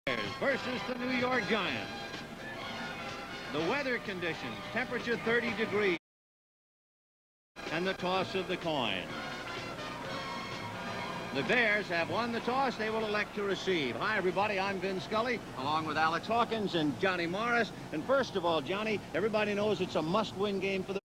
Bears versus the New York Giants. The weather conditions, temperature 30 degrees, and the toss of the coin. The Bears have won the toss. They will elect to receive. Hi, everybody. I'm Vin Scully, along with Alex Hawkins and Johnny Morris. And first of all, Johnny, everybody knows it's a must-win game for the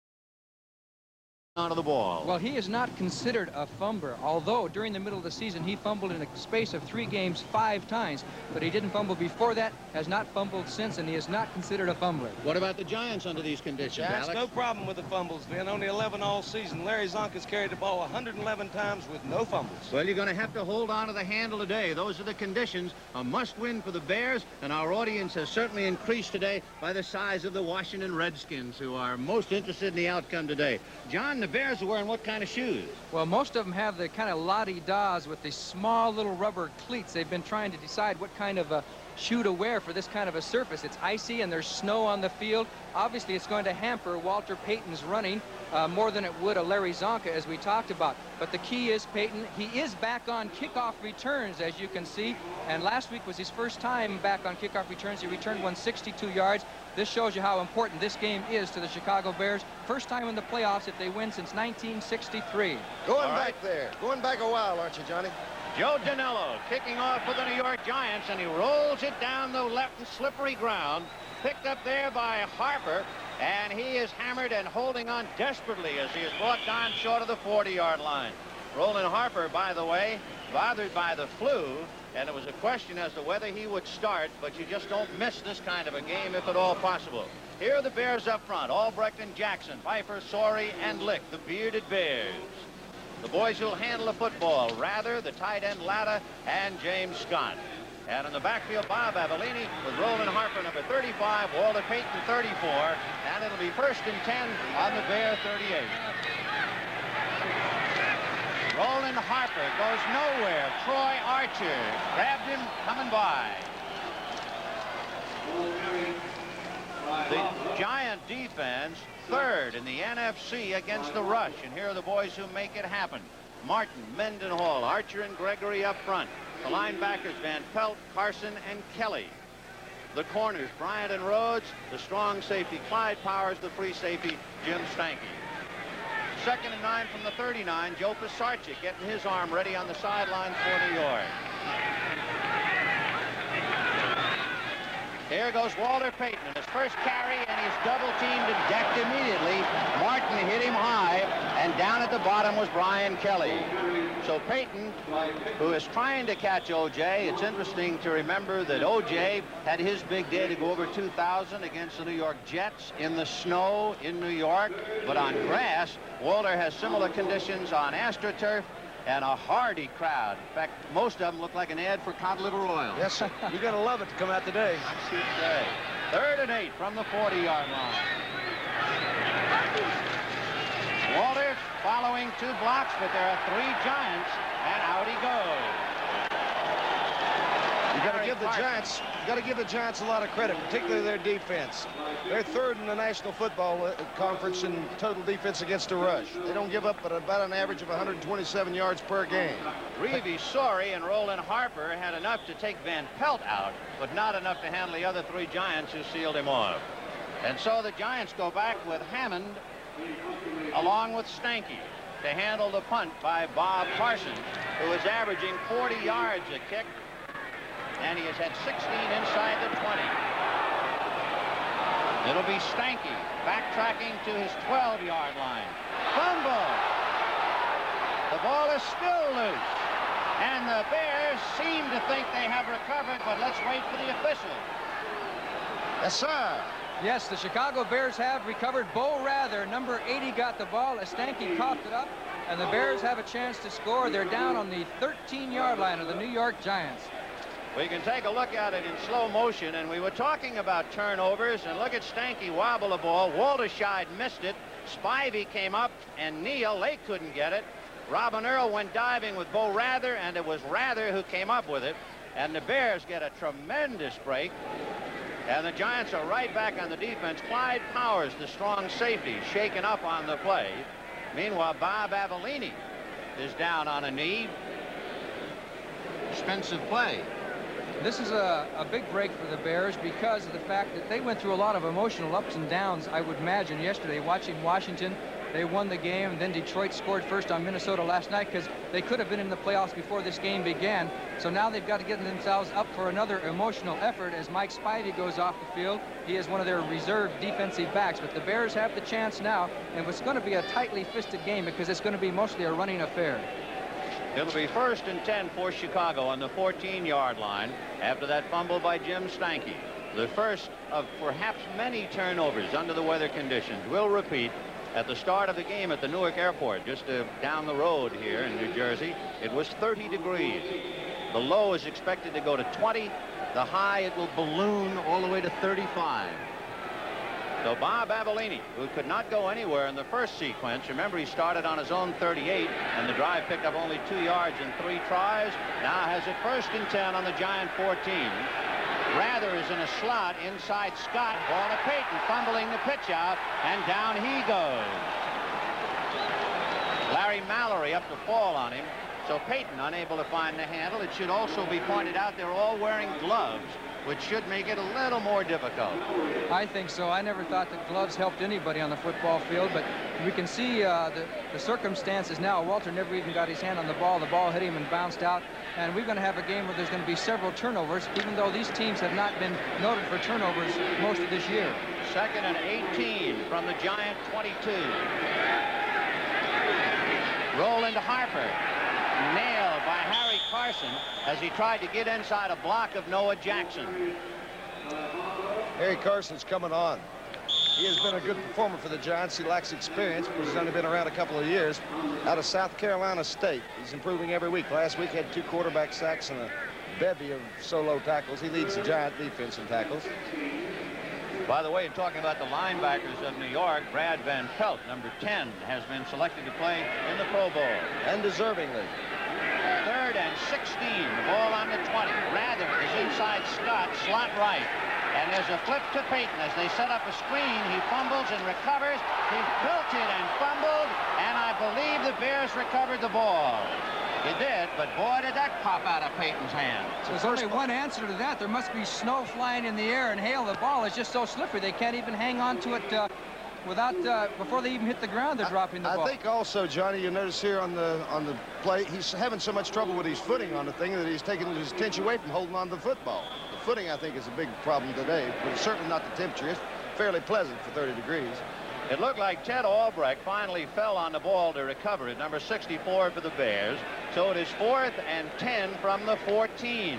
out of the ball. Well, he is not considered a fumbler, although during the middle of the season he fumbled in a space of 3 games 5 times, but he didn't fumble before that, has not fumbled since, and he is not considered a fumbler. What about the Giants under these conditions, Giants, Alex? no problem with the fumbles, Vin. Only 11 all season. Larry Zonka's carried the ball 111 times with no fumbles. Well, you're going to have to hold on to the handle today. Those are the conditions. A must-win for the Bears, and our audience has certainly increased today by the size of the Washington Redskins, who are most interested in the outcome today. John, the Bears are wearing what kind of shoes? Well, most of them have the kind of la-di-das with the small little rubber cleats. They've been trying to decide what kind of a shoe to wear for this kind of a surface. It's icy and there's snow on the field. Obviously, it's going to hamper Walter Payton's running more than it would a Larry Zonka, as we talked about. But the key is Payton. He is back on kickoff returns, as you can see. And last week was his first time back on kickoff returns. He returned 162 yards. This shows you how important this game is to the Chicago Bears. First time in the playoffs if they win since 1963. Going back there. Going back a while, aren't you, Johnny? Joe Danilo kicking off for the New York Giants, and he rolls it down the left slippery ground. Picked up there by Harper, and he is hammered and holding on desperately as he is brought down short of the 40-yard line. Roland Harper, by the way, bothered by the flu, and it was a question as to whether he would start, but you just don't miss this kind of a game if at all possible. Here are the Bears up front: Albrecht and Jackson, Pfeiffer, Sorey, and Lick, the bearded Bears. The boys who'll handle the football: Rather, the tight end Latta, and James Scott. And in the backfield, Bob Avellini with Roland Harper, number 35, Walter Payton, 34, and it'll be 1st and 10 on the Bear 38. Roland Harper goes nowhere. Troy Archer grabbed him coming by. The Giant defense, 3rd in the NFC against the rush. And here are the boys who make it happen: Martin, Mendenhall, Archer, and Gregory up front. The linebackers, Van Pelt, Carson, and Kelly. The corners, Bryant and Rhodes. The strong safety, Clyde Powers. The free safety, Jim Stanky. 2nd and 9 from the 39, Joe Pisarcik getting his arm ready on the sideline for New York. Here goes Walter Payton in his first carry, and he's double-teamed and decked immediately. Martin hit him high, and down at the bottom was Brian Kelly. So Payton, who is trying to catch O.J., it's interesting to remember that O.J. had his big day to go over 2,000 against the New York Jets in the snow in New York. But on grass, Walter has similar conditions on AstroTurf, and a hardy crowd. In fact, most of them look like an ad for cod liver oil. Yes, sir. You're going to love it to come out today. I should say. 3rd and 8 from the 40-yard line. Walter following 2 blocks, but there are 3 Giants, and out he goes. You got to give the Giants a lot of credit, particularly their defense. They're 3rd in the National Football Conference in total defense against the rush. They don't give up but about an average of 127 yards per game. Reeve, Sorey, and Roland Harper had enough to take Van Pelt out, but not enough to handle the other 3 Giants who sealed him off. And so the Giants go back with Hammond along with Stanky to handle the punt by Bob Parsons, who is averaging 40 yards a kick, and he has had 16 inside the 20. It'll be Stanky backtracking to his 12-yard line. Fumble! The ball is still loose, and the Bears seem to think they have recovered, but let's wait for the official. Yes, sir. Yes, the Chicago Bears have recovered. Bo Rather, number 80, got the ball. Stanky coughed it up, and the Bears have a chance to score. They're down on the 13-yard line of the New York Giants. We can take a look at it in slow motion, and we were talking about turnovers, and look at Stanky wobble the ball. Walterscheid missed it. Spivey came up, and Neal, they couldn't get it. Robin Earl went diving with Bo Rather, and it was Rather who came up with it. And the Bears get a tremendous break. And the Giants are right back on the defense. Clyde Powers, the strong safety, shaken up on the play. Meanwhile, Bob Avellini is down on a knee. Expensive play. This is a big break for the Bears because of the fact that they went through a lot of emotional ups and downs, I would imagine, yesterday. Watching Washington, they won the game, and then Detroit scored first on Minnesota last night because they could have been in the playoffs before this game began. So now they've got to get themselves up for another emotional effort as Mike Spivey goes off the field. He is one of their reserve defensive backs, but the Bears have the chance now, and it's going to be a tightly fisted game because it's going to be mostly a running affair. It'll be 1st and 10 for Chicago on the 14-yard line after that fumble by Jim Stanky. The first of perhaps many turnovers under the weather conditions. We'll repeat at the start of the game at the Newark Airport, just down the road here in New Jersey. It was 30 degrees. The low is expected to go to 20. The high, it will balloon all the way to 35. So Bob Avellini, who could not go anywhere in the first sequence, remember he started on his own 38 and the drive picked up only 2 yards in 3 tries, now has it 1st and 10 on the Giant 14. Rather is in a slot inside Scott. Ball to Payton, fumbling the pitch out, and down he goes. Larry Mallory up to fall on him. So Payton unable to find the handle. It should also be pointed out they're all wearing gloves, which should make it a little more difficult. I think so. I never thought that gloves helped anybody on the football field, but we can see the circumstances now. Walter never even got his hand on the ball. The ball hit him and bounced out, and we're going to have a game where there's going to be several turnovers, even though these teams have not been noted for turnovers most of this year. 2nd and 18 from the Giant 22. Roll into Harper. Nailed by Harry Carson as he tried to get inside a block of Noah Jackson. Harry Carson's coming on. He has been a good performer for the Giants. He lacks experience because he's only been around a couple of years. Out of South Carolina State, he's improving every week. Last week had 2 quarterback sacks and a bevy of solo tackles. He leads the Giant defense in tackles. By the way, talking about the linebackers of New York, Brad Van Pelt, number 10, has been selected to play in the Pro Bowl. And deservingly. 3rd and 16, the ball on the 20. Rather is inside Scott, slot right. And there's a flip to Payton as they set up a screen. He fumbles and recovers. He tilted and fumbled, and I believe the Bears recovered the ball. He did, but boy, did that pop out of Payton's hand. There's only one answer to that. There must be snow flying in the air and hail. The ball is just so slippery they can't even hang on to it before they even hit the ground. They're dropping the ball. I think also, Johnny, you notice here on the play, he's having so much trouble with his footing on the thing that he's taking his attention away from holding on to the football. The footing, I think, is a big problem today, but it's certainly not the temperature. It's fairly pleasant for 30 degrees. It looked like Ted Albrecht finally fell on the ball to recover it, number 64 for the Bears. So it is 4th and 10 from the 14.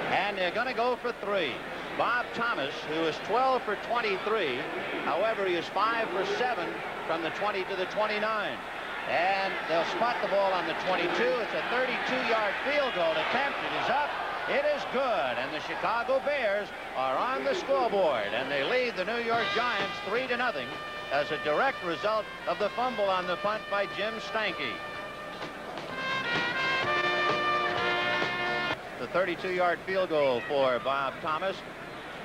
And they're going to go for 3. Bob Thomas, who is 12 for 23. However, he is 5 for 7 from the 20 to the 29. And they'll spot the ball on the 22. It's a 32-yard field goal attempt. It is up. It is good, and the Chicago Bears are on the scoreboard, and they lead the New York Giants 3-0 as a direct result of the fumble on the punt by Jim Stanky. The 32-yard field goal for Bob Thomas.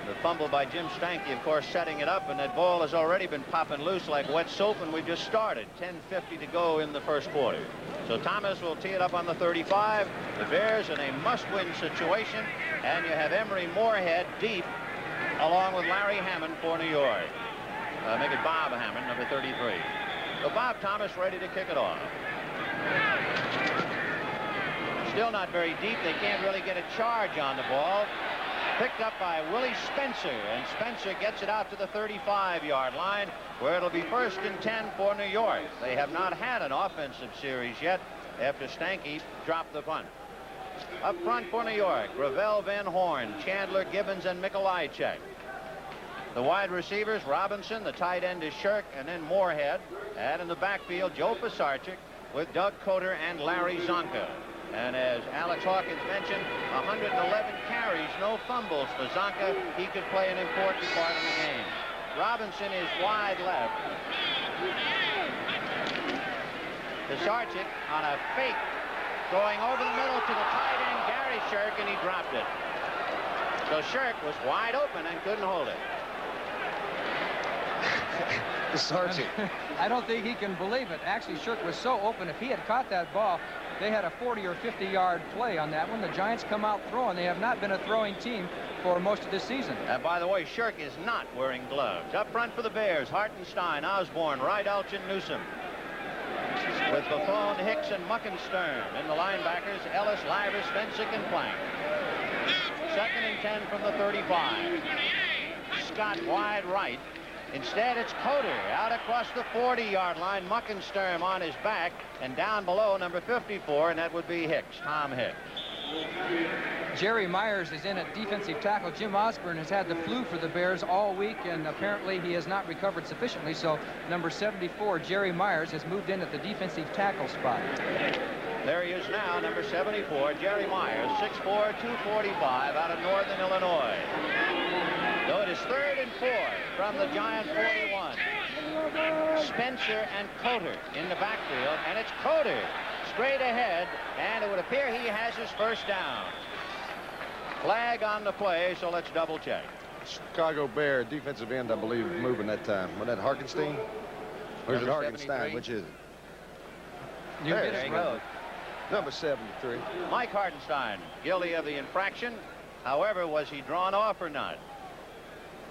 The fumble by Jim Stanky, of course, setting it up, and that ball has already been popping loose like wet soap, and we just started. 10:50 to go in the first quarter. So Thomas will tee it up on the 35. The Bears in a must-win situation, and you have Emery Moorhead deep, along with Larry Hammond for New York. Make it Bob Hammond, number 33. So Bob Thomas ready to kick it off. Still not very deep. They can't really get a charge on the ball. Picked up by Willie Spencer, and Spencer gets it out to the 35-yard line, where it'll be 1st and 10 for New York. They have not had an offensive series yet after Stanky dropped the punt. Up front for New York, Gravel, Van Horn, Chandler, Gibbons, and Mikolajczyk. The wide receivers, Robinson, the tight end is Shirk, and then Moorhead. And in the backfield, Joe Pisarcik with Doug Coder and Larry Zonka. And as Alex Hawkins mentioned, 111 carries, no fumbles for Zonka. He could play an important part in the game. Robinson is wide left. Pisarcik on a fake, going over the middle to the tight end, Gary Shirk, and he dropped it. So Shirk was wide open and couldn't hold it. Pisarcik. I don't think he can believe it. Actually, Shirk was so open. If he had caught that ball, they had a 40 or 50-yard play on that one. The Giants come out throwing. They have not been a throwing team for most of this season. And by the way, Shirk is not wearing gloves. Up front for the Bears, Hartenstein, Osborne, Rydalch, and Newsom. With Buffon, Hicks, and Muckenstern. In the linebackers, Ellis, Livers, Fensick, and Plank. 2nd and 10 from the 35. Scott wide right. Instead, it's Coder out across the 40-yard line. Muckenstern on his back, and down below, number 54, and that would be Hicks, Tom Hicks. Jerry Myers is in at defensive tackle. Jim Osborne has had the flu for the Bears all week, and apparently he has not recovered sufficiently. So number 74, Jerry Myers, has moved in at the defensive tackle spot. There he is now, number 74, Jerry Myers, 6'4", 245, out of Northern Illinois. So it is 3rd and 4 from the Giant 41. Spencer and Coder in the backfield, and it's Coder straight ahead, and it would appear he has his first down. Flag on the play, so let's double check. Chicago Bear defensive end, I believe, moving that time. Was that Harkenstein? Or is it Harkenstein? Which is it? There he goes. Number 73. Mike Hartenstein, guilty of the infraction. However, was he drawn off or not?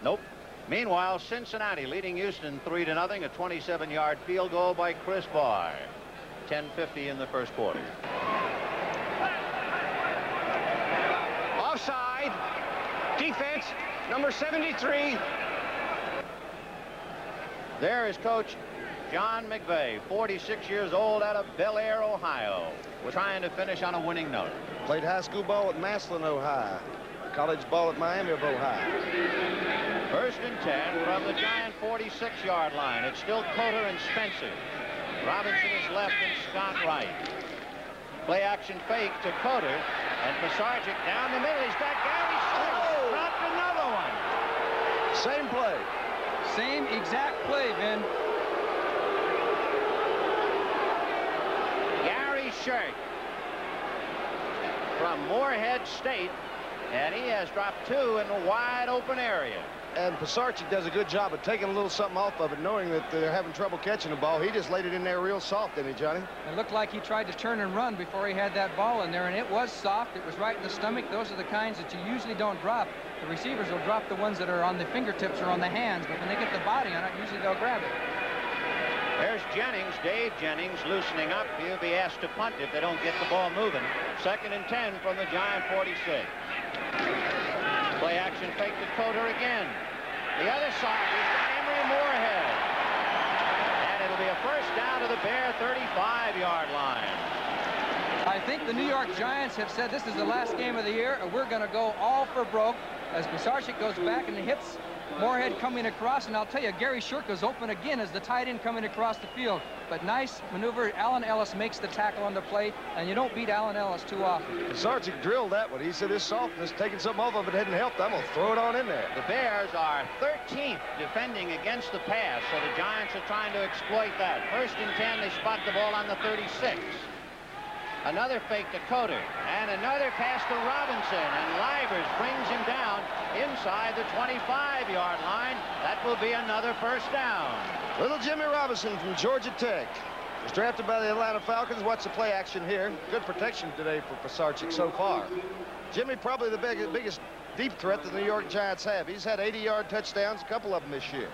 Nope. Meanwhile, Cincinnati leading Houston 3-0. A 27-yard field goal by Chris Barr. 10:50 in the first quarter. Offside. Defense, number 73. There is Coach John McVay, 46 years old, out of Bel Air, Ohio. We're trying to finish on a winning note. Played high school ball at Massillon, Ohio. College ball at Miami of Ohio. 1st and 10 from the Giant 46-yard line. It's still Coder and Spencer. Robinson is left and Scott right. Play action fake to Coder, and Pisarcik down the middle. He's got Gary Short. Dropped another one. Same play. Same exact play, Ben. Gary Shirk from Moorhead State, and he has dropped 2 in the wide open area. And Pisarcik does a good job of taking a little something off of it, knowing that they're having trouble catching the ball. He just laid it in there real soft, didn't he, Johnny? It looked like he tried to turn and run before he had that ball in there, and it was soft. It was right in the stomach. Those are the kinds that you usually don't drop. The receivers will drop the ones that are on the fingertips or on the hands, but when they get the body on it, usually they'll grab it. There's Jennings, Dave Jennings, loosening up. He'll be asked to punt if they don't get the ball moving. 2nd and 10 from the Giant 46. Play action fake to Coder again. The other side, he's got Emory Moorhead. And it'll be a first down to the Bear 35-yard line. I think the New York Giants have said this is the last game of the year, and we're going to go all for broke as Pisarcik goes back and hits Moorhead coming across. And I'll tell you, Gary Shirk is open again as the tight end coming across the field. But nice maneuver. Alan Ellis makes the tackle on the play, and you don't beat Alan Ellis too often. Pisarcik drilled that one. He said his softness, taking something off of it, hadn't helped. I'm going to throw it on in there. The Bears are 13th defending against the pass, so the Giants are trying to exploit that. 1st and 10, they spot the ball on the 36. Another fake to Coder, and another pass to Robinson, and Livers brings him down inside the 25-yard line. That will be another first down. Little Jimmy Robinson from Georgia Tech was drafted by the Atlanta Falcons. Watch the play action here. Good protection today for Pisarcik so far. Jimmy probably the biggest deep threat that the New York Giants have. He's had 80-yard touchdowns, a couple of them this year.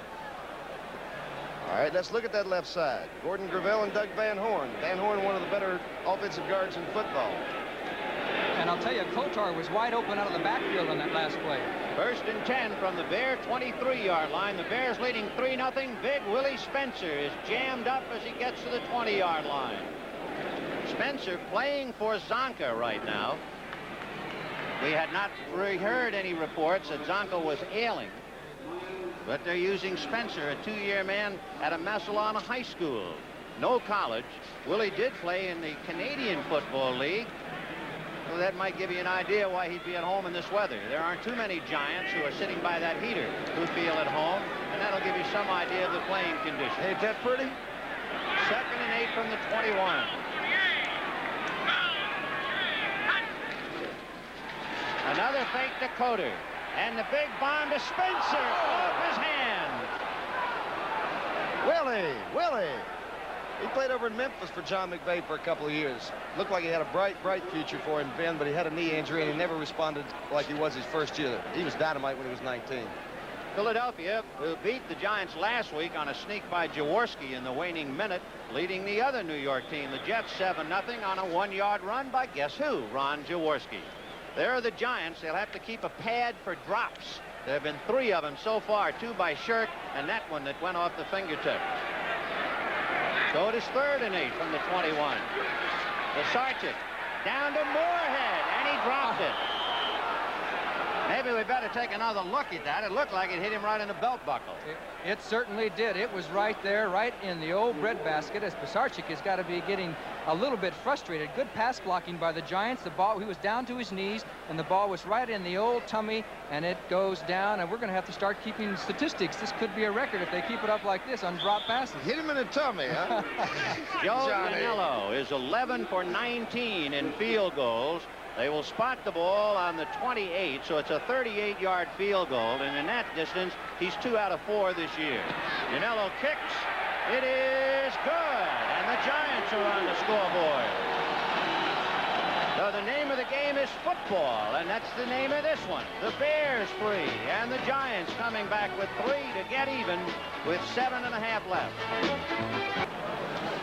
All right, let's look at that left side. Gordon Gravel and Doug Van Horn. Van Horn, one of the better offensive guards in football. And I'll tell you, Kotar was wide open out of the backfield on that last play. 1st and 10 from the Bear 23-yard line. The Bears leading 3-0. Big Willie Spencer is jammed up as he gets to the 20-yard line. Spencer playing for Zonka right now. We had not heard any reports that Zonka was ailing. But they're using Spencer, a 2-year man at a Massillon High School. No college. Willie did play in the Canadian Football League. So that might give you an idea why he'd be at home in this weather. There aren't too many Giants who are sitting by that heater who feel at home, and that'll give you some idea of the playing conditions. Ain't that pretty? 2nd and 8 from the 21. Another fake to Coder. And the big bomb to Spencer off his hand. Willie. He played over in Memphis for John McVay for a couple of years. Looked like he had a bright future for him, Ben, but he had a knee injury and he never responded like he was his first year. He was dynamite when he was 19. Philadelphia, who beat the Giants last week on a sneak by Jaworski in the waning minute, leading the other New York team, the Jets, 7-0 on a 1-yard run by guess who? Ron Jaworski. There are the Giants. They'll have to keep a pad for drops. There have been 3 of them so far, 2 by Shirk and that one that went off the fingertip. So it is 3rd and 8 from the 21. Pisarcik down to Moorhead, and he dropped it. Maybe we better take another look at that. It looked like it hit him right in the belt buckle. It certainly did. It was right there, right in the old breadbasket, as Pisarcik has got to be getting a little bit frustrated. Good pass blocking by the Giants. The ball, he was down to his knees, and the ball was right in the old tummy, and it goes down, and we're going to have to start keeping statistics. This could be a record if they keep it up like this on drop passes. Hit him in the tummy, huh? Joe Danilo is 11 for 19 in field goals. They will spot the ball on the 28, so it's a 38-yard field goal, and in that distance, he's 2 out of 4 this year. Danilo kicks. It is good, and the Giants are on the scoreboard. So the name of the game is football, and that's the name of this one. The Bears 3, and the Giants coming back with 3 to get even with 7.5 left.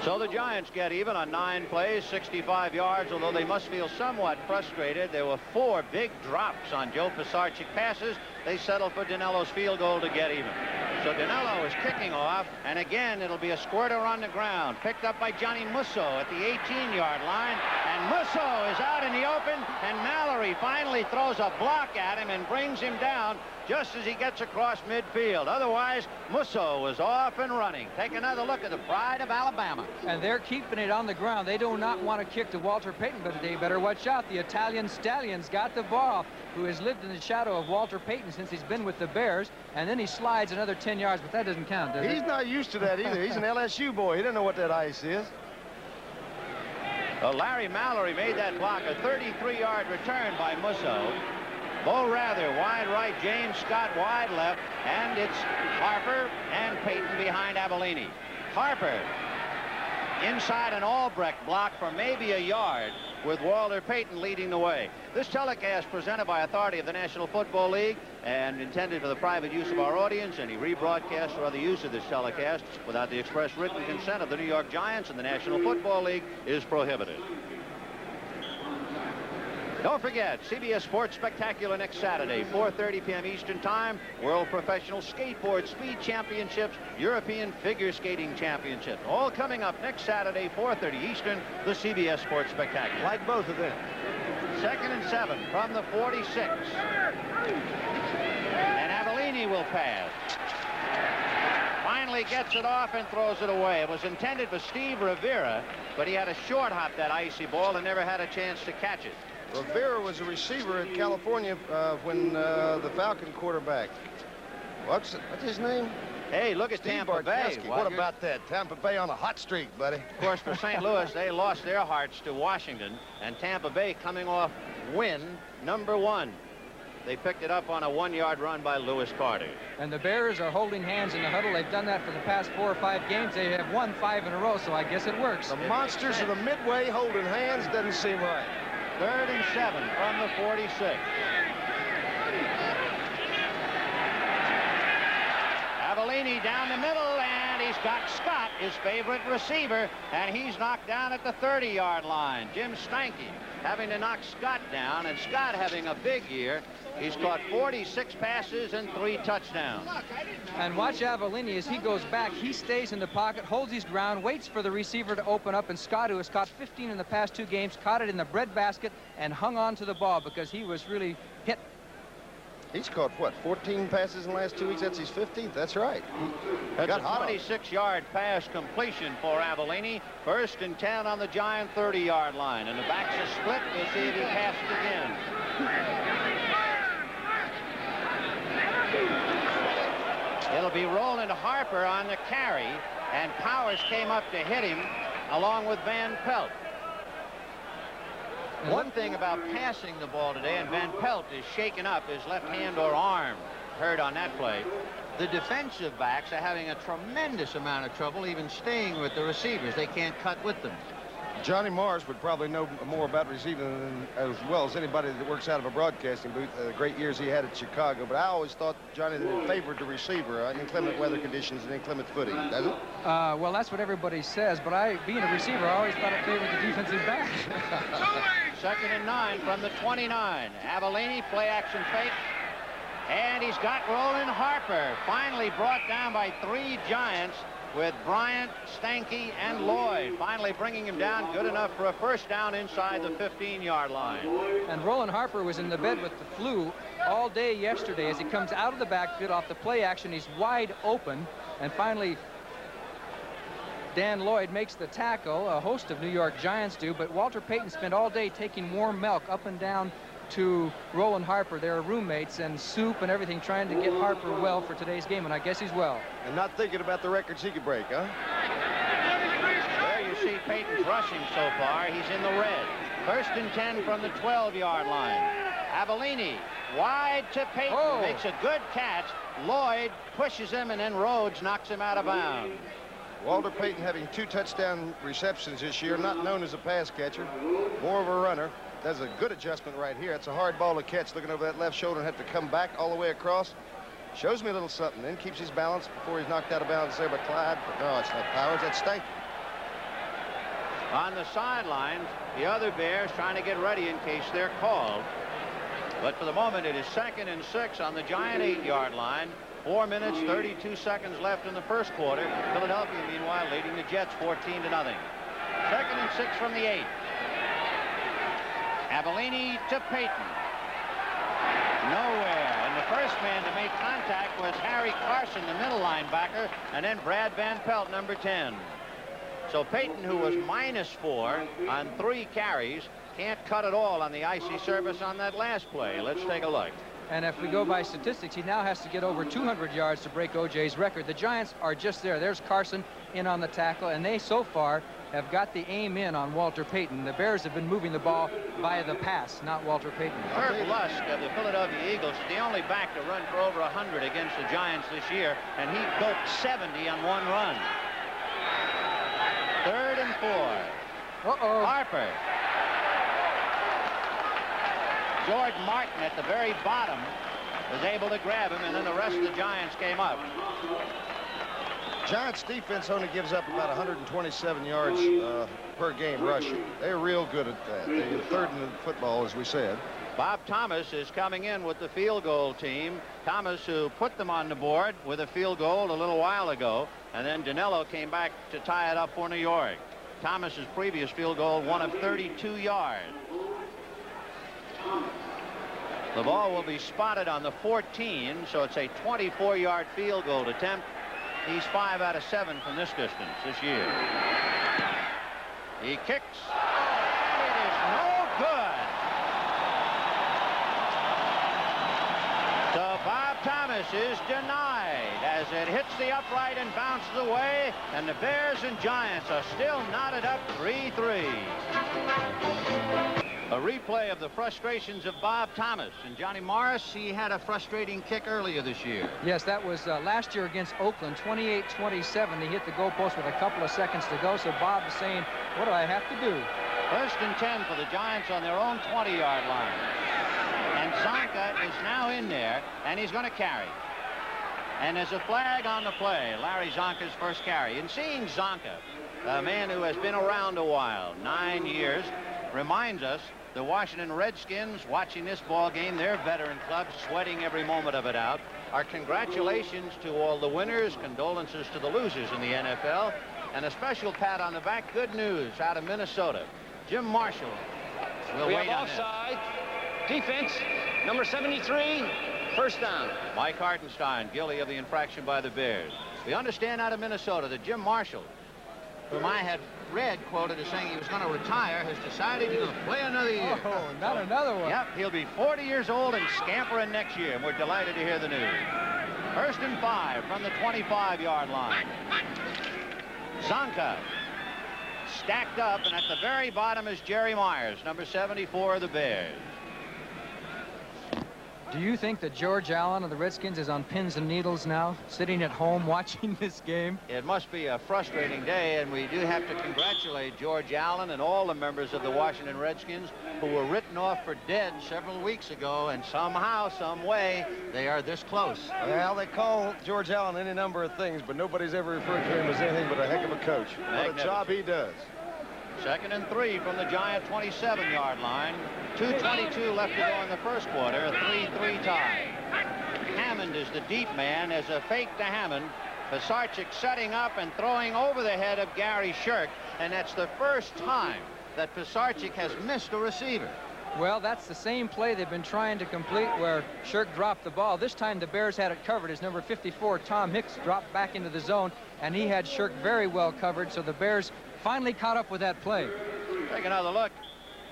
So the Giants get even on 9 plays, 65 yards, although they must feel somewhat frustrated. There were 4 big drops on Joe Pisarcik passes. They settled for Danilo's field goal to get even. So Danilo is kicking off, and again, it'll be a squirter on the ground, picked up by Johnny Musso at the 18-yard line, and Musso is out in the open, and Mallory finally throws a block at him and brings him down just as he gets across midfield. Otherwise, Musso was off and running. Take another look at the pride of Alabama. And they're keeping it on the ground. They do not want to kick to Walter Payton, but they better watch out. The Italian Stallion's got the ball, who has lived in the shadow of Walter Payton since he's been with the Bears, and then he slides another 10 yards, but that doesn't count, does it? He's not used to that either. He's an LSU boy. He doesn't know what that ice is. Well, Larry Mallory made that block, a 33-yard return by Musso. Bo Rather wide right, James Scott wide left, and it's Harper and Payton behind Avellini. Harper inside an Albrecht block for maybe a yard, with Walter Payton leading the way. This telecast presented by authority of the National Football League and intended for the private use of our audience. Any rebroadcast or other use of this telecast without the express written consent of the New York Giants and the National Football League is prohibited. Don't forget, CBS Sports Spectacular next Saturday, 4:30 p.m. Eastern Time. World Professional Skateboard Speed Championships, European Figure Skating Championships. All coming up next Saturday, 4:30 Eastern, the CBS Sports Spectacular. Like both of them. 2nd and 7 from the 46. And Avellini will pass. Finally gets it off and throws it away. It was intended for Steve Rivera, but he had a short hop that icy ball and never had a chance to catch it. Rivera was a receiver at California when the Falcon quarterback. What's his name? Hey, look at Steve Tampa Bay. What about that? Tampa Bay on a hot streak, buddy. Of course, for St. Louis, they lost their hearts to Washington, and Tampa Bay coming off win number 1. They picked it up on a 1-yard run by Lewis Carter. And the Bears are holding hands in the huddle. They've done that for the past 4 or 5 games. They have won 5 in a row, so I guess it works. The monsters of the Midway holding hands doesn't seem right. 3rd and 7 from the 46. Avellini down the middle, and he's got Scott, his favorite receiver, and he's knocked down at the 30-yard line. Jim Stanky having to knock Scott down, and Scott having a big year. He's caught 46 passes and 3 touchdowns. And watch Avellini as he goes back. He stays in the pocket, holds his ground, waits for the receiver to open up, and Scott, who has caught 15 in the past 2 games, caught it in the breadbasket and hung on to the ball because he was really hit. He's caught, what, 14 passes in the last 2 weeks? That's his 15th. That's right. That's a 26-yard pass completion for Avellini. 1st and 10 on the Giant 30-yard line. And the backs are split. We'll see if he passes again. It'll be rolling to Harper on the carry, and Powers came up to hit him along with Van Pelt. One thing about passing the ball today, and Van Pelt is shaken up, his left hand or arm hurt on that play. the defensive backs are having a tremendous amount of trouble even staying with the receivers. They can't cut with them. Johnny Mars would probably know more about receiving than, as well as anybody that works out of a broadcasting booth, the great years he had at Chicago. But I always thought Johnny favored the receiver in inclement weather conditions and inclement footing, does it? Well, that's what everybody says, but being a receiver, I always thought it favored the defensive back. 2nd and 9 from the 29. Avellini, play action fake. And he's got Roland Harper, finally brought down by 3 Giants, with Bryant, Stanky, and Lloyd finally bringing him down good enough for a first down inside the 15-yard line. And Roland Harper was in the bed with the flu all day yesterday. As he comes out of the backfield off the play action, he's wide open, and finally Dan Lloyd makes the tackle. A host of New York Giants do, but Walter Payton spent all day taking warm milk up and down to Roland Harper, their roommates, and soup and everything, trying to get Harper well for today's game, and I guess he's well. And not thinking about the records he could break, huh? There you see Payton's rushing so far. He's in the red. 1st and 10 from the 12-yard line. Avellini wide to Payton, makes a good catch. Lloyd pushes him, and then Rhodes knocks him out of bounds. Walter Payton having 2 touchdown receptions this year, not known as a pass catcher, more of a runner. Does a good adjustment right here. It's a hard ball to catch, looking over that left shoulder and have to come back all the way across. Shows me a little something, then keeps his balance before he's knocked out of bounds there by Clyde. But no, it's not Powers, that's Stanky. On the sidelines, the other Bears trying to get ready in case they're called. But for the moment, it is 2nd and 6 on the Giant 8-yard line. 4 minutes, 32 seconds left in the first quarter. Philadelphia, meanwhile, leading the Jets 14-0. 2nd and 6 from the 8. Avellini to Payton. Nowhere. And the first man to make contact was Harry Carson, the middle linebacker, and then Brad Van Pelt, number 10. So Payton, who was -4 on 3 carries, can't cut it all on the icy surface on that last play. Let's take a look. And if we go by statistics, he now has to get over 200 yards to break O.J.'s record. The Giants are just there. There's Carson in on the tackle, and they so far have got the aim in on Walter Payton. The Bears have been moving the ball via the pass, not Walter Payton. Herb Lusk of the Philadelphia Eagles is the only back to run for over 100 against the Giants this year, and he broke 70 on 1 run. 3rd and 4. Harper. George Martin at the very bottom was able to grab him, and then the rest of the Giants came up. Giants defense only gives up about 127 yards per game rushing. They're real good at that. They're 3rd in football, as we said. Bob Thomas is coming in with the field goal team. Thomas, who put them on the board with a field goal a little while ago, and then Danilo came back to tie it up for New York. Thomas's previous field goal, one of 32 yards. The ball will be spotted on the 14, so it's a 24-yard field goal attempt. He's 5 out of 7 from this distance this year. He kicks. It is no good. So Bob Thomas is denied as it hits the upright and bounces away, and the Bears and Giants are still knotted up 3-3. A replay of the frustrations of Bob Thomas. And Johnny Morris, he had a frustrating kick earlier this year. Yes, that was last year against Oakland, 28-27. He hit the goalpost with a couple of seconds to go, so Bob is saying, what do I have to do? 1st and 10 for the Giants on their own 20-yard line. And Zonka is now in there, and he's going to carry. And there's a flag on the play. Larry Zonka's first carry. And seeing Zonka, a man who has been around a while, 9 years, reminds us the Washington Redskins, watching this ball game, their veteran club, sweating every moment of it out. Our congratulations to all the winners, condolences to the losers in the NFL, and a special pat on the back. Good news out of Minnesota. Jim Marshall will wait on this. Offside. Defense, number 73, first down. Mike Hartenstein, guilty of the infraction by the Bears. We understand out of Minnesota that Jim Marshall, whom I had read quoted as saying he was going to retire, has decided he's going to play another year. Oh, not another one. Yep, he'll be 40 years old and scampering next year, and we're delighted to hear the news. 1st and 5 from the 25-yard line. Zonka stacked up, and at the very bottom is Jerry Myers, number 74 of the Bears. Do you think that George Allen of the Redskins is on pins and needles now, sitting at home watching this game? It must be a frustrating day, and we do have to congratulate George Allen and all the members of the Washington Redskins who were written off for dead several weeks ago, and somehow, some way, they are this close. Well, they call George Allen any number of things, but nobody's ever referred to him as anything but a heck of a coach. What a job he does. 2nd and 3 from the Giant 27-yard line. 2:22 left to go in the first quarter. A 3-3 tie. Hammond is the deep man as a fake to Hammond. Pisarcik setting up and throwing over the head of Gary Shirk, and that's the first time that Pisarcik has missed a receiver. Well, that's the same play they've been trying to complete where Shirk dropped the ball. This time the Bears had it covered as number 54, Tom Hicks, dropped back into the zone, and he had Shirk very well covered, so the Bears finally caught up with that play. Take another look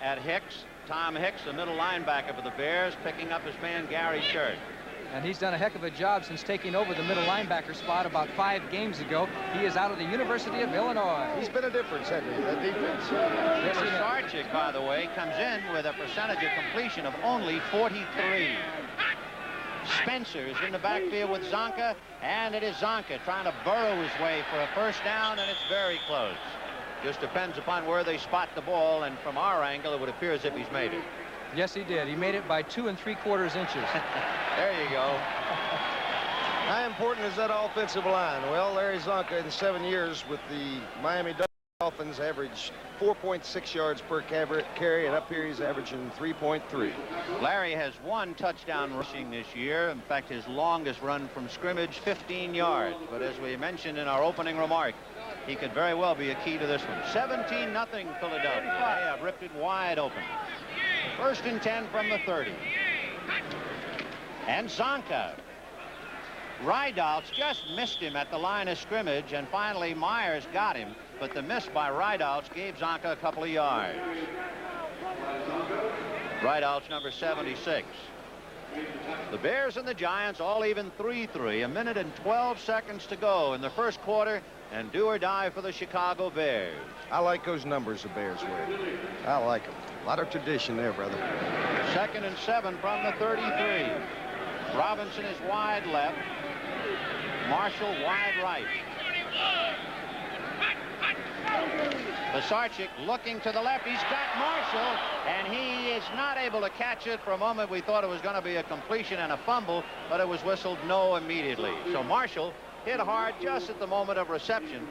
at Hicks. Tom Hicks, the middle linebacker for the Bears, picking up his man Gary Shirk. And he's done a heck of a job since taking over the middle linebacker spot about 5 games ago. He is out of the University of Illinois. He's been a difference, hasn't he, that defense? Pisarcik, by the way, comes in with a percentage of completion of only 43. Spencer is in the backfield with Zonka, and it is Zonka trying to burrow his way for a first down, and it's very close. Just depends upon where they spot the ball, and from our angle, it would appear as if he's made it. Yes, he did. He made it by 2 3/4 inches. There you go. How important is that offensive line? Well, Larry Zonka in 7 years with the Miami Dolphins averaged 4.6 yards per carry, and up here he's averaging 3.3. Larry has 1 touchdown rushing this year. In fact, his longest run from scrimmage, 15 yards. But as we mentioned in our opening remark, he could very well be a key to this one. 17-0 Philadelphia. They have ripped it wide open. 1st and 10 from the 30. And Zonka. Rydaltz just missed him at the line of scrimmage, and finally Myers got him, but the miss by Rydaltz gave Zonka a couple of yards. Rydaltz, number 76. The Bears and the Giants all even 3-3. 1 minute and 12 seconds to go in the first quarter, and do or die for the Chicago Bears. I like those numbers the Bears wear. I like them. A lot of tradition there, brother. 2nd and 7 from the 33. Robinson is wide left. Marshall wide right. Pisarcik looking to the left. He's got Marshall, and he is not able to catch it. For a moment, we thought it was going to be a completion and a fumble, but it was whistled no immediately. So Marshall hit hard just at the moment of reception.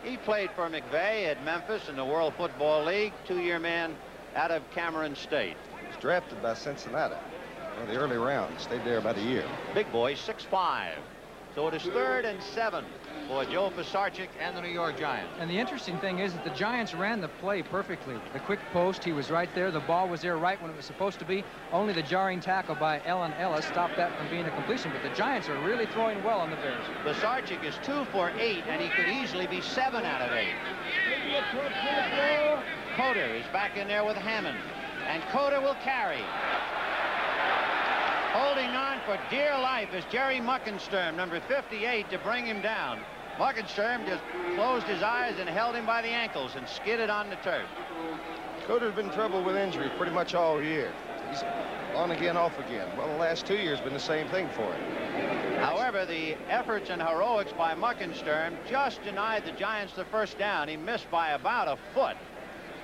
He played for McVay at Memphis in the World Football League, 2-year man out of Cameron State. He was drafted by Cincinnati in the early rounds. Stayed there about a year. Big boy, 6'5". So it is 3rd and 7 for Joe Pisarcik and the New York Giants. And the interesting thing is that the Giants ran the play perfectly. The quick post, he was right there. The ball was there right when it was supposed to be. Only the jarring tackle by Ellen Ellis stopped that from being a completion. But the Giants are really throwing well on the Bears. Pisarcik is 2 for 8, and he could easily be 7 out of 8. Coder is back in there with Hammond, and Coder will carry. Holding on for dear life is Jerry Muckensturm, number 58, to bring him down. Muckensturm just closed his eyes and held him by the ankles and skidded on the turf. Coder's been in trouble with injury pretty much all year. He's on again, off again. Well, the last 2 years been the same thing for him. However, the efforts and heroics by Muckensturm just denied the Giants the first down. He missed by about a foot.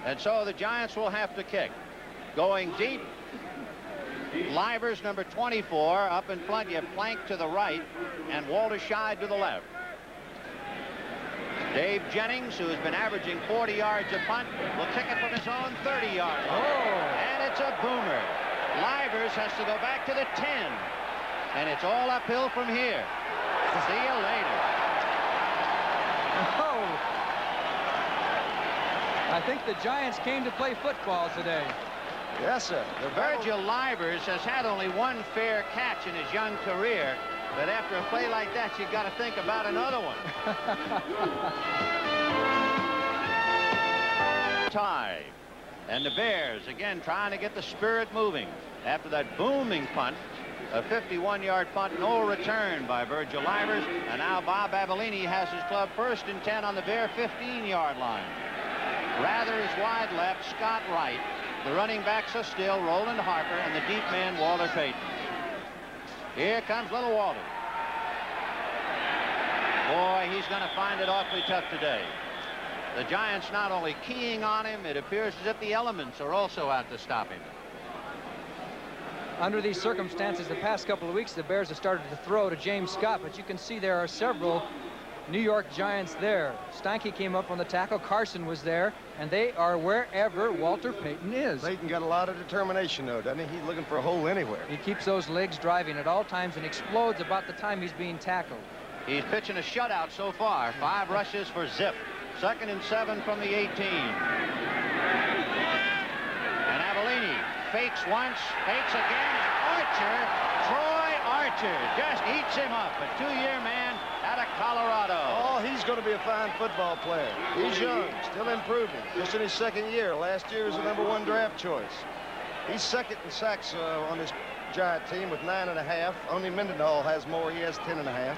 And so the Giants will have to kick. Going deep, Livers, number 24, up in front. You have Plank to the right and Walter Scheid to the left. Dave Jennings, who has been averaging 40 yards a punt, will kick it from his own 30-yard line. And it's a boomer. Livers has to go back to the 10. And it's all uphill from here. See you later. Oh. I think the Giants came to play football today. Yes, sir. Virgil Livers has had only 1 fair catch in his young career, but after a play like that, you've got to think about another one. Tie. And the Bears, again, trying to get the spirit moving. After that booming punt, a 51-yard punt, no return by Virgil Livers, and now Bob Avellini has his club 1st and 10 on the Bear 15-yard line. Rather is wide left, Scott right. The running backs are still Roland Harper and the deep man Walter Payton. Here comes little Walter. Boy, he's going to find it awfully tough today. The Giants not only keying on him, it appears as if the elements are also out to stop him. Under these circumstances, the past couple of weeks, the Bears have started to throw to James Scott, but you can see there are several New York Giants there. Steinke came up on the tackle. Carson was there, and they are wherever Walter Payton is. Payton got a lot of determination, though, doesn't he? He's looking for a hole anywhere. He keeps those legs driving at all times and explodes about the time he's being tackled. He's pitching a shutout so far. 5 rushes for zip. 2nd and 7 from the 18. And Avellini fakes once, fakes again, and Troy Archer, just eats him up. A 2-year man out of Colorado. Oh, he's going to be a fine football player. He's young, still improving. Just in his 2nd year. Last year was the #1 draft choice. He's 2nd in sacks on this Giant team with 9.5. Only Mendenhall has more. He has 10.5.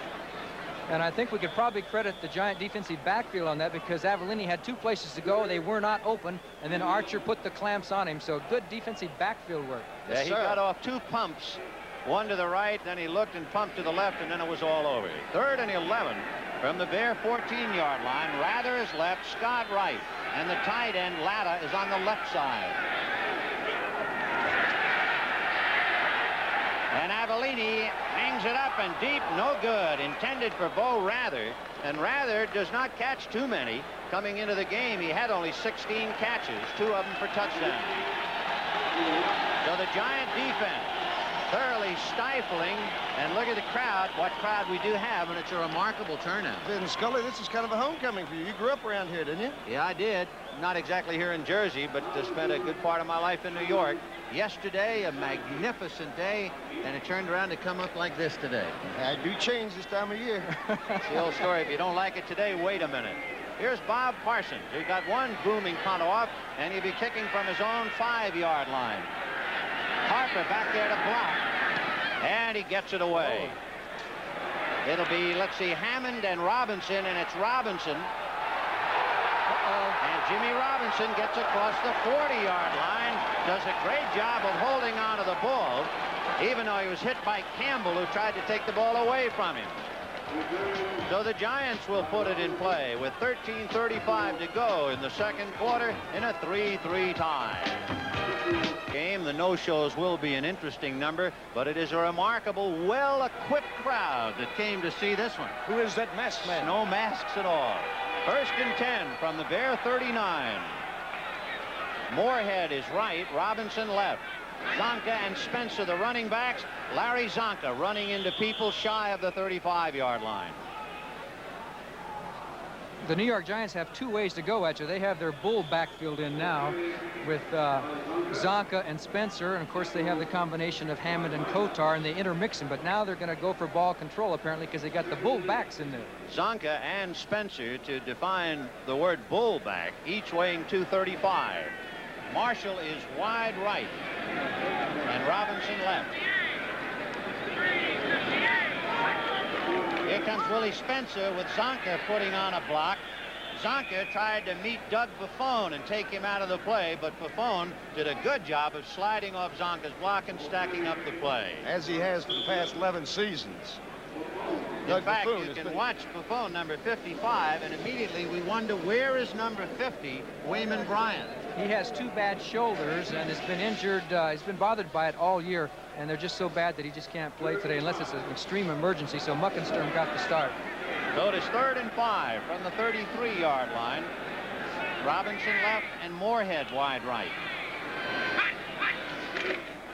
And I think we could probably credit the Giant defensive backfield on that, because Avellini had 2 places to go. They were not open, and then Archer put the clamps on him. So good defensive backfield work. Yeah, he got off 2 pumps. 1 to the right, then he looked and pumped to the left, and then it was all over. 3rd and 11 from the Bear 14-yard line. Rather is left, Scott right, and the tight end, Latta, is on the left side. And Avellini hangs it up and deep, no good. Intended for Bo Rather, and Rather does not catch too many. Coming into the game, he had only 16 catches, 2 of them for touchdowns. So the Giant defense thoroughly stifling, and look at the crowd, what crowd we do have, and it's a remarkable turnout. And Scully, this is kind of a homecoming for you. You grew up around here, didn't you? Yeah, I did. Not exactly here in Jersey, but spent a good part of my life in New York. Yesterday, a magnificent day, and it turned around to come up like this today. I do change this time of year. It's the old story. If you don't like it today, wait a minute. Here's Bob Parsons. He got 1 booming punt off, and he'll be kicking from his own 5-yard line. Harper back there to block, and he gets it away. It'll be, let's see, Hammond and Robinson, and it's Robinson. And Jimmy Robinson gets across the 40-yard line, does a great job of holding on to the ball, even though he was hit by Campbell, who tried to take the ball away from him. So the Giants will put it in play with 13:35 to go in the 2nd quarter in a 3-3 tie. Game, the no-shows will be an interesting number, but it is a remarkable, well-equipped crowd that came to see this one. Who is that masked man? No masks at all. 1st and 10 from the Bear 39. Moorhead is right, Robinson left. Zonka and Spencer, the running backs. Larry Zonka running into people shy of the 35-yard line. The New York Giants have 2 ways to go at you. They have their bull backfield in now with Zonka and Spencer, and of course they have the combination of Hammond and Kotar, and they intermix them. But now they're going to go for ball control apparently, because they got the bull backs in there. Zonka and Spencer, to define the word bull back, each weighing 235. Marshall is wide right, and Robinson left. Here comes Willie Spencer with Zonka putting on a block. Zonka tried to meet Doug Buffone and take him out of the play, but Buffone did a good job of sliding off Zonka's block and stacking up the play. As he has for the past 11 seasons. In fact, you can watch Buffone, number 55, and immediately we wonder, where is number 50, Wayman Bryant? He has 2 bad shoulders and has been injured. He's been bothered by it all year, and they're just so bad that he just can't play today unless it's an extreme emergency. So Muckenstern got the start. So it is 3rd and 5 from the 33-yard line. Robinson left and Moorhead wide right.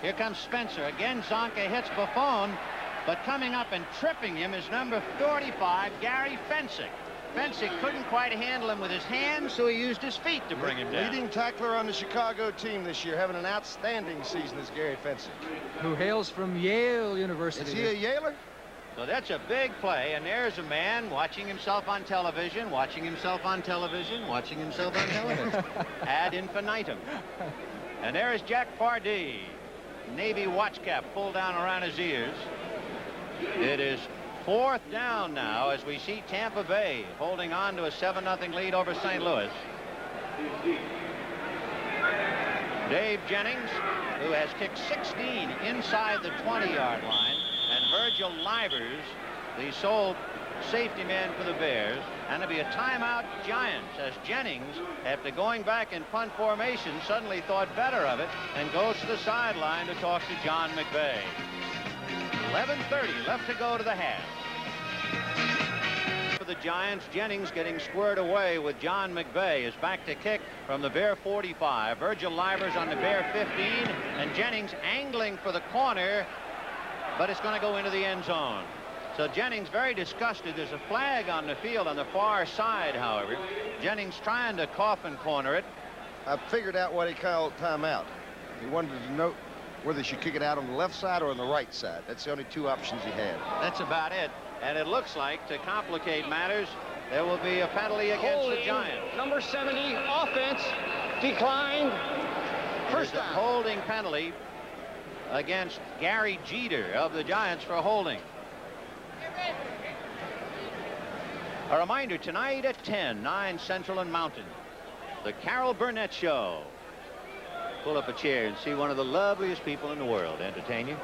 Here comes Spencer. Again, Zonka hits Buffone, but coming up and tripping him is number 45, Gary Fensick. Fensick couldn't quite handle him with his hands, so he used his feet to bring him down. Leading tackler on the Chicago team this year, having an outstanding season is Gary Fensick. Who hails from Yale University. Is he a Yaler? So that's a big play, and there's a man watching himself on television, watching himself on television, watching himself on television. Ad infinitum. And there is Jack Pardee. Navy watch cap pulled down around his ears. It is 4th down now as we see Tampa Bay holding on to a 7-0 lead over St. Louis. Dave Jennings, who has kicked 16 inside the 20-yard line, and Virgil Livers, the sole safety man for the Bears, and it'll be a timeout Giants as Jennings, after going back in punt formation, suddenly thought better of it and goes to the sideline to talk to John McVay. 11:30 left to go to the half. For the Giants, Jennings getting squared away with John McVay is back to kick from the Bear 45. Virgil Livers on the Bear 15, and Jennings angling for the corner, but it's going to go into the end zone. So Jennings very disgusted. There's a flag on the field on the far side, however. Jennings trying to coffin corner it. I figured out what he called timeout. He wanted to know whether he should kick it out on the left side or on the right side. That's the only two options he had. That's about it. And it looks like, to complicate matters, there will be a penalty against the Giants. Number 70, offense, declined. First down. Holding penalty against Gary Jeter of the Giants for holding. A reminder, tonight at 10, 9 Central and Mountain, the Carol Burnett Show. Pull up a chair and see one of the loveliest people in the world entertain you.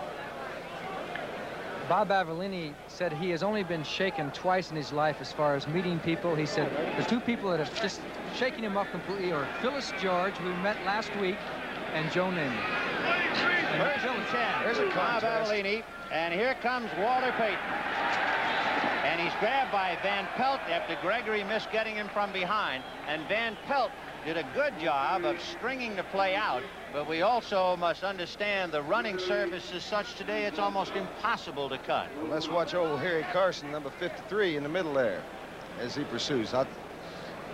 Bob Avellini said he has only been shaken twice in his life as far as meeting people. He said the two people that have just shaken him up completely are Phyllis George, who we met last week, and Joe Namath. First and 10. There's a Bob contrast. Avellini, and here comes Walter Payton. And he's grabbed by Van Pelt after Gregory missed getting him from behind. And Van Pelt did a good job of stringing the play out. But we also must understand the running surface is such today it's almost impossible to cut. Well, let's watch old Harry Carson, number 53, in the middle there as he pursues.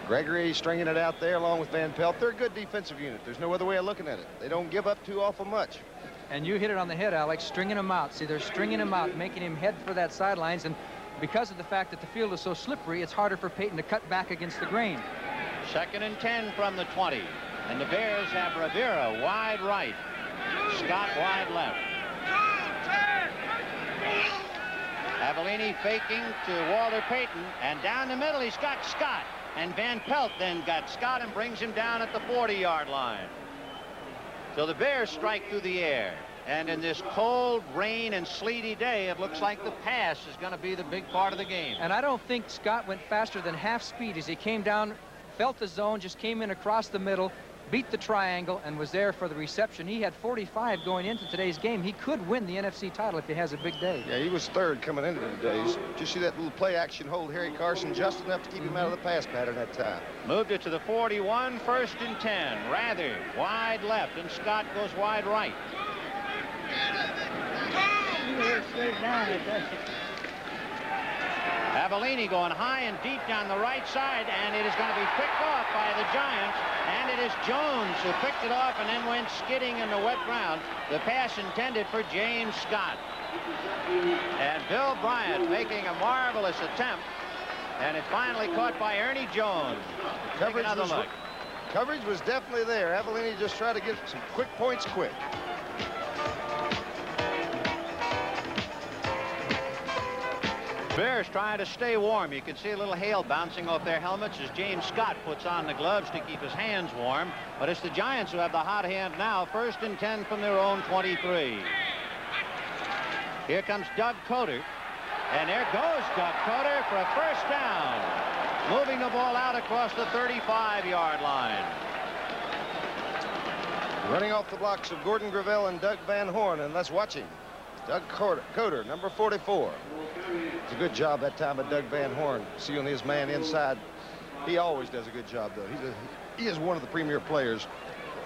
Gregory stringing it out there along with Van Pelt. They're a good defensive unit. There's no other way of looking at it. They don't give up too awful much. And you hit it on the head, Alex, stringing him out. See, they're stringing him out, making him head for that sidelines. And because of the fact that the field is so slippery, it's harder for Payton to cut back against the grain. 2nd and 10 from the 20. And the Bears have Rivera wide right. Scott wide left. Avellini faking to Walter Payton. And down the middle, he's got Scott. And Van Pelt then got Scott and brings him down at the 40-yard line. So the Bears strike through the air. And in this cold, rain, and sleety day, it looks like the pass is going to be the big part of the game. And I don't think Scott went faster than half speed as he came down, felt the zone, just came in across the middle, beat the triangle, and was there for the reception. He had 45 going into today's game. He could win the NFC title if he has a big day. Yeah, he was third coming into today's. Just see that little play action hold Harry Carson just enough to keep him out of the pass pattern that time. Moved it to the 41, 1st and 10. Rather wide left, and Scott goes wide right. Avellini going high and deep down the right side, and it is going to be picked off by the Giants, and it is Jones who picked it off and then went skidding in the wet ground. The pass intended for James Scott. And Bill Bryant making a marvelous attempt, and it finally caught by Ernie Jones. Coverage was definitely there. Avellini just tried to get some quick points quick. Bears trying to stay warm. You can see a little hail bouncing off their helmets as James Scott puts on the gloves to keep his hands warm. But it's the Giants who have the hot hand now. 1st and 10 from their own 23. Here comes Doug Coder. And there goes Doug Coder for a first down. Moving the ball out across the 35-yard line. Running off the blocks of Gordon Gravel and Doug Van Horn, and let's watch him. Doug Coder, number 44. It's a good job that time of Doug Van Horn, seeing his man inside. He always does a good job, though. He is one of the premier players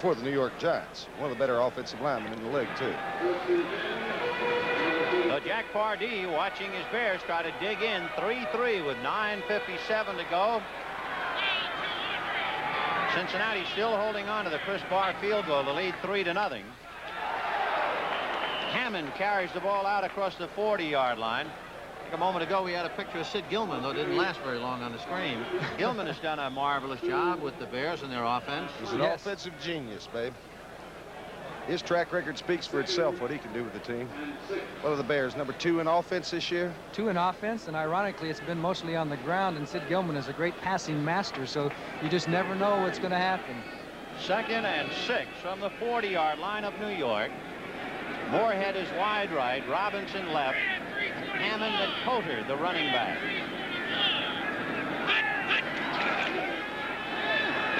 for the New York Giants. One of the better offensive linemen in the league, too. So Jack Pardee watching his Bears try to dig in 3-3 with 9:57 to go. Cincinnati still holding on to the Chris Barr field goal to lead 3-0. Hammond carries the ball out across the 40-yard line. A moment ago we had a picture of Sid Gilman, though it didn't last very long on the screen. Gilman has done a marvelous job with the Bears and their offense. He's an offensive genius, babe. His track record speaks for itself, what he can do with the team. What are the Bears, number 2 in offense this year? 2 in offense, and ironically, it's been mostly on the ground, and Sid Gilman is a great passing master, so you just never know what's going to happen. 2nd and 6 from the 40-yard line of New York. Moorhead is wide right, Robinson left. Hammond and Coulter, the running back.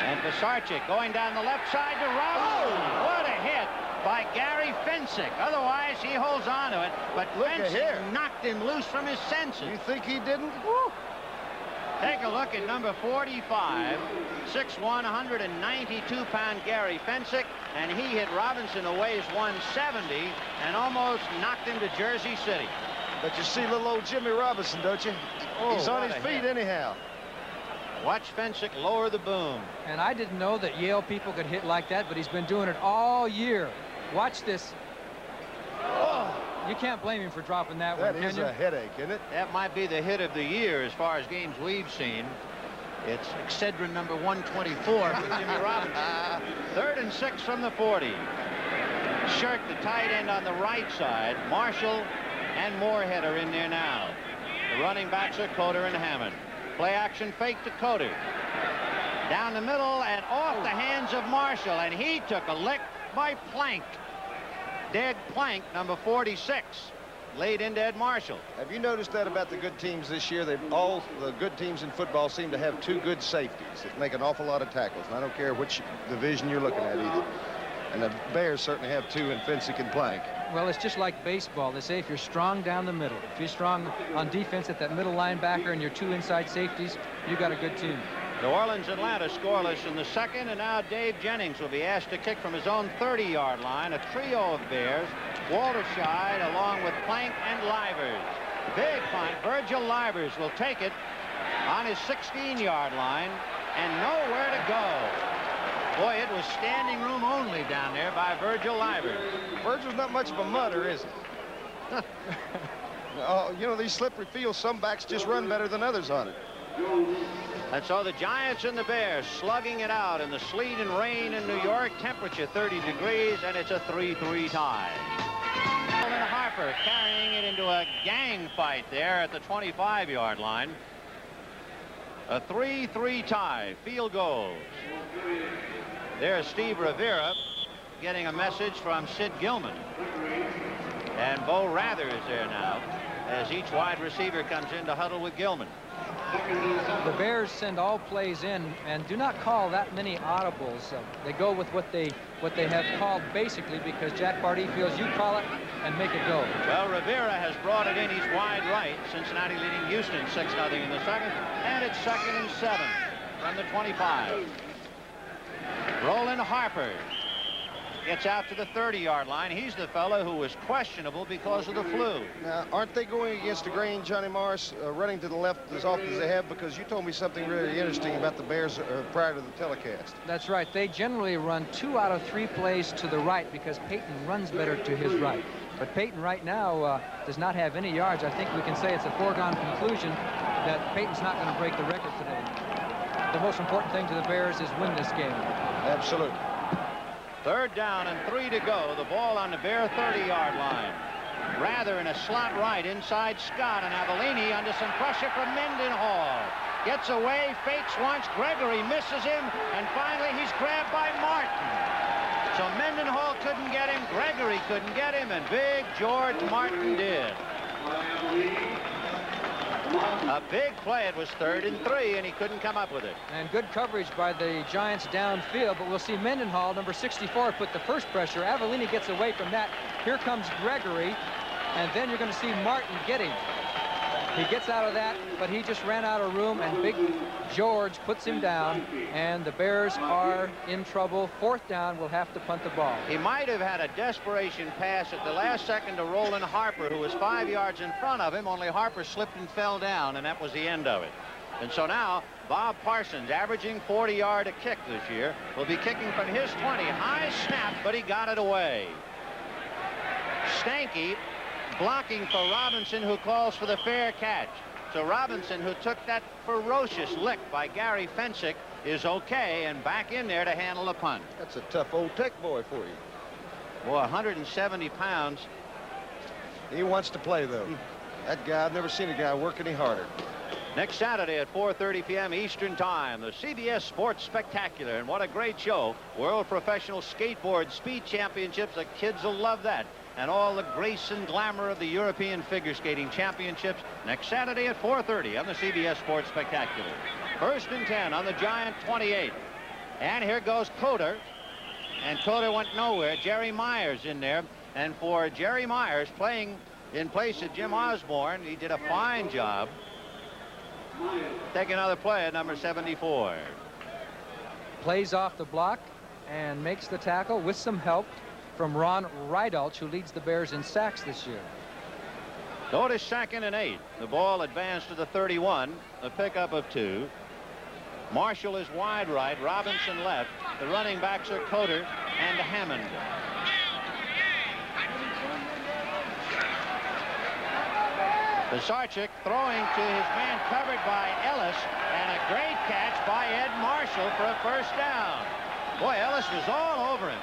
And Pisarcik going down the left side to Robinson. Oh, what a hit by Gary Fensick. Otherwise, he holds on to it, but Fensick knocked him loose from his senses. You think he didn't? Woo. Take a look at number 45, 6'1", 192-pound Gary Fensick, and he hit Robinson, who weighs 170, and almost knocked him to Jersey City. But you see little old Jimmy Robinson, don't you? Oh, he's on his feet anyhow. Watch Fensick lower the boom. And I didn't know that Yale people could hit like that, but he's been doing it all year. Watch this. Oh. You can't blame him for dropping that one, can you? That is a headache, isn't it? That might be the hit of the year as far as games we've seen. It's Excedrin number 124 for Jimmy Robinson. 3rd and 6 from the 40. Shirk, the tight end on the right side. Marshall and Moorhead are in there now. The running backs are Coulter and Hammond. Play action fake to Coulter. Down the middle and off the hands of Marshall, and he took a lick by Plank. Dead Plank, number 46, laid into Ed Marshall. Have you noticed that about the good teams this year? All the good teams in football seem to have 2 good safeties that make an awful lot of tackles. And I don't care which division you're looking at either. And the Bears certainly have 2 in Fensick and Plank. Well, it's just like baseball. They say if you're strong down the middle, if you're strong on defense at that middle linebacker and your 2 inside safeties, you got a good team. New Orleans, Atlanta scoreless in the second, and now Dave Jennings will be asked to kick from his own 30-yard line. A trio of Bears, Walter Scheid along with Plank and Livers. Big punt. Virgil Livers will take it on his 16-yard line and nowhere to go. Boy, it was standing room only down there by Virgil Livers. Virgil's not much of a mutter, is he? You know, these slippery fields, some backs just run better than others on it. And so the Giants and the Bears slugging it out in the sleet and rain in New York. Temperature 30 degrees, and it's a 3-3 tie. And Harper carrying it into a gang fight there at the 25-yard line. A 3-3 tie. Field goals. There's Steve Rivera getting a message from Sid Gilman. And Bo Rather is there now as each wide receiver comes in to huddle with Gilman. The Bears send all plays in and do not call that many audibles. They go with what they have called basically because Jack Pardee feels you call it and make it go. Well, Rivera has brought it in. He's wide right. Cincinnati leading Houston 6-0 in the second. And it's 2nd and 7 from the 25. Roland Harper gets out to the 30-yard line. He's the fellow who was questionable because of the flu. Now, aren't they going against the grain, Johnny Morris, running to the left as often as they have? Because you told me something really interesting about the Bears prior to the telecast. That's right. They generally run 2 out of 3 plays to the right because Peyton runs better to his right. But Peyton right now does not have any yards. I think we can say it's a foregone conclusion that Peyton's not going to break the record today. The most important thing to the Bears is win this game. Absolutely. 3rd down and 3 to go. The ball on the Bear 30-yard line. Rather in a slot right inside Scott, and Avellini under some pressure from Mendenhall. Gets away, fakes once, Gregory misses him, and finally he's grabbed by Martin. So Mendenhall couldn't get him, Gregory couldn't get him, and big George Martin did. A big play. It was 3rd and 3, and he couldn't come up with it. And good coverage by the Giants downfield, but we'll see Mendenhall, number 64, put the first pressure. Avellini gets away from that. Here comes Gregory, and then you're going to see Martin get him. He gets out of that, but he just ran out of room, and big George puts him down, and the Bears are in trouble. 4th down, will have to punt the ball. He might have had a desperation pass at the last second to Roland Harper, who was 5 yards in front of him, only Harper slipped and fell down, and that was the end of it. And so now Bob Parsons, averaging 40 yards a kick this year, will be kicking from his 20. High snap, but he got it away. Stanky blocking for Robinson, who calls for the fair catch. So Robinson, who took that ferocious lick by Gary Fensick, is okay and back in there to handle the punt. That's a tough old Tech boy for you. Boy, 170 pounds. He wants to play, though. That guy, I've never seen a guy work any harder. Next Saturday at 4:30 p.m. Eastern Time, the CBS Sports Spectacular. And what a great show. World Professional Skateboard Speed Championships. The kids will love that. and all the grace and glamour of the European Figure Skating Championships next Saturday at 4:30 on the CBS Sports Spectacular. 1st and 10 on the Giant 28. And here goes Coder. And Coder went nowhere. Jerry Myers in there. And for Jerry Myers, playing in place of Jim Osborne, he did a fine job. Take another play at number 74. Plays off the block and makes the tackle with some help from Ron Rydalch, who leads the Bears in sacks this year. Go to 2nd and 8. The ball advanced to the 31. A pickup of 2. Marshall is wide right. Robinson left. The running backs are Coder and Hammond. Pisarcik throwing to his man covered by Ellis, and a great catch by Ed Marshall for a 1st down. Boy, Ellis was all over him.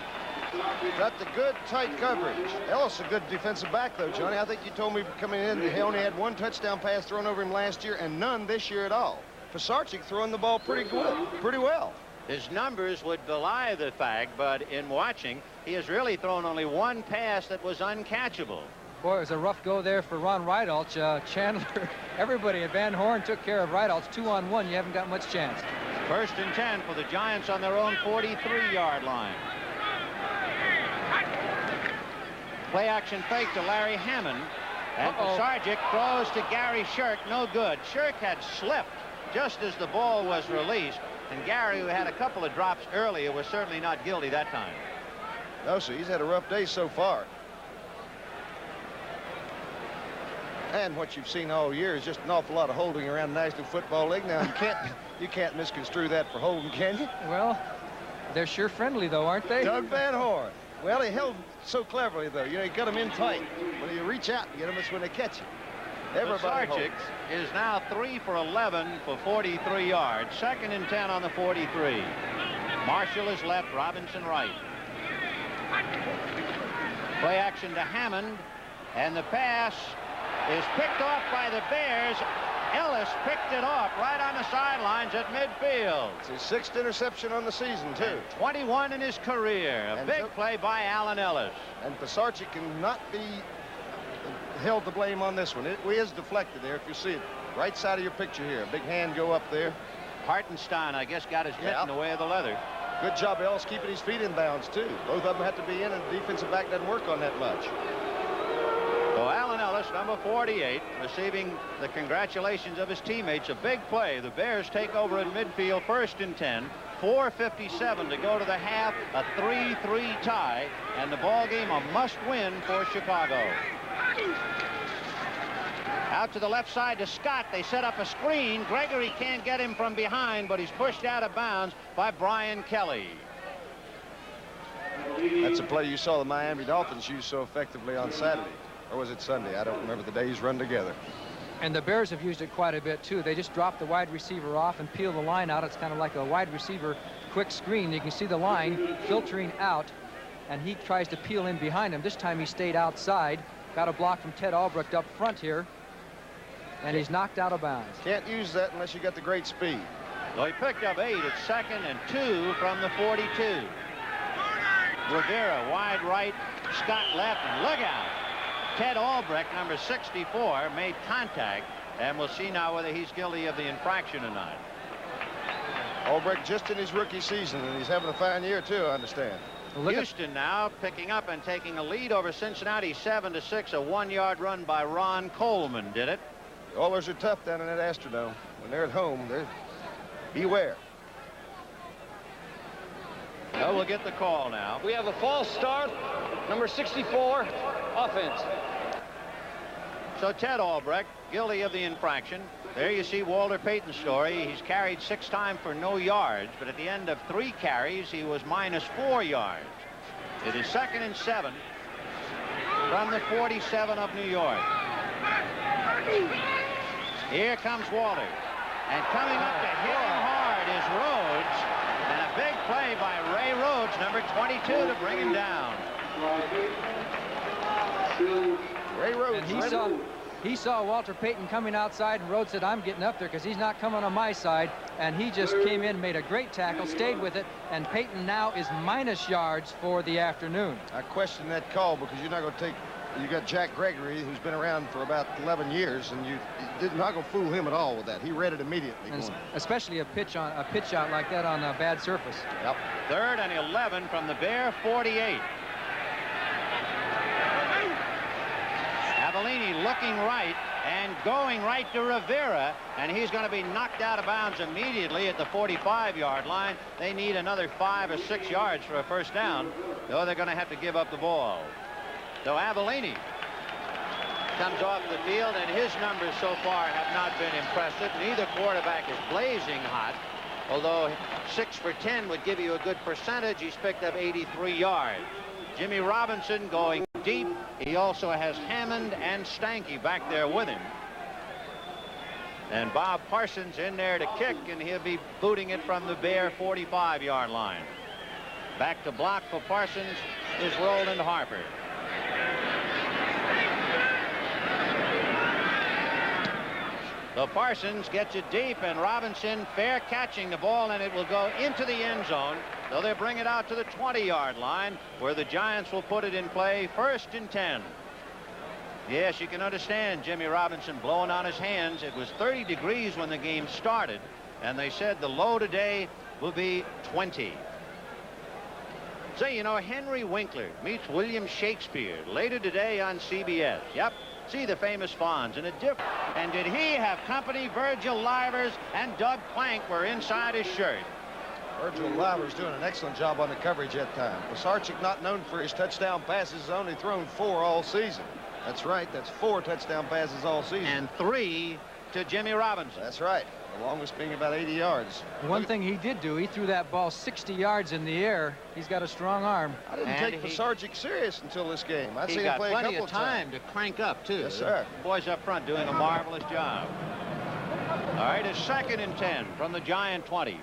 Got the good, tight coverage. Ellis a good defensive back, though, Johnny. I think you told me coming in he only had 1 touchdown pass thrown over him last year and none this year at all. Pisarcik throwing the ball pretty well. His numbers would belie the fact, but in watching, he has really thrown only 1 pass that was uncatchable. Boy, it was a rough go there for Ron Rydalch. Chandler, everybody at Van Horn took care of Rydalch. 2-on-1. You haven't got much chance. 1st and 10 for the Giants on their own 43-yard line. Play action fake to Larry Hammond. And Pisarcik throws to Gary Shirk. No good. Shirk had slipped just as the ball was released. And Gary, who had a couple of drops earlier, was certainly not guilty that time. No, sir. He's had a rough day so far. And what you've seen all year is just an awful lot of holding around the National Football League. Now, you can't misconstrue that for holding, can you? Well, they're sure friendly, though, aren't they? Doug Van Horn. Well, he held so cleverly, though. You know, he got him in tight. When you reach out and get him, it's when they catch you. Everybody Pisarcik is now 3 for 11 for 43 yards. 2nd and 10 on the 43. Marshall is left, Robinson right. Play action to Hammond, and the pass is picked off by the Bears. Ellis picked it off right on the sidelines at midfield. It's his 6th interception on the season, too. 21 in his career. A big play by Allen Ellis. And Pisarcik cannot be held to blame on this one. It is deflected there, if you see it. Right side of your picture here. A big hand go up there. Hartenstein, I guess, got his mitt in the way of the leather. Good job, Ellis, keeping his feet in bounds, too. Both of them have to be in, and the defensive back doesn't work on that much. So Allen Ellis, number 48, receiving the congratulations of his teammates. A big play. The Bears take over at midfield, 1st and 10. 4:57 to go to the half. A 3-3 tie, and the ball game a must-win for Chicago. Out to the left side to Scott. They set up a screen. Gregory can't get him from behind, but he's pushed out of bounds by Brian Kelly. That's a play you saw the Miami Dolphins use so effectively on Saturday. Or was it Sunday? I don't remember. The days run together. And the Bears have used it quite a bit, too. They just drop the wide receiver off and peel the line out. It's kind of like a wide receiver quick screen. You can see the line filtering out, and he tries to peel in behind him. This time he stayed outside. Got a block from Ted Albrecht up front here, and he's knocked out of bounds. Can't use that unless you got the great speed. So he picked up 8 at 2nd and 2 from the 42. Rivera wide right, Scott left, and look out. Ted Albrecht, number 64, made contact, and we'll see now whether he's guilty of the infraction or not. Albrecht just in his rookie season, and he's having a fine year, too, I understand. Houston now picking up and taking a lead over Cincinnati 7-6. A 1-yard run by Ron Coleman did it. The Oilers are tough down in that Astrodome. When they're at home, beware. Well, we'll get the call now. We have a false start, number 64, offense. So Ted Albrecht, guilty of the infraction. There you see Walter Payton's story. He's carried 6 times for no yards, but at the end of 3 carries, he was -4 yards. It is 2nd and 7 from the 47 of New York. Here comes Walter, and coming up to hit him hard is Rhodes, and a big play by Ray Rhodes, number 22, to bring him down. Ray Rhodes. And He saw Walter Payton coming outside, and Rhodes said, I'm getting up there because he's not coming on my side. And he just came in, made a great tackle, stayed with it, and Payton now is minus yards for the afternoon. I question that call because you're not going to take. You got Jack Gregory, who's been around for about 11 years, and you're not going to fool him at all with that. He read it immediately. Especially a pitch out like that on a bad surface. Yep. 3rd and 11 from the Bear 48. Avellini looking right and going right to Rivera, and he's going to be knocked out of bounds immediately at the 45-yard line. They need another 5 or 6 yards for a first down, though they're going to have to give up the ball. So Avellini comes off the field, and his numbers so far have not been impressive. Neither quarterback is blazing hot, although 6 for 10 would give you a good percentage. He's picked up 83 yards. Jimmy Robinson going deep. He also has Hammond and Stanky back there with him. And Bob Parsons in there to kick, and he'll be booting it from the Bear 45-yard line. Back to block for Parsons is Roland Harper. So Parsons gets it deep, and Robinson fair catching the ball, and it will go into the end zone. So they bring it out to the 20-yard line, where the Giants will put it in play. 1st and 10. Yes, you can understand Jimmy Robinson blowing on his hands. It was 30 degrees when the game started, and they said the low today will be 20. Say, you know, Henry Winkler meets William Shakespeare later today on CBS. Yep. See the famous Fonz in a different. And did he have company? Virgil Livers and Doug Plank were inside his shirt. Virgil Livers doing an excellent job on the coverage that time. Pisarcik, not known for his touchdown passes, has only thrown 4 all season. That's right. That's 4 touchdown passes all season. And 3 to Jimmy Robinson. That's right. The longest being about 80 yards. One thing he did do, he threw that ball 60 yards in the air. He's got a strong arm. I didn't take Pisarcik serious until this game. I'd seen him play a couple of times. He got plenty of time to crank up, too. Yes, sir. The boys up front doing a marvelous job. All right, it's 2nd and 10 from the Giant 20.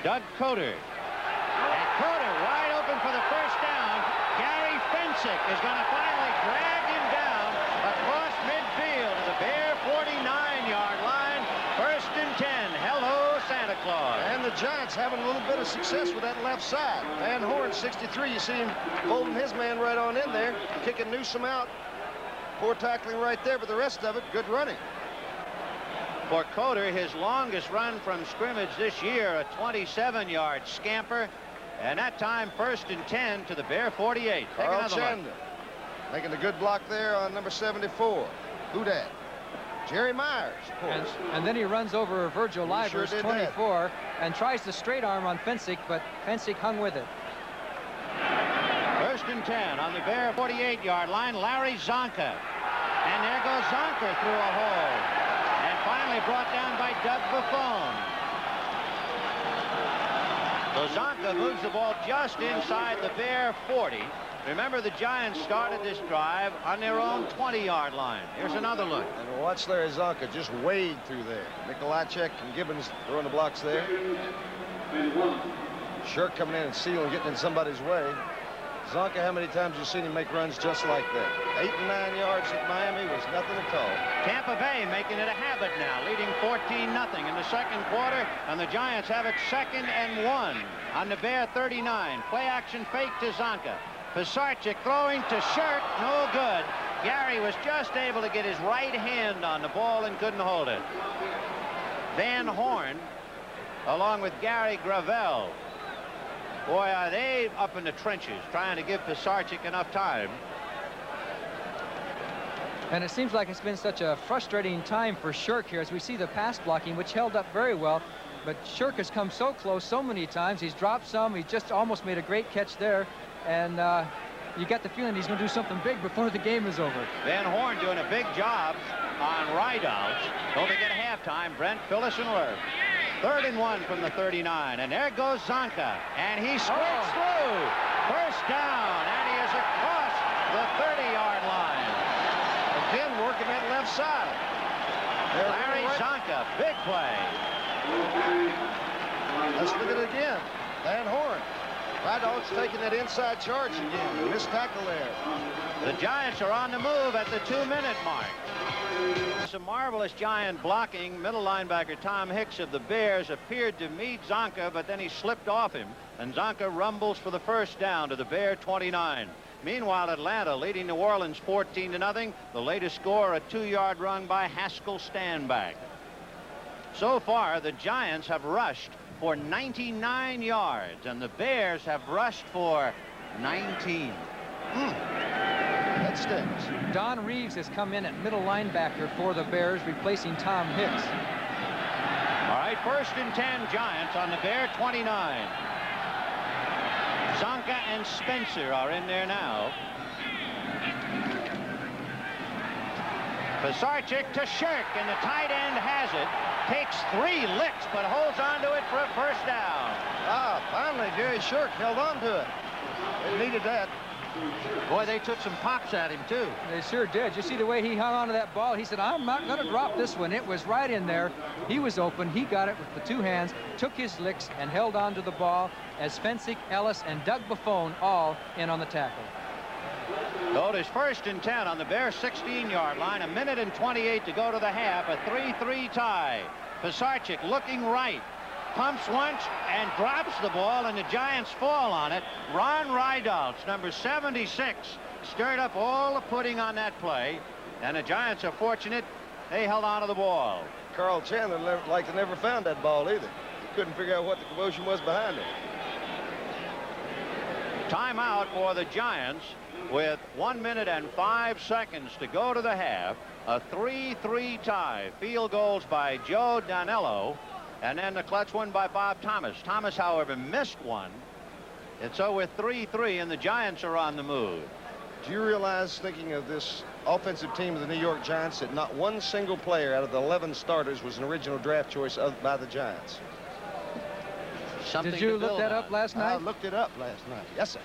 Doug Coder. And Coder wide open for the first down. Gary Fensick is going to finally drag him down across midfield to the Bear 49-yard line. 1st and 10. Hello, Santa Claus. And the Giants having a little bit of success with that left side. Van Horn, 63. You see him holding his man right on in there, kicking Newsome out. Poor tackling right there, but the rest of it, good running. For Coder, his longest run from scrimmage this year, a 27-yard scamper. And that time, 1st and 10 to the Bear 48. Carl Chandler making a good block there on number 74. Who dat? Jerry Myers, of course. And then he runs over Virgil Livers, sure 24, and tries to straight arm on Fensick, but Fensick hung with it. 1st and 10 on the Bear 48-yard line. Larry Zonka. And there goes Zonka through a hole. And finally brought down by Doug Buffon. So Zonka moves the ball just inside the Bear 40. Remember, the Giants started this drive on their own 20-yard line. Here's another look. And watch Larry Zonka just wade through there. Nikolajczyk and Gibbons throwing the blocks there. Shirk coming in and sealing, getting in somebody's way. Zonka, how many times have you seen him make runs just like that? 8 and 9 yards at Miami was nothing at all. Tampa Bay making it a habit now, leading 14-0 in the 2nd quarter, and the Giants have it 2nd and 1 on the Bear 39. Play action fake to Zonka. Pisarcik throwing to Shirk, no good. Gary was just able to get his right hand on the ball and couldn't hold it. Van Horn, along with Gary Gravel. Boy, are they up in the trenches trying to give Pisarcik enough time. And it seems like it's been such a frustrating time for Shirk here as we see the pass blocking, which held up very well. But Shirk has come so close so many times. He's dropped some. He just almost made a great catch there. And you get the feeling he's going to do something big before the game is over. Van Horn doing a big job on rideouts. Don't forget halftime, Brent, Phyllis, and Lerb. 3rd and 1 from the 39. And there goes Zonka. And he squirts through. First down. And he is across the 30-yard line. Again, working that left side. Larry Zonka, big play. Let's look at it again. Van Horn. Dogs taking that inside charge again. Missed tackle there. The Giants are on the move at the 2-minute mark. Some marvelous Giant blocking. Middle linebacker Tom Hicks of the Bears appeared to meet Zonka, but then he slipped off him, and Zonka rumbles for the first down to the Bear 29. Meanwhile, Atlanta leading New Orleans 14-0. The latest score, a 2-yard run by Haskell Standback. So far, the Giants have rushed for 99 yards, and the Bears have rushed for 19. That stinks. Don Reeves has come in at middle linebacker for the Bears, replacing Tom Hicks. All right, 1st and 10 Giants on the Bear 29. Zonka and Spencer are in there now. Pisarcik to Shirk, and the tight end has it. Takes 3 licks, but holds on to it for a first down. Finally, Jerry Shirk held on to it. They needed that. Boy, they took some pops at him, too. They sure did. You see the way he hung on to that ball? He said, I'm not going to drop this one. It was right in there. He was open. He got it with the 2 hands, took his licks, and held on to the ball as Fensick, Ellis, and Doug Buffone all in on the tackle. So it is 1st and 10 on the Bears 16-yard line. 1:28 to go to the half. A 3-3 tie. Pisarcik looking right. Pumps once and drops the ball, and the Giants fall on it. Ron Rydaltz, number 76, stirred up all the pudding on that play, and the Giants are fortunate they held on to the ball. Carl Chandler never found that ball either. He couldn't figure out what the commotion was behind it. Timeout for the Giants with 1 minute and 5 seconds to go to the half. A 3-3 tie. Field goals by Joe Danello, and then the clutch one by Bob Thomas. Thomas, however, missed one. And so with 3-3, and the Giants are on the move. Do you realize, thinking of this offensive team of the New York Giants, that not one single player out of the 11 starters was an original draft choice by the Giants? Something Did you look that up last night? I looked it up last night. Yes, sir.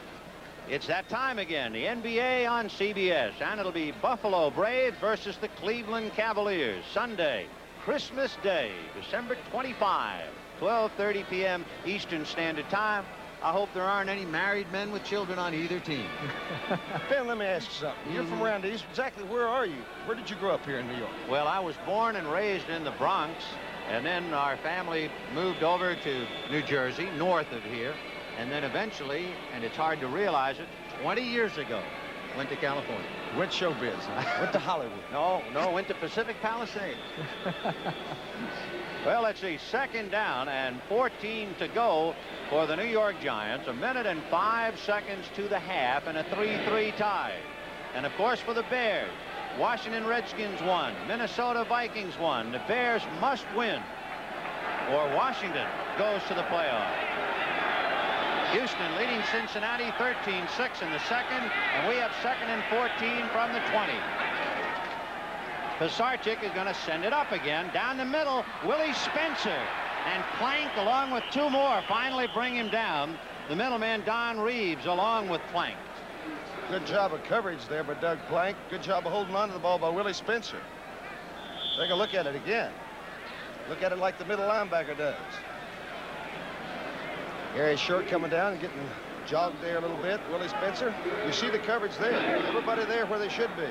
It's that time again. The NBA on CBS, and it'll be Buffalo Braves versus the Cleveland Cavaliers. Sunday, Christmas Day, December 25, 12:30 p.m. Eastern Standard Time. I hope there aren't any married men with children on either team. Ben, let me ask you something. You're from around East. Exactly where are you? Where did you grow up here in New York? Well, I was born and raised in the Bronx, and then our family moved over to New Jersey, north of here, and then eventually, and it's hard to realize it, 20 years ago, went to California. Went showbiz. Huh? Went to Hollywood. No, went to Pacific Palisades. Well, let's see, 2nd down and 14 to go for the New York Giants. 1 minute and 5 seconds to the half, and a 3-3 tie. And of course, for the Bears, Washington Redskins won, Minnesota Vikings won. The Bears must win, or Washington goes to the playoffs. Houston leading Cincinnati 13-6 in the second, and we have 2nd and 14 from the 20. Pisarcik is going to send it up again. Down the middle, Willie Spencer. And Plank, along with 2 more, finally bring him down. The middleman, Don Reeves, along with Plank. Good job of coverage there by Doug Plank. Good job of holding on to the ball by Willie Spencer. Take a look at it again. Look at it like the middle linebacker does. Harry Short coming down and getting jogged there a little bit. Willie Spencer. You see the coverage there. Everybody there where they should be.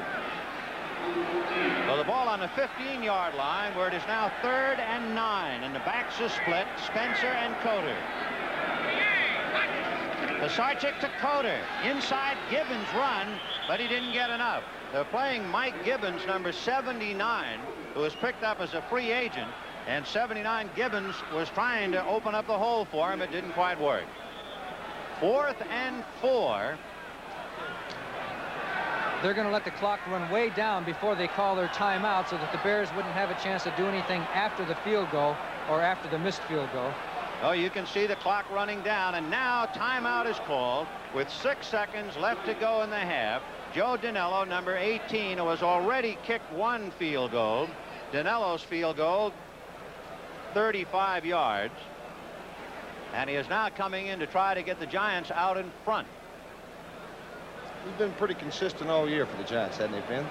So the ball on the 15-yard line, where it is now 3rd and 9, and the backs are split. Spencer and Coder. Pisarcik to Coder. Inside, Gibbons run, but he didn't get enough. They're playing Mike Gibbons, number 79, who was picked up as a free agent, and 79 Gibbons was trying to open up the hole for him. It didn't quite work. 4th and 4. They're going to let the clock run way down before they call their timeout so that the Bears wouldn't have a chance to do anything after the field goal or after the missed field goal. Oh, you can see the clock running down, and now timeout is called with 6 seconds left to go in the half. Joe Danello, number 18, who has already kicked 1 field goal. Danello's field goal, 35 yards. And he is now coming in to try to get the Giants out in front. He's been pretty consistent all year for the Giants, hasn't he, Ben?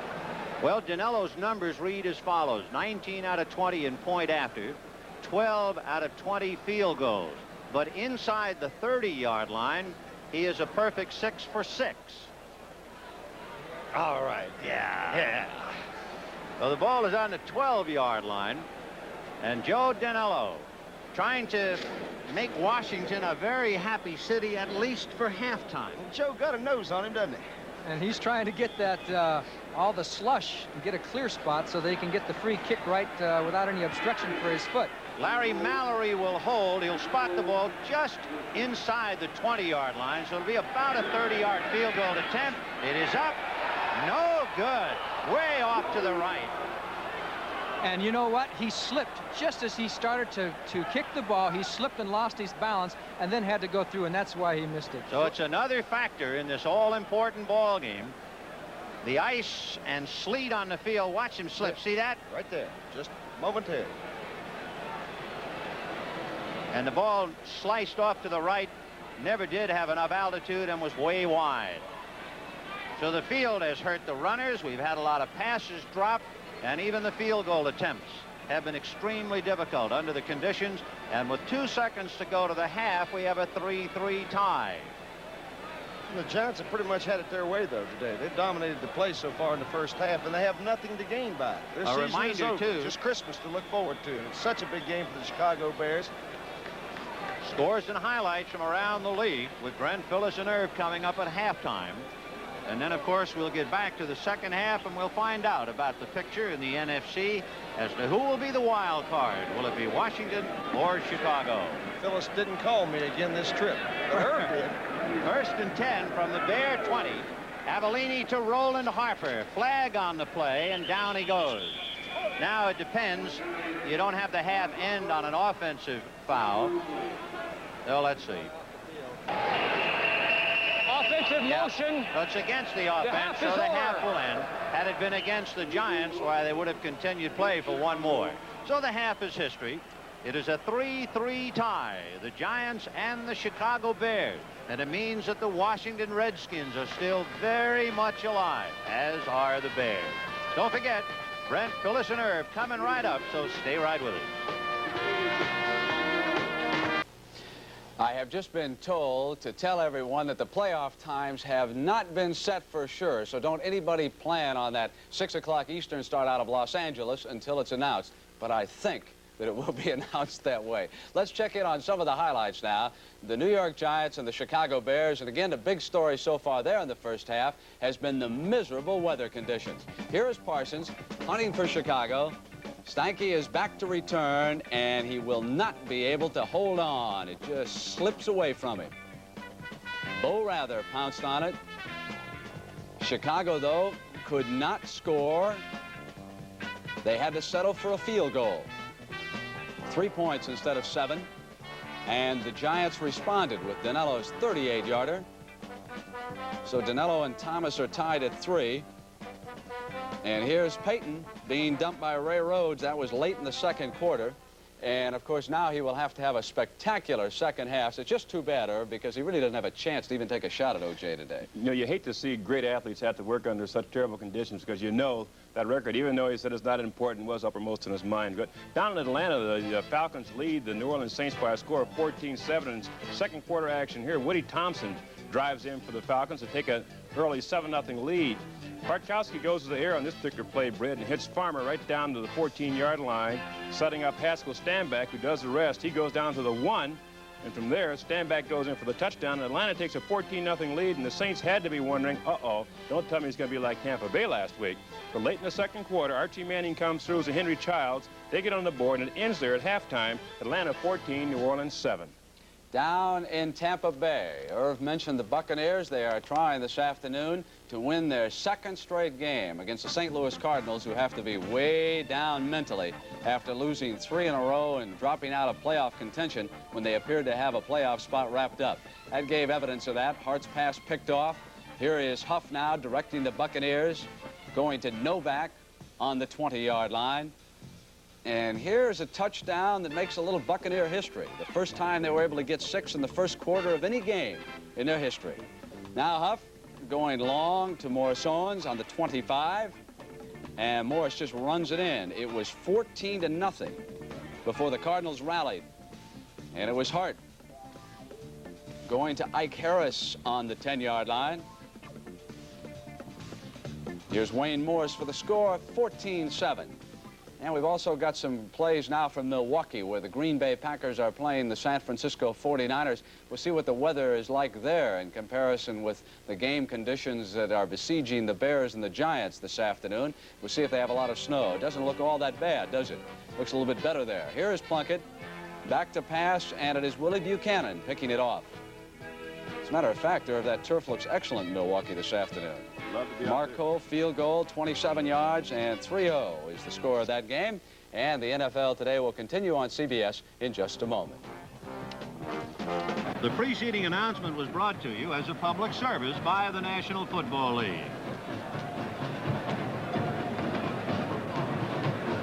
Well, Danello's numbers read as follows: 19 out of 20 in point after, 12 out of 20 field goals. but inside the 30-yard line, he is a perfect 6 for 6. All right, yeah. So the ball is on the 12-yard line, and Joe Danello trying to make Washington a very happy city, at least for halftime. Joe got a nose on him, doesn't he? And he's trying to get that all the slush and get a clear spot so they can get the free kick right without any obstruction for his foot. Larry Mallory will hold. He'll spot the ball just inside the 20-yard line, so it'll be about a 30-yard field goal attempt. It is up. No good. Way off to the right. And you know what? He slipped just as he started to kick the ball. He slipped and lost his balance and then had to go through, and that's why he missed it. So it's another factor in this all-important ball game. The ice and sleet on the field. Watch him slip. See that? Right there. Just momentarily. And the ball sliced off to the right. Never did have enough altitude and was way wide. So the field has hurt the runners. We've had a lot of passes dropped. And even the field goal attempts have been extremely difficult under the conditions. And with 2 seconds to go to the half, we have a 3-3 tie. The Giants have pretty much had it their way, though, today. They've dominated the play so far in the first half, and they have nothing to gain by it. Their season is reminder, over. too. Just Christmas to look forward to. And it's such a big game for the Chicago Bears. Scores and highlights from around the league with Brent, Phyllis, and Irv coming up at halftime. And then, of course, we'll get back to the second half, and we'll find out about the picture in the NFC as to who will be the wild card. Will it be Washington or Chicago? Phyllis didn't call me again this trip, but Herb did. First and 10 from the Bear 20. Avellini to Roland Harper. Flag on the play, and down he goes. Now it depends. You don't have the half end on an offensive foul. So let's see. Offensive motion. So it's against the offense, so the half will end. Had it been against the Giants, why, they would have continued play for one more. So the half is history. It is a 3-3 tie, the Giants and the Chicago Bears. And it means that the Washington Redskins are still very much alive, as are the Bears. Don't forget, Brent, Phyllis, and Irv coming right up, so stay right with us. I have just been told to tell everyone that the playoff times have not been set for sure, so don't anybody plan on that 6 o'clock Eastern start out of Los Angeles until it's announced. But I think that it will be announced that way. Let's check in on some of the highlights now. The New York Giants and the Chicago Bears, and again, the big story so far there in the first half has been the miserable weather conditions. Here is Parsons hunting for Chicago. Stanky is back to return, and he will not be able to hold on. It just slips away from him. Bo Rather pounced on it. Chicago, though, could not score. They had to settle for a field goal. 3 points instead of 7. And the Giants responded with Danello's 38-yarder. So Danello and Thomas are tied at 3. And here's Payton being dumped by Ray Rhodes. That was late in the second quarter. And, of course, now he will have to have a spectacular second half. So it's just too bad, Irv, because he really doesn't have a chance to even take a shot at O.J. today. You know, you hate to see great athletes have to work under such terrible conditions because you know that record, even though he said it's not important, was uppermost in his mind. But down in Atlanta, the Falcons lead the New Orleans Saints by a score of 14-7. And second quarter action here, Woody Thompson drives in for the Falcons to take an early 7-0 lead. Bartkowski goes to the air on this particular play, Britt, and hits Farmer right down to the 14-yard line, setting up Haskell Stanback, who does the rest. He goes down to the 1, and from there, Stanback goes in for the touchdown. And Atlanta takes a 14-0 lead, and the Saints had to be wondering, uh-oh, don't tell me it's going to be like Tampa Bay last week. But late in the second quarter, Archie Manning comes through as a Henry Childs. They get on the board, and it ends there at halftime. Atlanta 14, New Orleans 7. Down in Tampa Bay, Irv mentioned the Buccaneers. They are trying this afternoon to win their second straight game against the St. Louis Cardinals, who have to be way down mentally after losing 3 in a row and dropping out of playoff contention when they appeared to have a playoff spot wrapped up. That gave evidence of that. Hart's pass picked off. Here is Huff now directing the Buccaneers, going to Novak on the 20-yard line. And here's a touchdown that makes a little Buccaneer history. The first time they were able to get 6 in the first quarter of any game in their history. Now Huff going long to Morris Owens on the 25. And Morris just runs it in. It was 14-0 before the Cardinals rallied. And it was Hart going to Ike Harris on the 10-yard line. Here's Wayne Morris for the score, 14-7. And we've also got some plays now from Milwaukee, where the Green Bay Packers are playing the San Francisco 49ers. We'll see what the weather is like there in comparison with the game conditions that are besieging the Bears and the Giants this afternoon. We'll see if they have a lot of snow. It doesn't look all that bad, does it? Looks a little bit better there. Here is Plunkett, back to pass, and it is Willie Buchanan picking it off. As a matter of fact, that turf looks excellent in Milwaukee this afternoon. Marco, field goal, 27 yards, and 3-0 is the score of that game. And the NFL Today will continue on CBS in just a moment. The preceding announcement was brought to you as a public service by the National Football League.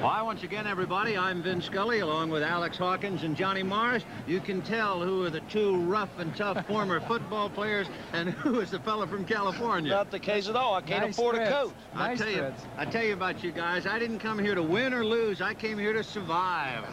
Why, once again, everybody, I'm Vin Scully, along with Alex Hawkins and Johnny Morris. You can tell who are the two rough and tough former football players and who is the fella from California. Not the case at all. I can't afford a coat. I tell you about you guys. I didn't come here to win or lose. I came here to survive.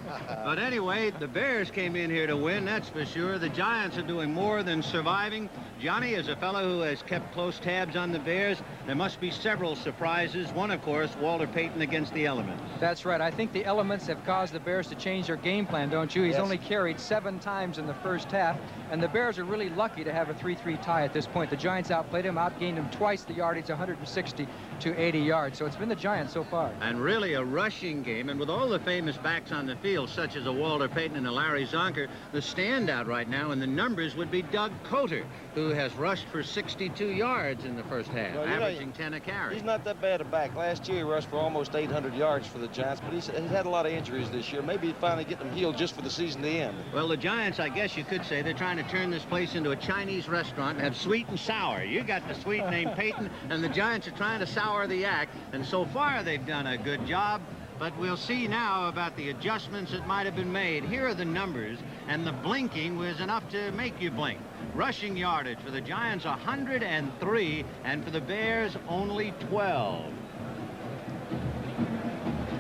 But anyway, the Bears came in here to win, that's for sure. The Giants are doing more than surviving. Johnny is a fellow who has kept close tabs on the Bears. There must be several surprises. One, of course, Walter Payton against the Elements. That's right. I think the Elements have caused the Bears to change their game plan, don't you? He's only carried 7 times in the first half, and the Bears are really lucky to have a 3-3 tie at this point. The Giants outplayed him, outgained him twice the yardage, 160 to 80 yards. So it's been the Giants so far. And really a rushing game, and with all the famous backs on the field, such as a Walter Payton and a Larry Zonker, the standout right now in the numbers would be Doug Coter, who has rushed for 62 yards in the first half, averaging 10 a carry. He's not that bad a back. Last year he rushed for almost 800 yards for the Giants, but he's had a lot of injuries this year. Maybe he'd finally get them healed just for the season to end. Well, the Giants, I guess you could say, they're trying to turn this place into a Chinese restaurant and have sweet and sour. You got the sweet named Payton, and the Giants are trying to sour the act, and so far they've done a good job. But we'll see now about the adjustments that might have been made. Here are the numbers, and the blinking was enough to make you blink. Rushing yardage for the Giants, 103, and for the Bears, only 12.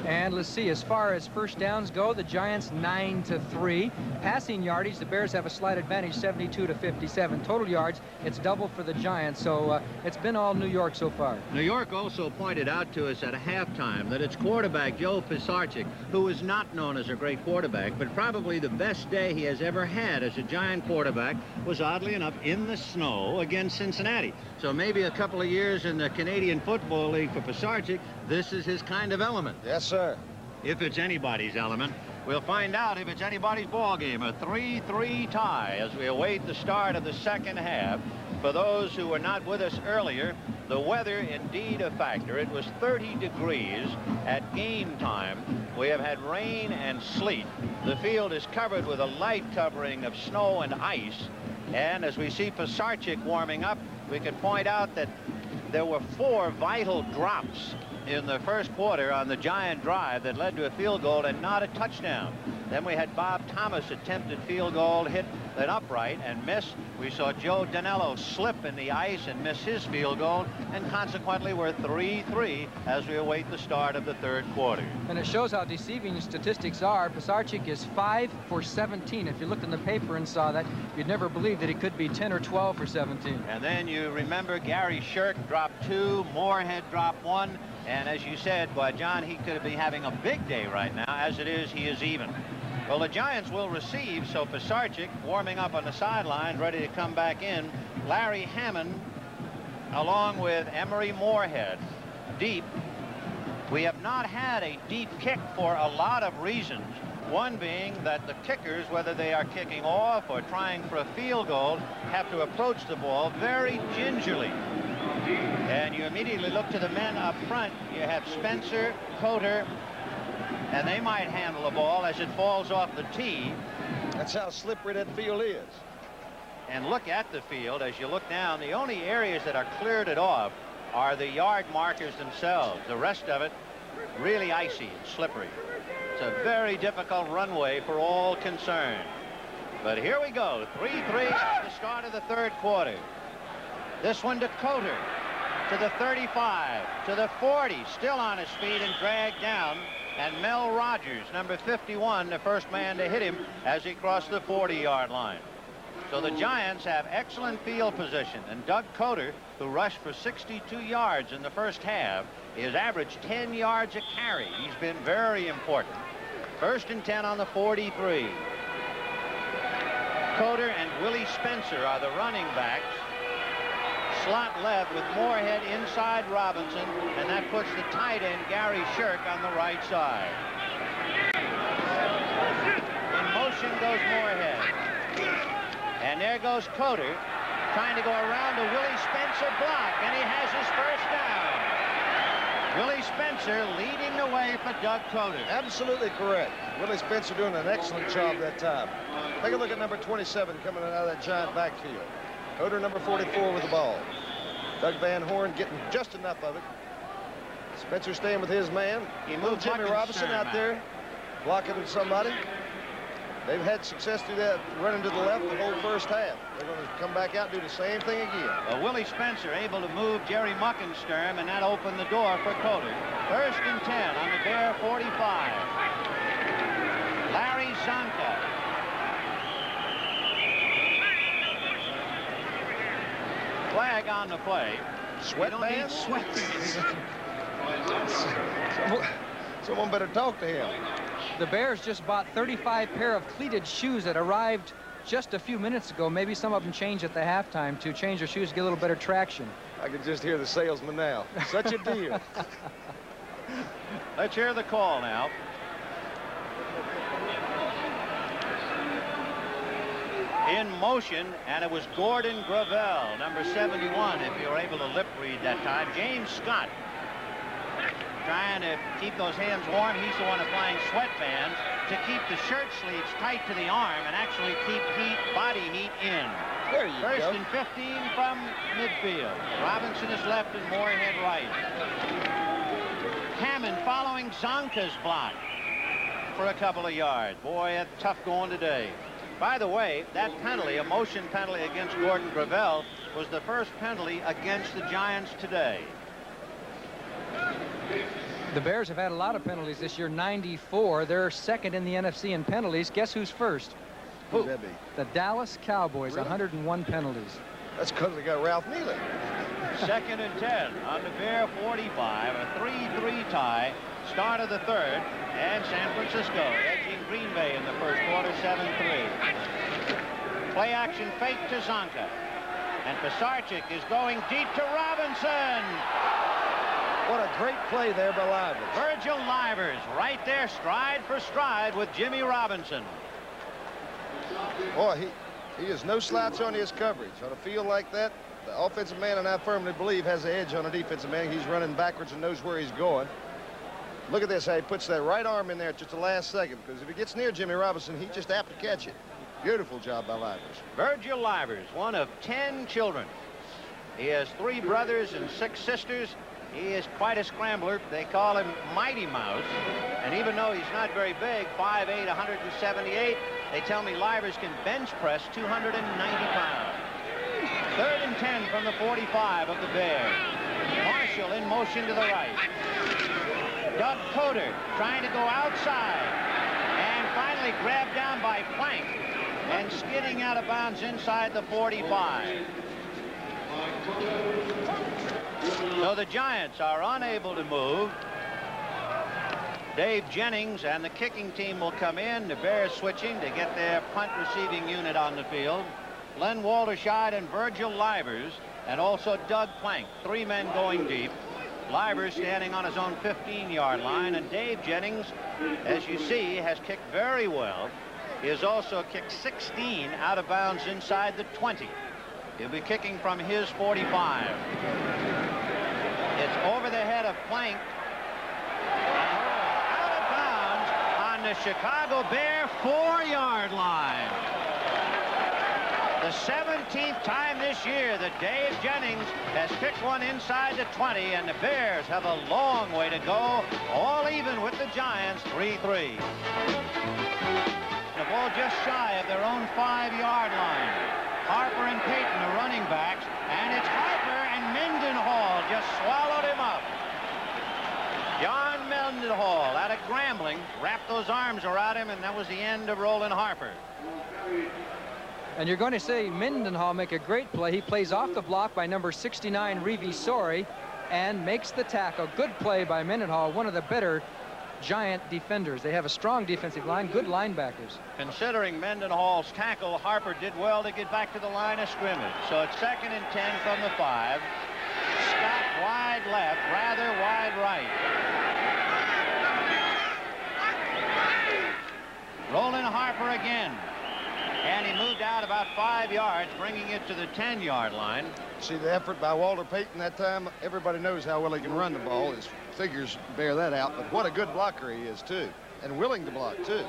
And let's see, as far as first downs go, the Giants 9-3. Passing yardage, the Bears have a slight advantage, 72-57. Total yards, it's double for the Giants, so it's been all New York so far. New York also pointed out to us at halftime that its quarterback, Joe Pisarcik, who is not known as a great quarterback, but probably the best day he has ever had as a Giant quarterback was, oddly enough, in the snow against Cincinnati. So maybe a couple of years in the Canadian Football League for Pisarcik, this is his kind of element. Yes, sir. If it's anybody's element. We'll find out if it's anybody's ball game. A 3-3 tie as we await the start of the second half. For those who were not with us earlier, the weather indeed a factor. It was 30 degrees at game time. We have had rain and sleet. The field is covered with a light covering of snow and ice. And as we see Pisarcik warming up, we can point out that there were 4 vital drops in the first quarter on the Giant drive that led to a field goal and not a touchdown. Then we had Bob Thomas attempted field goal, hit an upright and miss. We saw Joe Danello slip in the ice and miss his field goal, and consequently we're 3-3 as we await the start of the third quarter. And it shows how deceiving statistics are. Pisarcik is 5 for 17. If you looked in the paper and saw that, you'd never believe that he could be 10 or 12 for 17. And then you remember Gary Shirk dropped 2, Moorhead dropped 1, and as you said, boy, John, he could be having a big day right now. As it is, he is even. Well, the Giants will receive, so Pisarcik warming up on the sideline, ready to come back in. Larry Hammond, along with Emery Moorhead, deep. We have not had a deep kick for a lot of reasons. One being that the kickers, whether they are kicking off or trying for a field goal, have to approach the ball very gingerly. And you immediately look to the men up front. You have Spencer, Coter, and they might handle the ball as it falls off the tee. That's how slippery that field is. And look at the field as you look down. The only areas that are cleared it off are the yard markers themselves. The rest of it really icy and slippery. It's a very difficult runway for all concerned. But here we go, 3-3 at the start of the third quarter. This one to Coter, to the 35, to the 40, still on his feet and dragged down. And Mel Rogers, number 51, the first man to hit him as he crossed the 40-yard line. So the Giants have excellent field position, and Doug Coder, who rushed for 62 yards in the first half, is averaged 10 yards a carry. He's been very important. 1st and 10 on the 43. Coder and Willie Spencer are the running backs. Slot left with Moorhead inside Robinson, and that puts the tight end Gary Shirk on the right side. In motion goes Moorhead. And there goes Coder, trying to go around a Willie Spencer block, and he has his first down. Willie Spencer leading the way for Doug Coder. Absolutely correct. Willie Spencer doing an excellent job that time. Take a look at number 27 coming out of that Giant backfield. Coder number 44 with the ball. Doug Van Horn getting just enough of it. Spencer staying with his man. He moved Jimmy Robinson out there blocking somebody. They've had success through that, running to the left the whole first half. They're going to come back out and do the same thing again. Well, Willie Spencer able to move Jerry Muckensturm, and that opened the door for Coder. 1st and 10 on the Bear 45. Larry Zonka. Flag on the play. Sweatband? Someone better talk to him. The Bears just bought 35 pair of cleated shoes that arrived just a few minutes ago. Maybe some of them changed at the halftime to change their shoes, get a little better traction. I can just hear the salesman now. Such a deal. Let's hear the call now. In motion, and it was Gordon Gravel, number 71, if you were able to lip read that time. James Scott trying to keep those hands warm. He's the one applying sweatbands to keep the shirt sleeves tight to the arm and actually keep body heat in. There you go. 1st and 15 from midfield. Robinson is left and Moorhead right. Hammond following Zonka's block for a couple of yards. Boy, that's tough going today. By the way, that penalty, a motion penalty against Gordon Gravel, was the first penalty against the Giants today. The Bears have had a lot of penalties this year, 94. They're second in the NFC in penalties. Guess who's first? Who'd that be? The Dallas Cowboys, Really? 101 penalties. That's because they got Ralph Neely. 2nd and 10 on the Bear 45, a 3-3 tie. Start of the 3rd, and San Francisco edging Green Bay in the first quarter, 7-3. Play action fake to Zonka. And Pisarcik is going deep to Robinson. What a great play there by Livers. Virgil Livers right there, stride for stride with Jimmy Robinson. Boy, he is no slouch on his coverage. On a field like that, the offensive man, and I firmly believe, has the edge on a defensive man. He's running backwards and knows where he's going. Look at this, how he puts that right arm in there at just the last second, because if he gets near Jimmy Robinson, he's just apt to catch it. Beautiful job by Livers. Virgil Livers, one of 10 children. He has 3 brothers and 6 sisters. He is quite a scrambler. They call him Mighty Mouse. And even though he's not very big, 5'8", 178, they tell me Livers can bench press 290 pounds. 3rd and 10 from the 45 of the Bears. Marshall in motion to the right. Doug Coder trying to go outside. And finally grabbed down by Plank and skidding out of bounds inside the 45. So the Giants are unable to move. Dave Jennings and the kicking team will come in. The Bears switching to get their punt receiving unit on the field. Len Walderscheid and Virgil Livers, and also Doug Plank. 3 men going deep. Livers standing on his own 15-yard line, and Dave Jennings, as you see, has kicked very well. He has also kicked 16 out of bounds inside the 20. He'll be kicking from his 45. It's over the head of Plank. Out of bounds on the Chicago Bear 4-yard line. The 17th time this year that Dave Jennings has kicked one inside the 20, and the Bears have a long way to go, all even with the Giants, 3-3. The ball just shy of their own 5-yard line. Harper and Payton, the running backs, and it's Harper, and Mendenhall just swallowed him up. John Mendenhall, out of Grambling, wrapped those arms around him, and that was the end of Roland Harper. And you're going to see Mendenhall make a great play. He plays off the block by number 69, Revisori, and makes the tackle. Good play by Mendenhall, one of the better Giant defenders. They have a strong defensive line, good linebackers. Considering Mendenhall's tackle, Harper did well to get back to the line of scrimmage. So it's 2nd and 10 from the 5. Scott wide left, rather wide right. Rolling Harper again. And he moved out about 5 yards, bringing it to the 10-yard line. See the effort by Walter Payton that time. Everybody knows how well he can run the ball. His figures bear that out. But what a good blocker he is, too. And willing to block, too.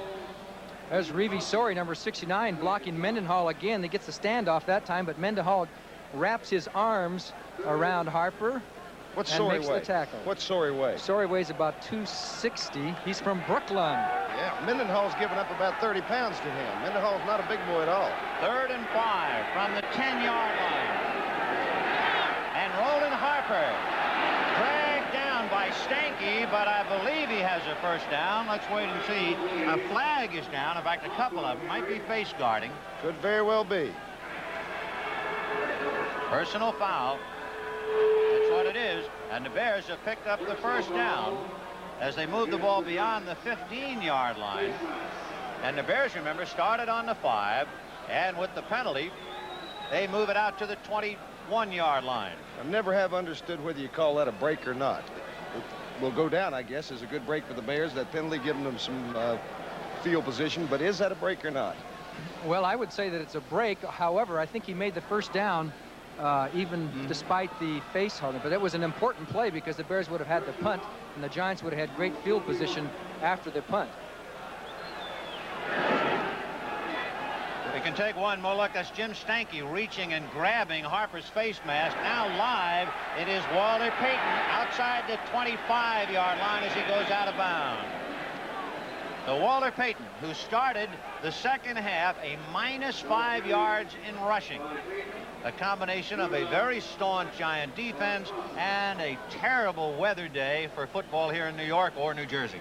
There's Revisori, number 69, blocking Mendenhall again. He gets the standoff that time, but Mendenhall wraps his arms around Harper. What's and Sori makes weigh? the tackle. What's Sori weigh? Sori weighs about 260. He's from Brooklyn. Yeah, Mendenhall's given up about 30 pounds to him. Mendenhall's not a big boy at all. 3rd and 5 from the 10-yard line. And Roland Harper dragged down by Stanky, but I believe he has a first down. Let's wait and see. A flag is down. In fact, a couple of them might be face guarding. Could very well be. Personal foul. That's what it is. And the Bears have picked up the first down as they move the ball beyond the 15-yard line. And the Bears, remember, started on the 5. And with the penalty, they move it out to the 21-yard line. I never have understood whether you call that a break or not. It will go down, I guess, as a good break for the Bears. That penalty giving them some field position. But is that a break or not? Well, I would say that it's a break. However, I think he made the first down even despite the face holding. But it was an important play because the Bears would have had the punt, and the Giants would have had great field position after the punt. We can take one more look. That's Jim Stanky reaching and grabbing Harper's face mask. Now live, it is Walter Payton outside the 25-yard line as he goes out of bounds. So Walter Payton, who started the second half a -5 yards in rushing. A combination of a very staunch Giant defense and a terrible weather day for football here in New York or New Jersey.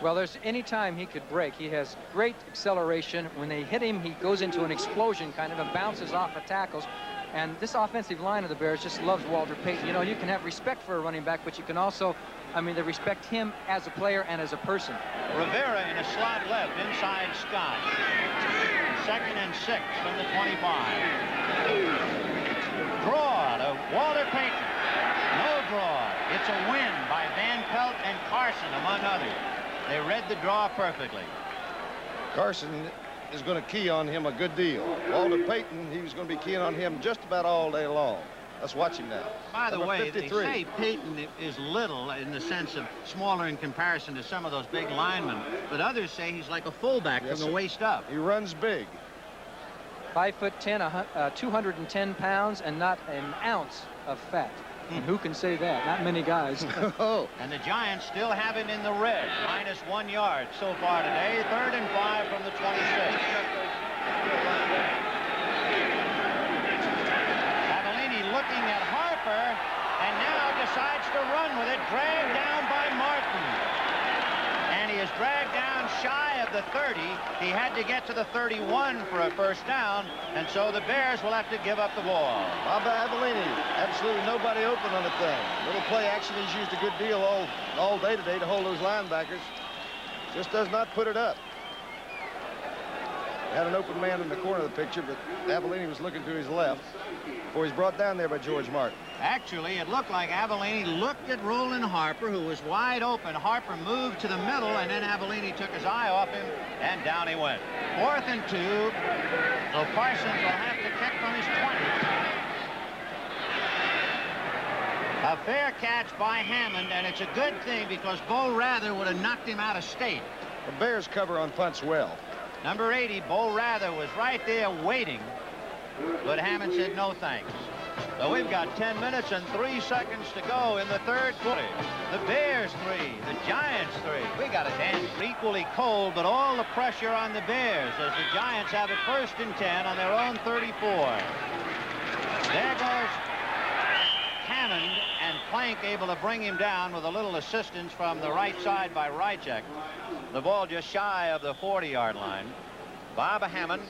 Well, there's any time he could break. He has great acceleration. When they hit him, he goes into an explosion kind of and bounces off of tackles. And this offensive line of the Bears just loves Walter Payton. You know, you can have respect for a running back, but you can also, I mean, they respect him as a player and as a person. Rivera in a slot left inside Scott. 2nd and 6 from the 25. Draw to Walter Payton. No draw. It's a win by Van Pelt and Carson, among others. They read the draw perfectly. Carson is going to key on him a good deal. Walter Payton, he was going to be keying on him just about all day long. Let's watch him now. By the Number way, 53. they say Payton is little in the sense of smaller in comparison to some of those big linemen, but others say he's like a fullback from the waist up. He runs big. 5'10", 210 pounds, and not an ounce of fat. And who can say that? Not many guys. Oh. And the Giants still have him in the red. -1 yard so far today. 3rd and 5 from the 26. Cavallini looking at Harper, and now decides to run with it. Dragged down by Martin. And he is dragged down shy of the 30. He had to get to the 31 for a first down, and so the Bears will have to give up the ball. Baba Avellini, absolutely nobody open on the thing. Little play action, he's used a good deal all day today to hold those linebackers. Just does not put it up. Had an open man in the corner of the picture, but Avellini was looking to his left before he's brought down there by George Martin. Actually, it looked like Avellini looked at Roland Harper, who was wide open. Harper moved to the middle, and then Avellini took his eye off him, and down he went. 4th and 2, so Parsons will have to kick from his 20. A fair catch by Hammond, and it's a good thing because Bo Rather would have knocked him out of state. The Bears cover on punts well. Number 80, Bo Rather, was right there waiting, but Hammond said no thanks. So we've got 10 minutes and 3 seconds to go in the third quarter. The Bears 3, the Giants 3. We got a dance equally cold, but all the pressure on the Bears as the Giants have it 1st and 10 on their own 34. There goes Hammond, and Plank able to bring him down with a little assistance from the right side by Rychek. The ball just shy of the 40-yard line. Bob Hammond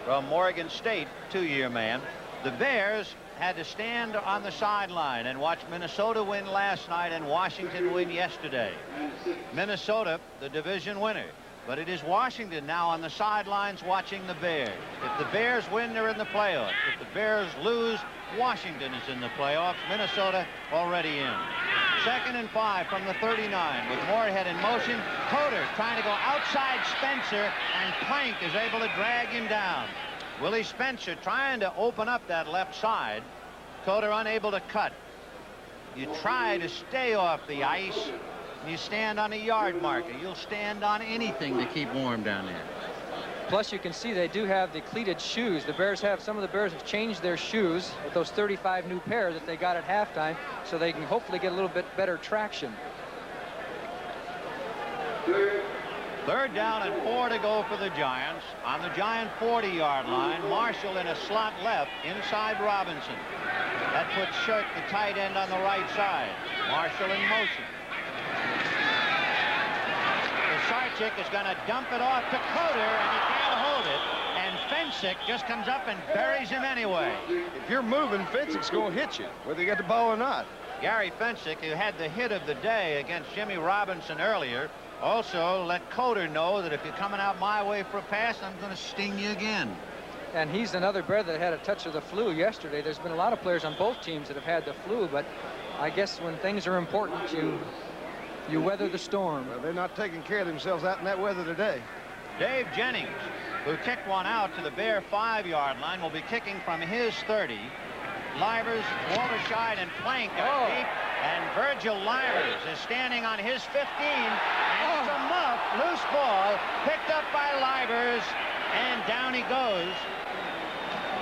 from Morgan State, two-year man. The Bears had to stand on the sideline and watch Minnesota win last night and Washington win yesterday. Minnesota, the division winner. But it is Washington now on the sidelines watching the Bears. If the Bears win, they're in the playoffs. If the Bears lose, Washington is in the playoffs. Minnesota already in. 2nd and 5 from the 39 with Moorhead in motion. Coder trying to go outside Spencer, and Plank is able to drag him down. Willie Spencer trying to open up that left side. Coder unable to cut. You try to stay off the ice. You stand on a yard marker. You'll stand on anything to keep warm down there. Plus, you can see they do have the cleated shoes. Some of the Bears have changed their shoes with those 35 new pair that they got at halftime, so they can hopefully get a little bit better traction. 3rd down and 4 to go for the Giants. On the Giant 40-yard line, Marshall in a slot left inside Robinson. That puts Shirk, the tight end, on the right side. Marshall in motion. Sarchik is going to dump it off to Coder, and he can't hold it. And Fensick just comes up and buries him anyway. If you're moving, Fensick's going to hit you, whether you get the ball or not. Gary Fensick, who had the hit of the day against Jimmy Robinson earlier, also let Coder know that if you're coming out my way for a pass, I'm going to sting you again. And he's another Bear that had a touch of the flu yesterday. There's been a lot of players on both teams that have had the flu, but I guess when things are important, you weather the storm. Well, they're not taking care of themselves out in that weather today. Dave Jennings, who kicked one out to the Bear 5-yard line, will be kicking from his 30. Livers, Walterscheid, and Plank are deep, and Virgil Livers is standing on his 15, and it's a muff, loose ball, picked up by Livers, and down he goes.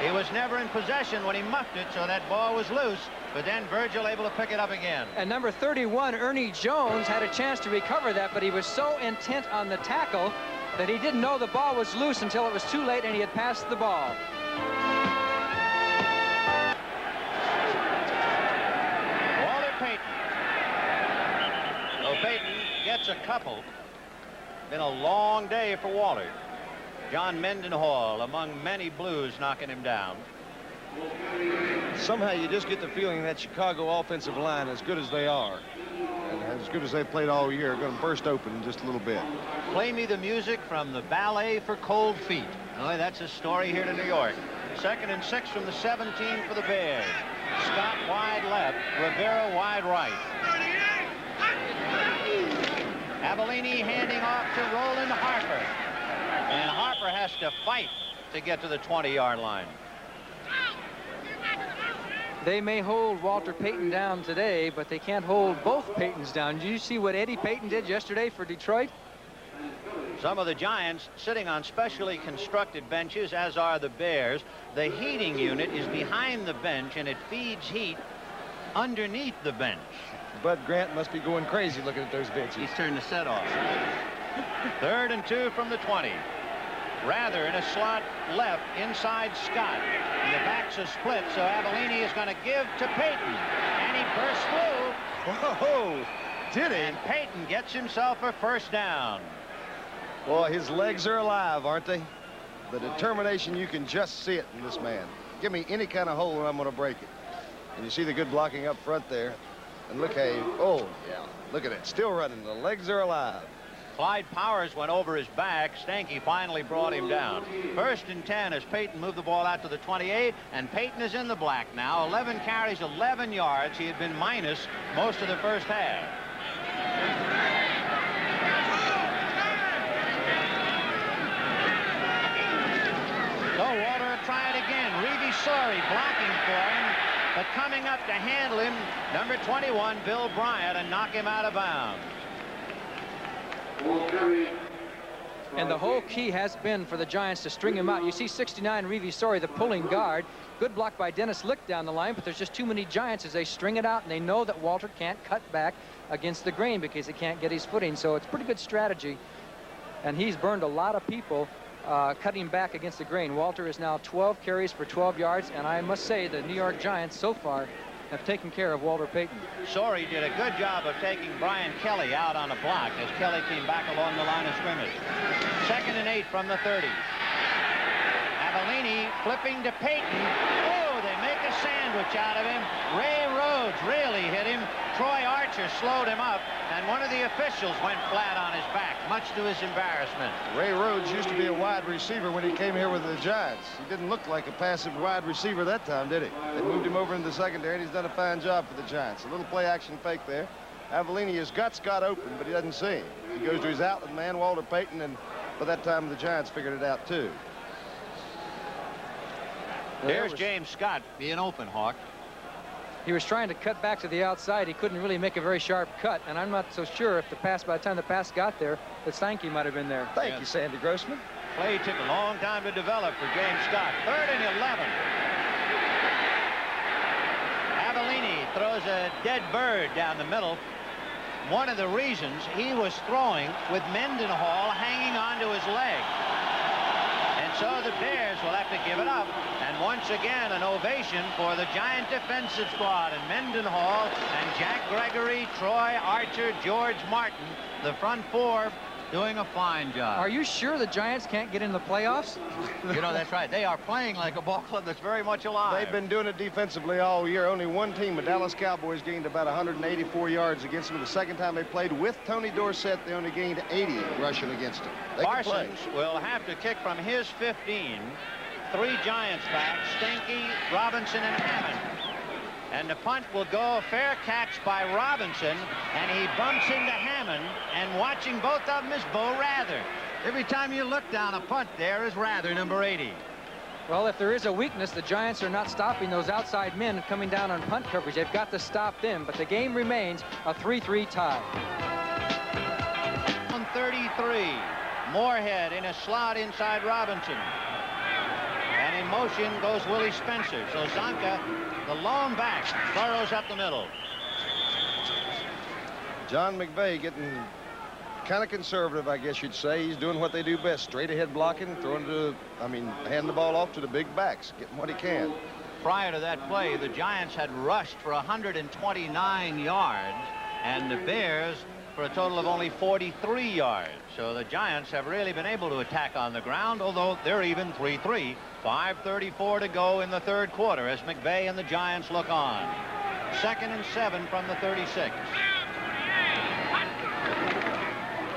He was never in possession when he muffed it, so that ball was loose. But then Virgil able to pick it up again. And number 31, Ernie Jones, had a chance to recover that, but he was so intent on the tackle that he didn't know the ball was loose until it was too late and he had passed the ball. Walter Payton. So Payton gets a couple. Been a long day for Walter. John Mendenhall among many Blues knocking him down. Somehow you just get the feeling that Chicago offensive line, as good as they are, and as good as they've played all year, are going to burst open in just a little bit. Play me the music from the Ballet for Cold Feet. Oh, that's a story here to New York. 2nd and 6 from the 17 for the Bears. Scott wide left, Rivera wide right. Avellini handing off to Roland Harper. And Harper has to fight to get to the 20-yard line. They may hold Walter Payton down today, but they can't hold both Paytons down. Did you see what Eddie Payton did yesterday for Detroit? Some of the Giants sitting on specially constructed benches, as are the Bears. The heating unit is behind the bench, and it feeds heat underneath the bench. Bud Grant must be going crazy looking at those benches. He's turned the set off. 3rd and 2 from the 20. Rather in a slot left inside Scott. And the backs are split, so Avellini is going to give to Payton. And he bursts through. Whoa, did he? And Payton gets himself a 1st down. Boy, his legs are alive, aren't they? The determination, you can just see it in this man. Give me any kind of hole and I'm going to break it. And you see the good blocking up front there. And look how look at it. Still running. The legs are alive. Clyde Powers went over his back. Stanky finally brought him down. 1st and 10 as Payton moved the ball out to the 28, and Payton is in the black now. 11 carries, 11 yards. He had been minus most of the first half. So Walter will try it again. Reeve Sorry blocking for him, but coming up to handle him, number 21, Bill Bryant, and knock him out of bounds. And the whole key has been for the Giants to string him out. You see 69, Reeve Sorry, the pulling guard. Good block by Dennis Lick down the line, but there's just too many Giants as they string it out, and they know that Walter can't cut back against the grain because he can't get his footing. So it's pretty good strategy, and he's burned a lot of people cutting back against the grain. Walter is now 12 carries for 12 yards, and I must say the New York Giants so far have taken care of Walter Payton. Sorry did a good job of taking Brian Kelly out on a block as Kelly came back along the line of scrimmage. 2nd and 8 from the 30. Avellini flipping to Payton. Oh, they make a sandwich out of him. Ray Rhodes really hit him. Troy Archer slowed him up, and one of the officials went flat on his back, much to his embarrassment. Ray Rhodes used to be a wide receiver when he came here with the Giants. He didn't look like a passive wide receiver that time, did he? They moved him over in the secondary, and he's done a fine job for the Giants. A little play-action fake there. Avellini, his guts got open, but he doesn't see him. He goes to his outlet man, Walter Payton, and by that time the Giants figured it out too. Here's James Scott being open, Hawk. He was trying to cut back to the outside. He couldn't really make a very sharp cut, and I'm not so sure if by the time the pass got there, that Sankey might have been there. Thank you, Sandy Grossman. Play took a long time to develop for James Scott. 3rd and 11. Avellini throws a dead bird down the middle. One of the reasons he was throwing with Mendenhall hanging onto his leg. And so the Bears will have to give it up. And once again, an ovation for the Giant defensive squad. And Mendenhall and Jack Gregory, Troy Archer, George Martin, the front four, doing a fine job. Are you sure the Giants can't get in the playoffs? You know, that's right. They are playing like a ball club that's very much alive. They've been doing it defensively all year. Only one team, the Dallas Cowboys, gained about 184 yards against them. The second time they played with Tony Dorsett, they only gained 80 rushing against them. They can play. Parsons will have to kick from his 15. 3 Giants back, Stanky, Robinson, and Hammond. And the punt will go, fair catch by Robinson, and he bumps into Hammond, and watching both of them is Bo Rather. Every time you look down a punt, there is Rather, number 80. Well, if there is a weakness, the Giants are not stopping those outside men coming down on punt coverage. They've got to stop them, but the game remains a 3-3 tie. On 33, Moorhead in a slot inside Robinson. And in motion goes Willie Spencer. So Zonka, the lone back, furrows up the middle. John McVay getting kind of conservative, I guess you'd say. He's doing what they do best, straight ahead blocking, handing the ball off to the big backs, getting what he can. Prior to that play, the Giants had rushed for 129 yards, and the Bears for a total of only 43 yards. So the Giants have really been able to attack on the ground, although they're even 3-3. 5:34 to go in the 3rd quarter as McVay and the Giants look on. 2nd and 7 from the 36.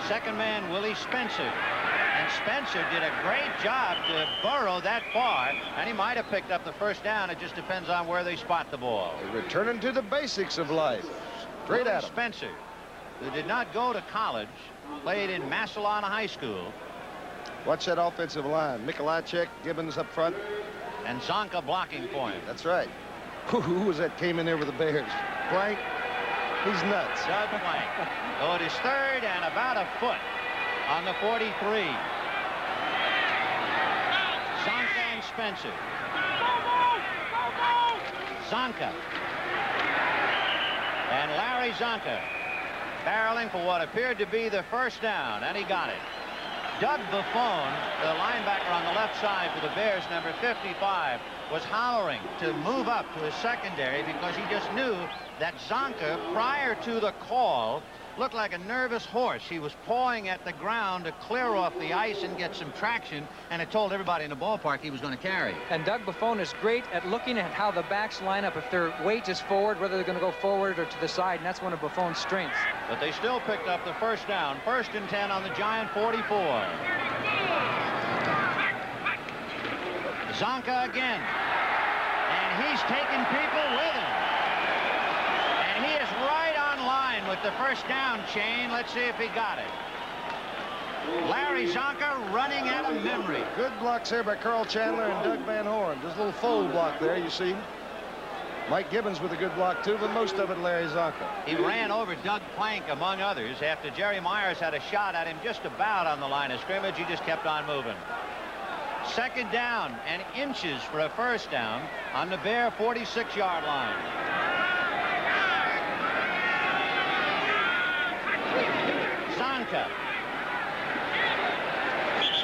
Second man, Willie Spencer. And Spencer did a great job to burrow that far, and he might have picked up the first down. It just depends on where they spot the ball. Returning to the basics of life. Straight at him. Spencer, who did not go to college, played in Massillon High School. Watch that offensive line. Mikolajczyk, Gibbons up front. And Zonka blocking for him. That's right. Who was that came in there with the Bears? Blank. He's nuts. Doug Blank. So it is 3rd and about a foot on the 43. Zonka and Spencer. Zonka. And Larry Zonka barreling for what appeared to be the first down, and he got it. Doug Buffone, the linebacker on the left side for the Bears, number 55, was hollering to move up to his secondary because he just knew that Zonka, prior to the call, looked like a nervous horse. He was pawing at the ground to clear off the ice and get some traction, and it told everybody in the ballpark he was going to carry. And Doug Buffone is great at looking at how the backs line up. If their weight is forward, whether they're going to go forward or to the side, and that's one of Buffone's strengths. But they still picked up the first down. 1st and 10 on the Giant 44. Zonka again. And he's taking people with him. And he is right on line with the first down chain. Let's see if he got it. Larry Zonka running out of memory. Good blocks there by Carl Chandler and Doug Van Horn. Just a little fold block there, you see. Mike Gibbons with a good block, too, but most of it Larry Zonka. He ran over Doug Plank, among others, after Jerry Myers had a shot at him just about on the line of scrimmage. He just kept on moving. 2nd down and inches for a first down on the Bear 46-yard line. Zonka.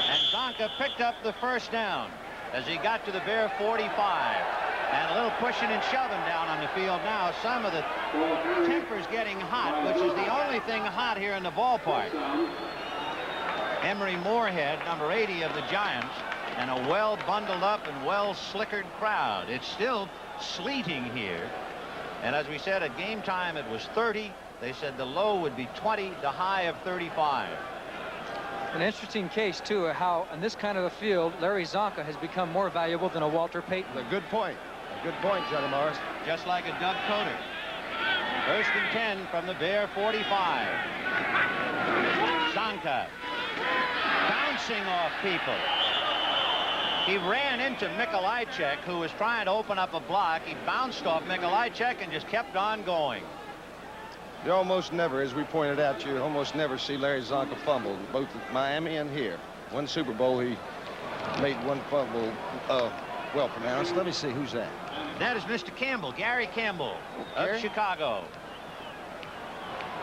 And Zonka picked up the first down as he got to the Bear 45. And a little pushing and shoving down on the field now. Some of the tempers getting hot, which is the only thing hot here in the ballpark. Emery Moorhead, number 80 of the Giants, and a well bundled up and well slickered crowd. It's still sleeting here. And as we said, at game time, it was 30. They said the low would be 20, the high of 35. An interesting case, too, how in this kind of a field, Larry Zonka has become more valuable than a Walter Payton. A good point. A good point, Johnny Morris. Just like a Doug Coder. First and 10 from the Bear 45. Zonka bouncing off people. He ran into Mikolajczyk, who was trying to open up a block. He bounced off Mikolajczyk and just kept on going. You almost never, as we pointed out, you almost never see Larry Zonka fumble, both at Miami and here. One Super Bowl, he made one fumble well pronounced. Let me see, who's that? That is Mr. Campbell, Gary Campbell of Chicago.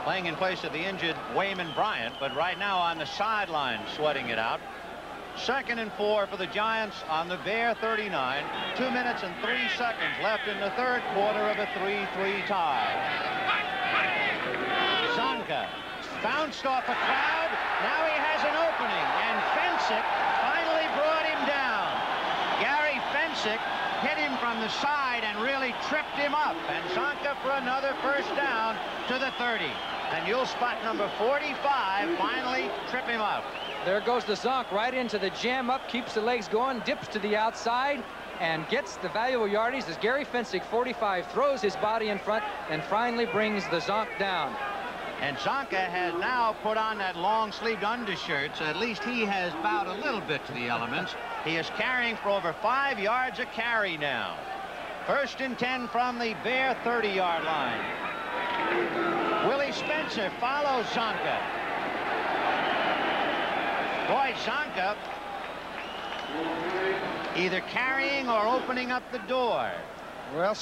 Playing in place of the injured Wayman Bryant, but right now on the sideline sweating it out. Second and 4 for the Giants on the Bear 39. 2 minutes and 3 seconds left in the third quarter of a 3-3 tie. Zonka bounced off a crowd. Now he has an opening, and Fensick finally brought him down. Gary Fensick hit him from the side and really tripped him up. And Zonka for another first down to the 30. And you'll spot number 45 finally trip him up. There goes the Zonk right into the jam up, keeps the legs going, dips to the outside, and gets the valuable yardage as Gary Fensick, 45, throws his body in front and finally brings the Zonk down. And Zonka has now put on that long-sleeved undershirt, so at least he has bowed a little bit to the elements. He is carrying for over 5 yards a carry now. First and 10 from the Bear 30-yard line. Willie Spencer follows Zonka. Boy, Zonka either carrying or opening up the door. Well,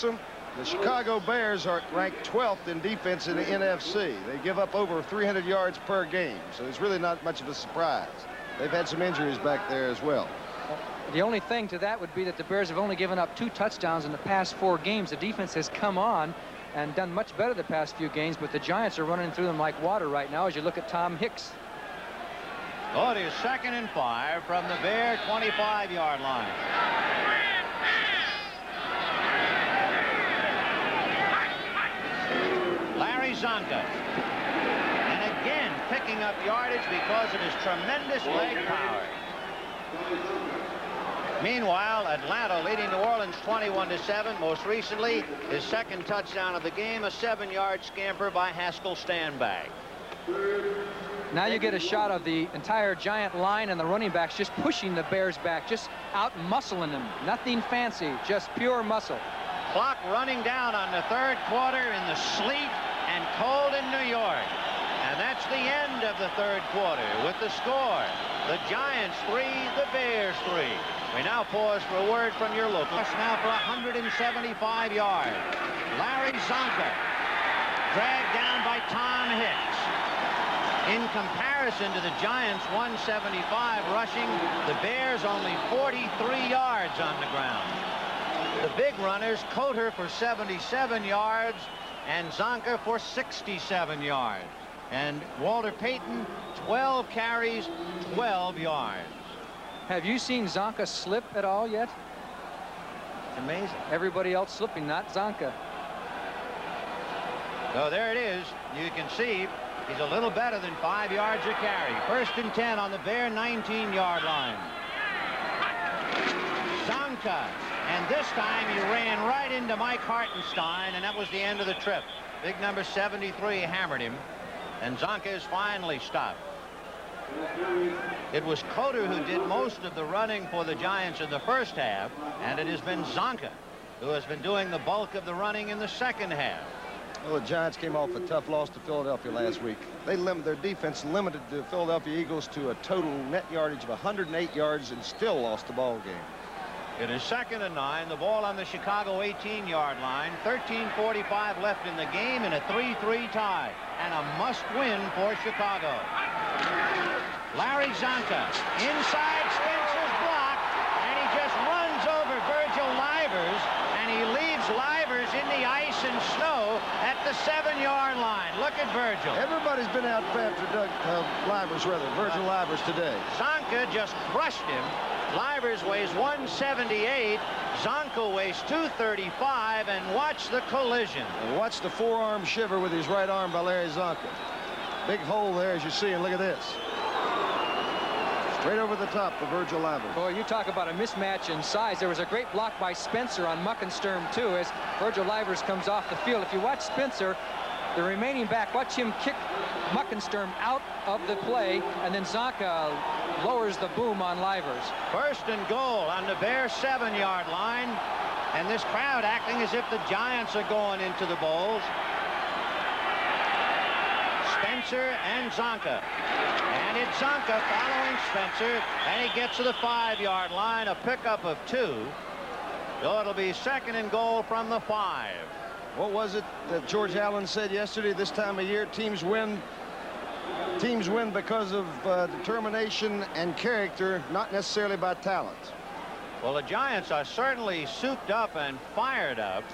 the Chicago Bears are ranked 12th in defense in the NFC. They give up over 300 yards per game, so it's really not much of a surprise. They've had some injuries back there as well. The only thing to that would be that the Bears have only given up 2 touchdowns in the past 4 games. The defense has come on and done much better the past few games, but the Giants are running through them like water right now as you look at Tom Hicks. Oh, it is second and 5 from the Bear 25-yard line. Larry Zonka. And again picking up yardage because of his tremendous leg power. Meanwhile, Atlanta leading New Orleans 21-7. Most recently, his second touchdown of the game, a 7-yard scamper by Haskell Stanbag. Now you get a shot of the entire Giant line and the running backs just pushing the Bears back, just out muscling them. Nothing fancy, just pure muscle. Clock running down on the third quarter in the sleet and cold in New York. And that's the end of the third quarter with the score. The Giants 3, the Bears 3. We now pause for a word from your local. Now for 175 yards. Larry Zonka dragged down by Tom Hicks. In comparison to the Giants 175 rushing, the Bears only 43 yards on the ground. The big runners, Coder for 77 yards and Zonka for 67 yards. And Walter Payton, 12 carries, 12 yards. Have you seen Zonka slip at all yet? It's amazing. Everybody else slipping, not Zonka. So there it is. You can see he's a little better than 5 yards a carry. First and 10 on the Bear 19-yard line. Zonka. And this time he ran right into Mike Hartenstein, and that was the end of the trip. Big number 73 hammered him, and Zonka is finally stopped. It was Coder who did most of the running for the Giants in the first half, and it has been Zonka who has been doing the bulk of the running in the second half. Well, the Giants came off a tough loss to Philadelphia last week. Their defense limited the Philadelphia Eagles to a total net yardage of 108 yards and still lost the ball game. It is second and 9. The ball on the Chicago 18-yard line. 13:45 left in the game in a 3-3 tie. And a must-win for Chicago. Larry Zonka inside Spencer's block, and he just runs over Virgil Livers, and he leaves Livers in the ice and snow at the 7-yard line. Look at Virgil. Everybody's been out after Virgil Livers today. Zonka just crushed him Livers weighs 178. Zonka weighs 235. And watch the collision. And watch the forearm shiver with his right arm by Larry Zonka. Big hole there, as you see, and look at this. Straight over the top for Virgil Livers. Boy, you talk about a mismatch in size. There was a great block by Spencer on Muckensturm, too, as Virgil Livers comes off the field. If you watch Spencer, the remaining back, watch him kick Muckensturm out of the play, and then Zonka lowers the boom on Livers. First and goal on the Bears' 7-yard line. And this crowd acting as if the Giants are going into the bowls. Spencer and Zonka. And it's Zonka following Spencer, and he gets to the 5-yard line, a pickup of 2. So it'll be second and goal from the 5. What was it that George Allen said yesterday? This time of year, teams win because of determination and character, not necessarily by talent. Well, the Giants are certainly souped up and fired up,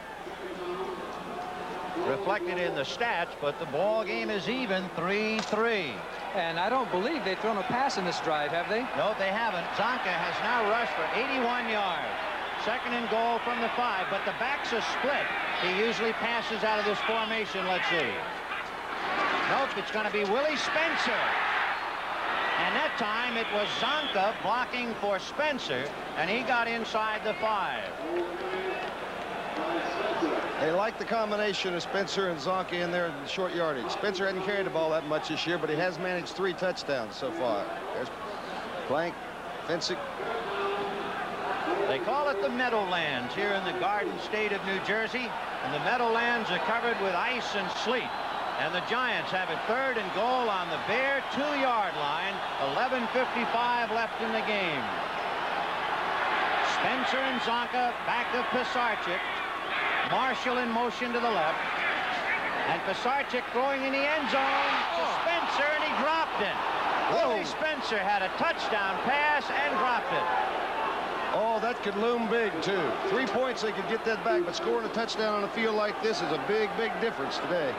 reflected in the stats, but the ball game is even 3-3. And I don't believe they've thrown a pass in this drive, have they? No, they haven't. Zonka has now rushed for 81 yards. Second and goal from the 5, but the backs are split. He usually passes out of this formation. Let's see. Nope, it's going to be Willie Spencer. And that time it was Zonka blocking for Spencer, and he got inside the 5. They like the combination of Spencer and Zonka in there in the short yardage. Spencer hadn't carried the ball that much this year, but he has managed 3 touchdowns so far. There's Plank, Fensick. They call it the Meadowlands here in the Garden State of New Jersey, and the Meadowlands are covered with ice and sleet. And the Giants have it third and goal on the Bear 2-yard line. 11:55 left in the game. Spencer and Zonka, back of Pisarcik. Marshall in motion to the left. And Pisarcik throwing in the end zone to Spencer, and he dropped it. Willie Spencer had a touchdown pass and dropped it. Oh, that could loom big, too. 3 points, they could get that back, but scoring a touchdown on a field like this is a big, big difference today.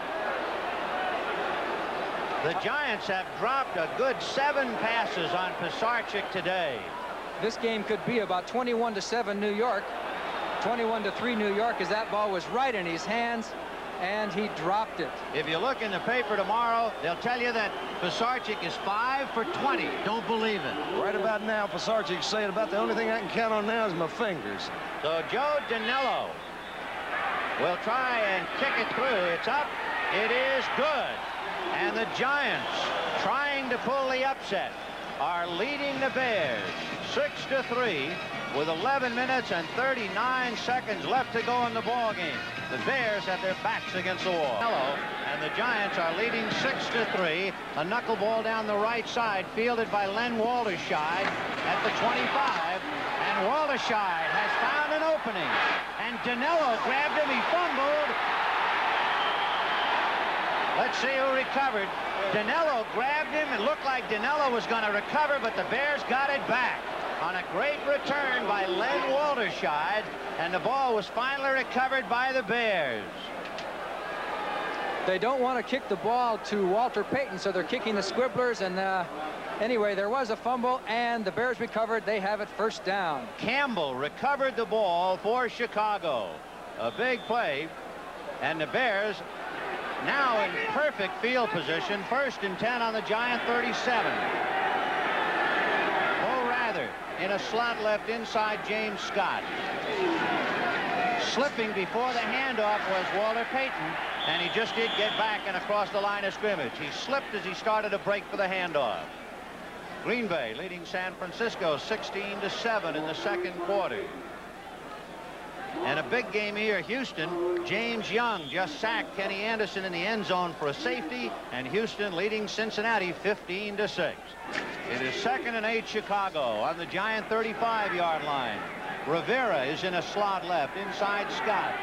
The Giants have dropped a good 7 passes on Pisarcik today. This game could be about 21-7 New York. 21-3 New York, as that ball was right in his hands, and he dropped it. If you look in the paper tomorrow, they'll tell you that Pisarcik is 5 for 20. Don't believe it. Right about now, Pisarcik's saying about the only thing I can count on now is my fingers. So Joe Danello will try and kick it through. It's up. It is good. And the Giants, trying to pull the upset, are leading the Bears 6-3 with 11 minutes and 39 seconds left to go in the ball game. The Bears have their backs against the wall. And the Giants are leading 6-3. A knuckleball down the right side, fielded by Len Walderscheid at the 25. And Walderscheid has found an opening. And Danello grabbed him. He fumbled. Let's see who recovered. Danello grabbed him. It looked like Danello was going to recover, but the Bears got it back on a great return by Len Walderscheid, and the ball was finally recovered by the Bears. They don't want to kick the ball to Walter Payton, so they're kicking the Squibblers, and anyway, there was a fumble, and the Bears recovered. They have it first down. Campbell recovered the ball for Chicago. A big play, and the Bears now in perfect field position. First and 10 on the Giant 37. In a slot left inside James Scott. Slipping before the handoff was Walter Payton, and he just did get back and across the line of scrimmage. He slipped as he started to break for the handoff. Green Bay leading San Francisco 16-7 in the second quarter. And a big game here, Houston. James Young just sacked Kenny Anderson in the end zone for a safety, and Houston leading Cincinnati 15-6. It is 2nd and 8 Chicago on the Giant 35-yard line. Rivera is in a slot left inside Scott.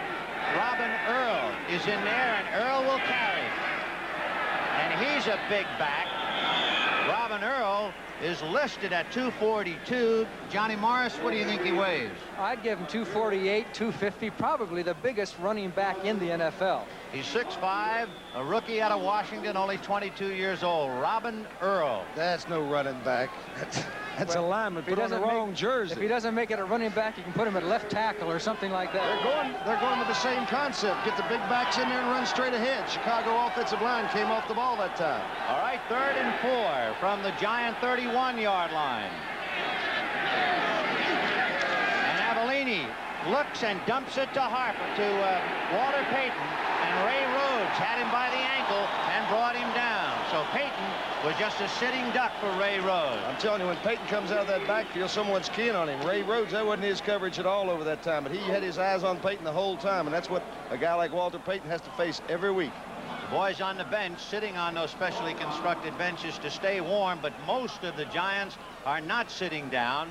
Robin Earl is in there, and Earl will carry. And he's a big back. Robin Earl is listed at 242. Johnny Morris, what do you think he weighs? I'd give him 248, 250, probably the biggest running back in the NFL. He's 6'5", a rookie out of Washington, only 22 years old. Robin Earl. That's no running back. That's a lineman put on the wrong jersey. If he doesn't make it a running back, you can put him at left tackle or something like that. They're going with the same concept. Get the big backs in there and run straight ahead. Chicago offensive line came off the ball that time. All right, 3rd and 4 from the Giant 31-yard line. And Avellini looks and dumps it to Walter Payton, and Ray Rhodes had him by the ankle and brought him down. So Payton was just a sitting duck for Ray Rhodes. I'm telling you, when Payton comes out of that backfield, someone's keying on him. Ray Rhodes, that wasn't his coverage at all over that time, but he had his eyes on Payton the whole time, and that's what a guy like Walter Payton has to face every week. The boys on the bench sitting on those specially constructed benches to stay warm, but most of the Giants are not sitting down.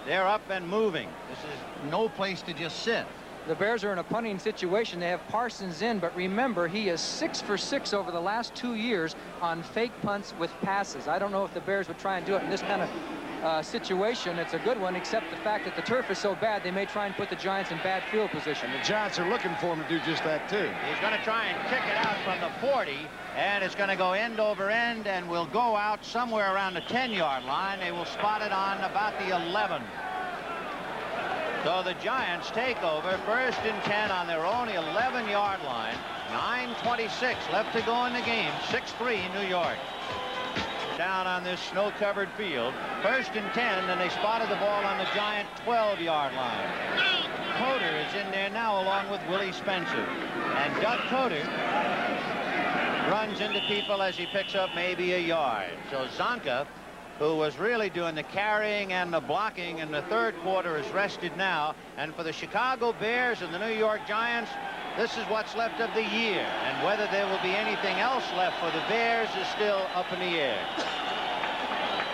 They're up and moving. This is no place to just sit. The Bears are in a punting situation. They have Parsons in, but remember, he is 6 for 6 over the last 2 years on fake punts with passes. I don't know if the Bears would try and do it in this kind of situation. It's a good one, except the fact that the turf is so bad, they may try and put the Giants in bad field position. The Giants are looking for him to do just that, too. He's going to try and kick it out from the 40, and it's going to go end over end and will go out somewhere around the 10-yard line. They will spot it on about the 11. So the Giants take over 1st and 10 on their own 11-yard line. 9:26 left to go in the game. 6-3 New York. Down on this snow-covered field. 1st and 10, and they spotted the ball on the Giant 12-yard line. Coder is in there now along with Willie Spencer. And Doug Coder runs into people as he picks up maybe a yard. So Zonka, who was really doing the carrying and the blocking in the 3rd quarter, is rested now. And for the Chicago Bears and the New York Giants, this is what's left of the year. And whether there will be anything else left for the Bears is still up in the air.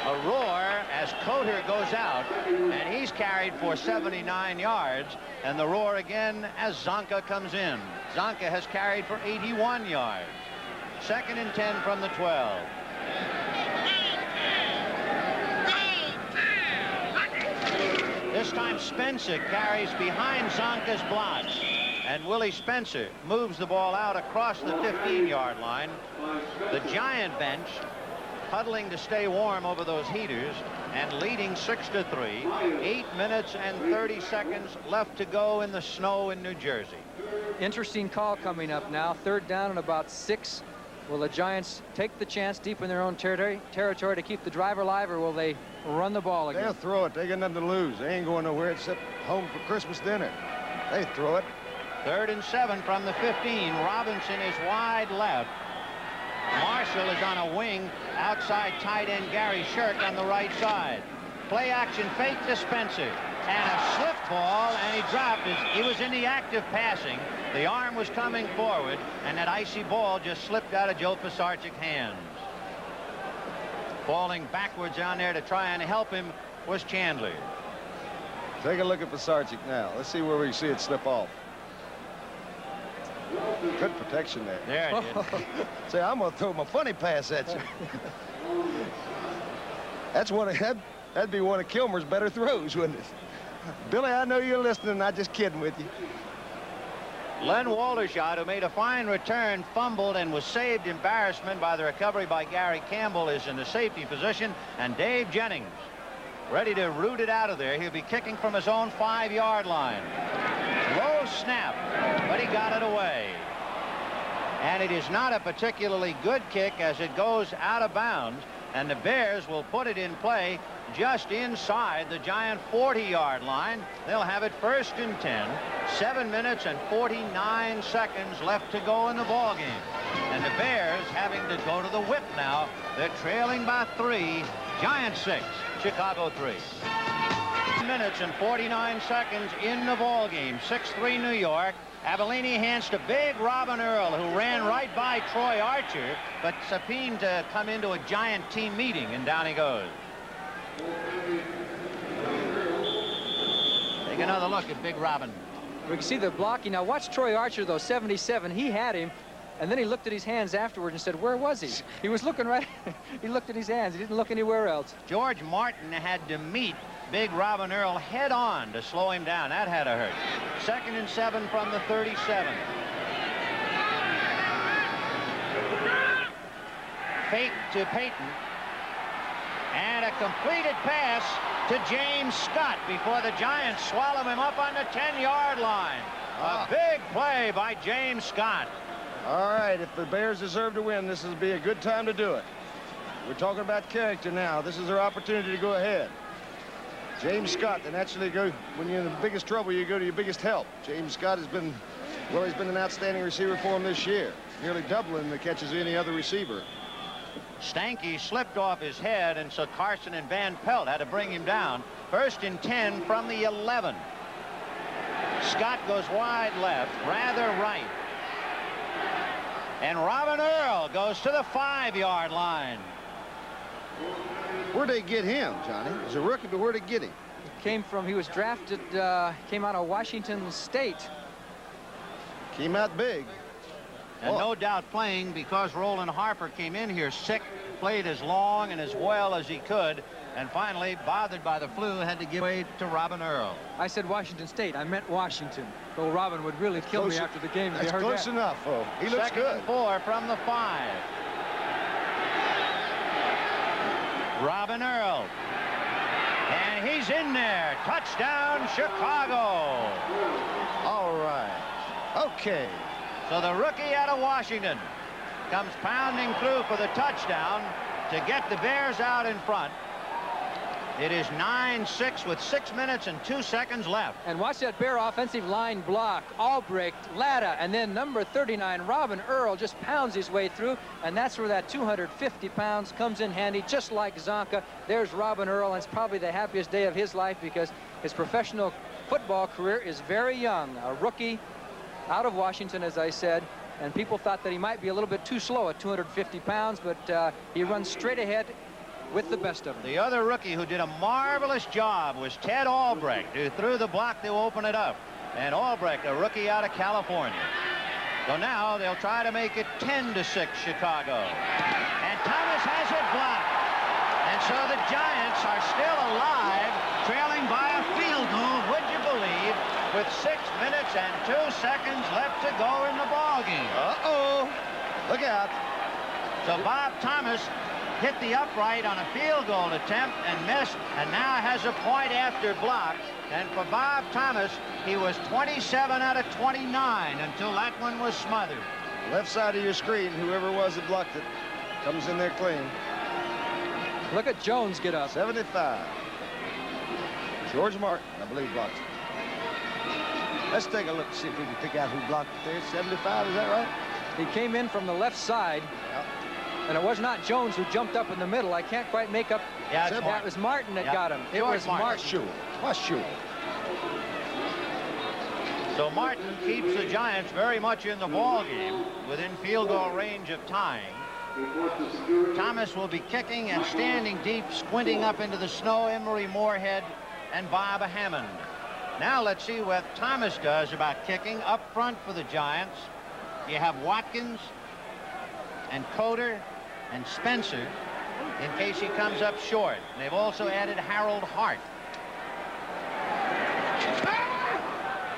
A roar as Coder goes out, and he's carried for 79 yards. And the roar again as Zonka comes in. Zonka has carried for 81 yards. 2nd and 10 from the 12. This time Spencer carries behind Zonka's blocks, and Willie Spencer moves the ball out across the 15-yard line. The Giant bench huddling to stay warm over those heaters and leading 6-3. 8 minutes and 30 seconds left to go in the snow in New Jersey. Interesting call coming up now. 3rd down and about 6. Will the Giants take the chance deep in their own territory to keep the drive alive, or will they run the ball again? They'll throw it. They got nothing to lose. They ain't going nowhere except home for Christmas dinner. They throw it. 3rd and 7 from the 15. Robinson is wide left. Marshall is on a wing outside tight end Gary Shirk on the right side. Play action fake to Spencer. And a slip ball, and he dropped it. He was in the act of passing. The arm was coming forward, and that icy ball just slipped out of Joe Pisarcik's hands. Falling backwards down there to try and help him was Chandler. Take a look at Pisarcik now. Let's see where we see it slip off. Good protection there. There it is. Say, I'm going to throw my funny pass at you. That's that'd be one of Kilmer's better throws, wouldn't it? Billy, I know you're listening. I'm just kidding with you. Len Waldershot, who made a fine return, fumbled and was saved embarrassment by the recovery by Gary Campbell, is in the safety position, and Dave Jennings ready to root it out of there. He'll be kicking from his own 5-yard line. Low snap, but he got it away. And it is not a particularly good kick as it goes out of bounds, and the Bears will put it in play just inside the Giant 40-yard line. They'll have it 1st and 10. 7 minutes and 49 seconds left to go in the ball game. And the Bears having to go to the whip now. They're trailing by 3. Giants 6, Chicago 3. 7 minutes and 49 seconds in the ball game. 6-3 New York. Avellini hands to big Robin Earl, who ran right by Troy Archer, but subpoenaed to come into a Giant team meeting, and down he goes. Take another look at big Robin. We can see the blocking. Now watch Troy Archer, though, 77. He had him, and then he looked at his hands afterward and said, where was he? He was looking right. He looked at his hands. He didn't look anywhere else. George Martin had to meet big Robin Earl head on to slow him down. That had to hurt. 2nd and 7 from the 37. Fake to Payton. And a completed pass to James Scott before the Giants swallow him up on the 10-yard line. A big play by James Scott. All right, if the Bears deserve to win, this would be a good time to do it. We're talking about character now. This is their opportunity to go ahead. James Scott, they naturally go, when you're in the biggest trouble, you go to your biggest help. James Scott has been, well, he's been an outstanding receiver for him this year, nearly doubling the catches of any other receiver. Stanky slipped off his head, and so Carson and Van Pelt had to bring him down. 1st and 10 from the 11. Scott goes wide left, rather right. And Robin Earl goes to the 5-yard line. Where'd they get him, Johnny? He's a rookie, but where'd they get him? He was drafted, came out of Washington State. Came out big. And no doubt playing because Roland Harper came in here sick, played as long and as well as he could, and finally, bothered by the flu, had to give way to Robin Earl. I said Washington State. I meant Washington. Though Robin would really kill me after the game. That's close enough, oh. He looks good. 2nd and 4 from the 5. Robin Earl. And he's in there. Touchdown, Chicago. All right. Okay. So the rookie out of Washington comes pounding through for the touchdown to get the Bears out in front. It is 9-6 with 6 minutes and 2 seconds left. And watch that Bear offensive line block. Albrecht, Latta, and then number 39, Robin Earl, just pounds his way through. And that's where that 250 pounds comes in handy, just like Zonka. There's Robin Earl, and it's probably the happiest day of his life because his professional football career is very young. A rookie out of Washington, as I said. And people thought that he might be a little bit too slow at 250 pounds, but he runs straight ahead with the best of them. The other rookie who did a marvelous job was Ted Albrecht, who threw the block to open it up. And Albrecht, a rookie out of California. So now they'll try to make it 10-6 Chicago. And Thomas has it blocked. And so the Giants are still alive, trailing by a field goal, would you believe, with 6 minutes and 2 seconds left to go in the ballgame. Uh-oh. Look out. So Bob Thomas hit the upright on a field goal attempt and missed, and now has a point after block. And for Bob Thomas, he was 27 out of 29 until that one was smothered. Left side of your screen, whoever it was that blocked it, comes in there clean. Look at Jones get up. 75. George Martin, I believe, blocked it. Let's take a look and see if we can pick out who blocked it there. 75, is that right? He came in from the left side. Yep. And it was not Jones who jumped up in the middle. I can't quite make up. Yeah, that was Martin that got him. It was Martin. Sure. What's sure? So Martin keeps the Giants very much in the ball game, within field goal range of tying. Thomas will be kicking and standing deep, squinting up into the snow. Emery Moorhead and Bob Hammond. Now let's see what Thomas does about kicking. Up front for the Giants, you have Watkins and Coder and Spencer in case he comes up short. And they've also added Harold Hart.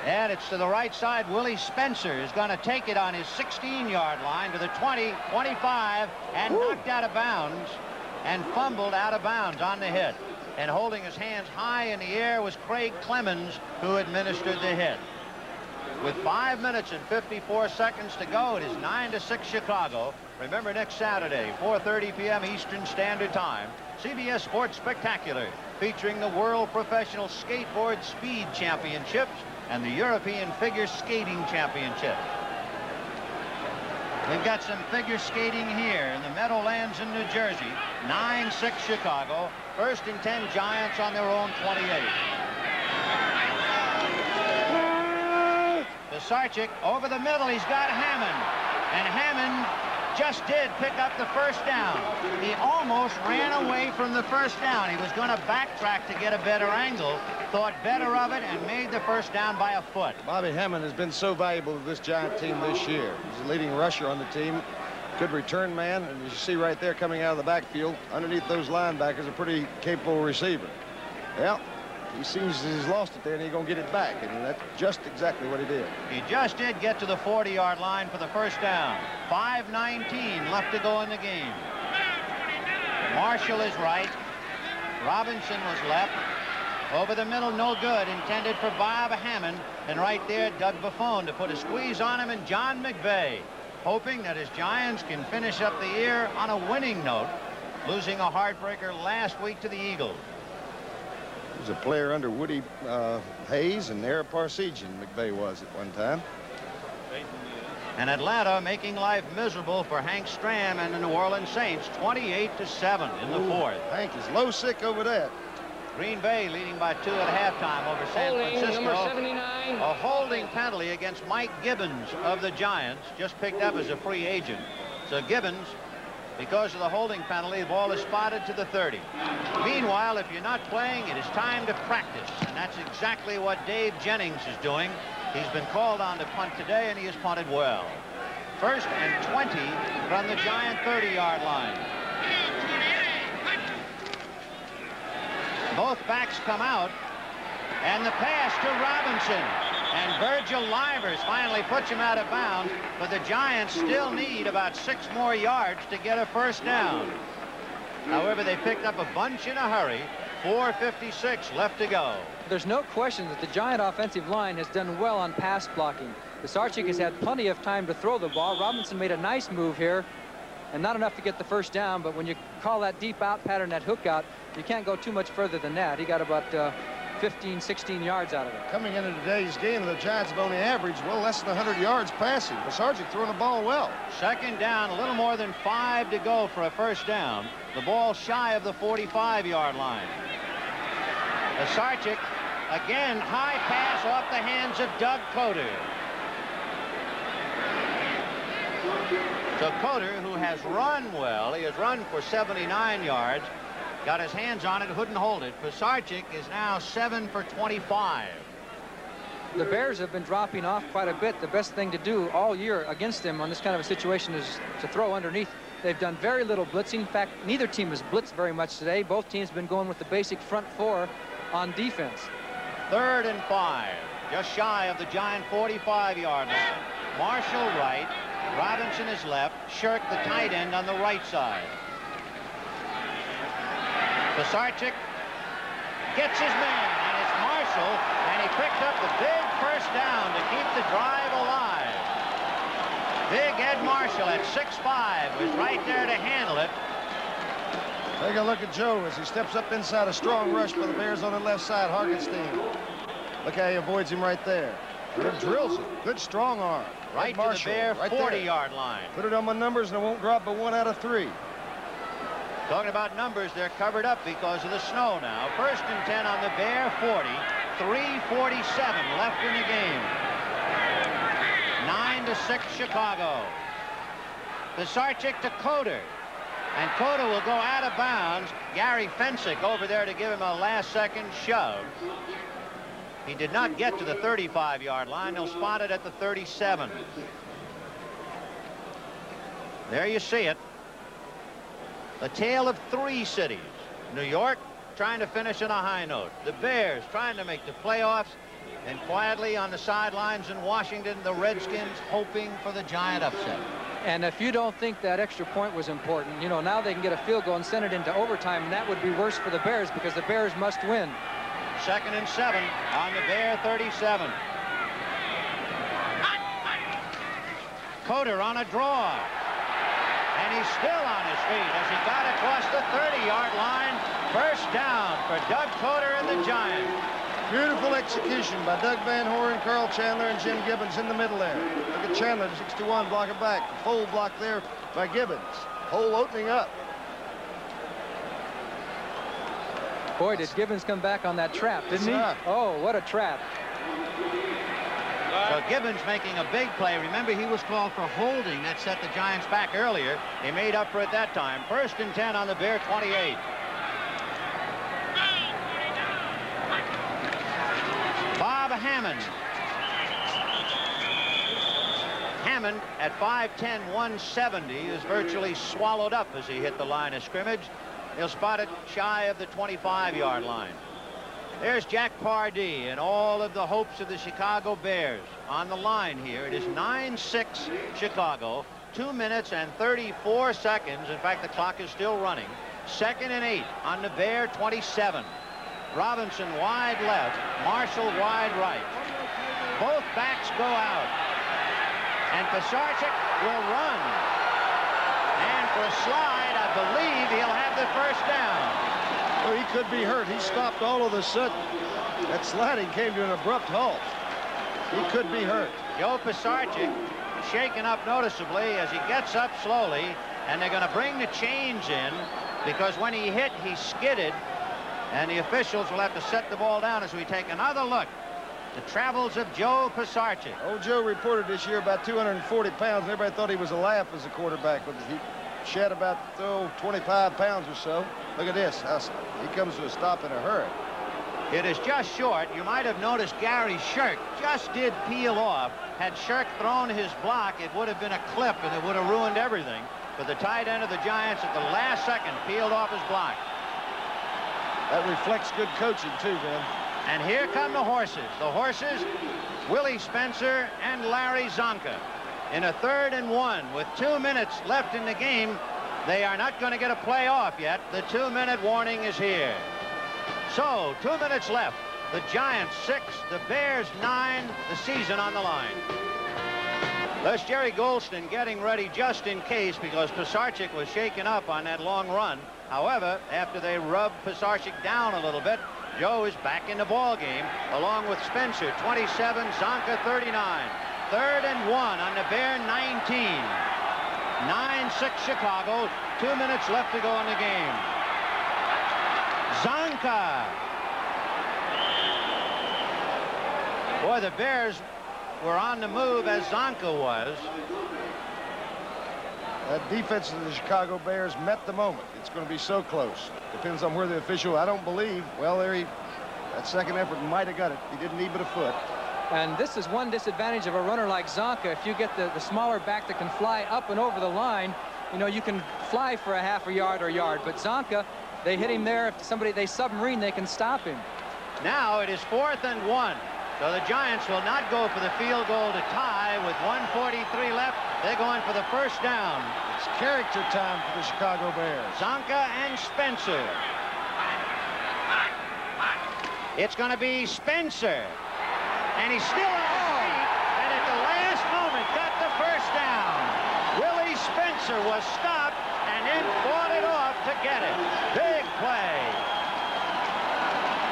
And it's to the right side. Willie Spencer is going to take it on his 16-yard line to the 20, 25, and knocked out of bounds and fumbled out of bounds on the hit. And holding his hands high in the air was Craig Clemens, who administered the hit. With 5 minutes and 54 seconds to go, it is 9-6 Chicago. Remember, next Saturday, 4:30 p.m. Eastern Standard Time, CBS Sports Spectacular, featuring the World Professional Skateboard Speed Championships and the European Figure Skating Championship. We've got some figure skating here in the Meadowlands in New Jersey. 9-6 Chicago. 1st and 10 Giants on their own 28. Sarchik over the middle. He's got Hammond. And Hammond just did pick up the first down. He almost ran away from the first down. He was going to backtrack to get a better angle, thought better of it, and made the first down by a foot. Bobby Hammond has been so valuable to this Giant team this year. He's the leading rusher on the team. Good return man, and as you see right there coming out of the backfield, underneath those linebackers, a pretty capable receiver. Well, he seems he's lost it there, and he's going to get it back, and that's just exactly what he did. He just did get to the 40-yard line for the first down. 5:19 left to go in the game. Marshall is right. Robinson was left. Over the middle, no good. Intended for Bob Hammond. And right there, Doug Buffon to put a squeeze on him, and John McVeigh, hoping that his Giants can finish up the year on a winning note, losing a heartbreaker last week to the Eagles. He was a player under Woody Hayes and Ara Parsegian, McVeigh was at one time. And Atlanta making life miserable for Hank Stram and the New Orleans Saints, 28-7 in the fourth. Hank is low sick over that. Green Bay leading by 2 at halftime over San Francisco. Number 79. A holding penalty against Mike Gibbons of the Giants, just picked up as a free agent. So Gibbons, because of the holding penalty, the ball is spotted to the 30. Meanwhile, if you're not playing, it is time to practice. And that's exactly what Dave Jennings is doing. He's been called on to punt today, and he has punted well. 1st and 20 from the Giant 30-yard line. Both backs come out, and the pass to Robinson. And Virgil Livers finally puts him out of bounds, but the Giants still need about 6 more yards to get a first down. However, they picked up a bunch in a hurry. 4:56 left to go. There's no question that the Giant offensive line has done well on pass blocking. Pisarcik has had plenty of time to throw the ball. Robinson made a nice move here, and not enough to get the first down, but when you call that deep out pattern, that hook out, you can't go too much further than that. He got about 15, 16 yards out of it. Coming into today's game, the Giants have only averaged well less than 100 yards passing. Pisarcik throwing the ball well. 2nd down, a little more than 5 to go for a first down. The ball shy of the 45-yard line. Pisarcik, again, high pass off the hands of Doug Coder. So Coder, who has run well, he has run for 79 yards, got his hands on it, couldn't hold it. Pisarcik is now 7 for 25. The Bears have been dropping off quite a bit. The best thing to do all year against them on this kind of a situation is to throw underneath. They've done very little blitzing. In fact, neither team has blitzed very much today. Both teams have been going with the basic front 4 on defense. 3rd and 5, just shy of the Giant 45-yard line. Marshall right, Robinson is left, Shirk the tight end on the right side. Pisarcik gets his man, and it's Marshall, and he picked up the big first down to keep the drive alive. Big Ed Marshall at 6'5" was right there to handle it. Take a look at Joe as he steps up inside a strong rush by the Bears on the left side. Hargenstein. Look how he avoids him right there. And drills it. Good strong arm. Right to the Bear 40-yard line. Put it on my numbers and it won't drop but 1 out of 3. Talking about numbers, they're covered up because of the snow now. 1st and 10 on the Bear 40. 3:47 left in the game. 9-6 Chicago. Pisarcik to Coder. And Coder will go out of bounds. Gary Fensick over there to give him a last-second shove. He did not get to the 35-yard line. He'll spot it at the 37. There you see it. A tale of 3 cities. New York trying to finish on a high note. The Bears trying to make the playoffs. And quietly on the sidelines in Washington, the Redskins hoping for the Giant upset. And if you don't think that extra point was important, you know, now they can get a field goal and send it into overtime, and that would be worse for the Bears because the Bears must win. 2nd and 7 on the Bear 37. Coder on a draw. And he's still on his feet as he got across the 30-yard line. First down for Doug Coder and the Giants. Beautiful execution by Doug Van Horen, Carl Chandler, and Jim Gibbons in the middle there. Look at Chandler, 6-1, blocking back. Full block there by Gibbons. Hole opening up. Boy, did Gibbons come back on that trap, didn't he? Oh, what a trap. So Gibbons making a big play. Remember, he was called for holding. That set the Giants back earlier. He made up for it that time. 1st and 10 on the Bear 28. Bob Hammond. Hammond at 5'10", 170 is virtually swallowed up as he hit the line of scrimmage. He'll spot it shy of the 25-yard line. There's Jack Pardee and all of the hopes of the Chicago Bears on the line here. It is 9-6 Chicago. 2 minutes and 34 seconds. In fact, the clock is still running. 2nd and 8 on the Bear 27. Robinson wide left, Marshall wide right. Both backs go out. And Pisarcik will run. And for a slide, I believe he'll have the first down. Well, he could be hurt. He stopped all of a sudden. That sliding came to an abrupt halt. He could be hurt. Joe Pisarcik shaken up noticeably as he gets up slowly, and they're going to bring the chains in because when he hit, he skidded, and the officials will have to set the ball down as we take another look. The travels of Joe Pisarcik. Old Joe reported this year about 240 pounds. Everybody thought he was a laugh as a quarterback, but he shed about 25 pounds or so. Look at this. He comes to a stop in a hurry. It is just short. You might have noticed Gary Shirk just did peel off. Had Shirk thrown his block, it would have been a clip, and it would have ruined everything. But the tight end of the Giants at the last second peeled off his block. That reflects good coaching, too, Ben. And here come the horses. The horses, Willie Spencer and Larry Zonka. In a 3rd and 1 with 2 minutes left in the game, they are not going to get a play off yet. The 2-minute warning is here. So, 2 minutes left. The Giants 6, the Bears 9, the season on the line. There's Jerry Golston getting ready just in case because Pisarcik was shaken up on that long run. However, after they rubbed Pisarcik down a little bit, Joe is back in the ball game along with Spencer, 27, Zonka, 39. 3rd and 1 on the Bear 19. 9-6 Chicago. 2 minutes left to go in the game. Zonka. Boy, the Bears were on the move as Zonka was. That defense of the Chicago Bears met the moment. It's going to be so close. Depends on where the official, I don't believe. Well, that second effort might have got it. He didn't need but a foot. And this is one disadvantage of a runner like Zonka. If you get the smaller back that can fly up and over the line, you know, you can fly for a half a yard or yard. But Zonka, they hit him there. If they submarine, they can stop him. Now it is 4th and 1. So the Giants will not go for the field goal to tie with 1:43 left. They're going for the first down. It's character time for the Chicago Bears. Zonka and Spencer. It's going to be Spencer. And he's still on his feet, and at the last moment got the first down. Willie Spencer was stopped and then fought it off to get it. Big play.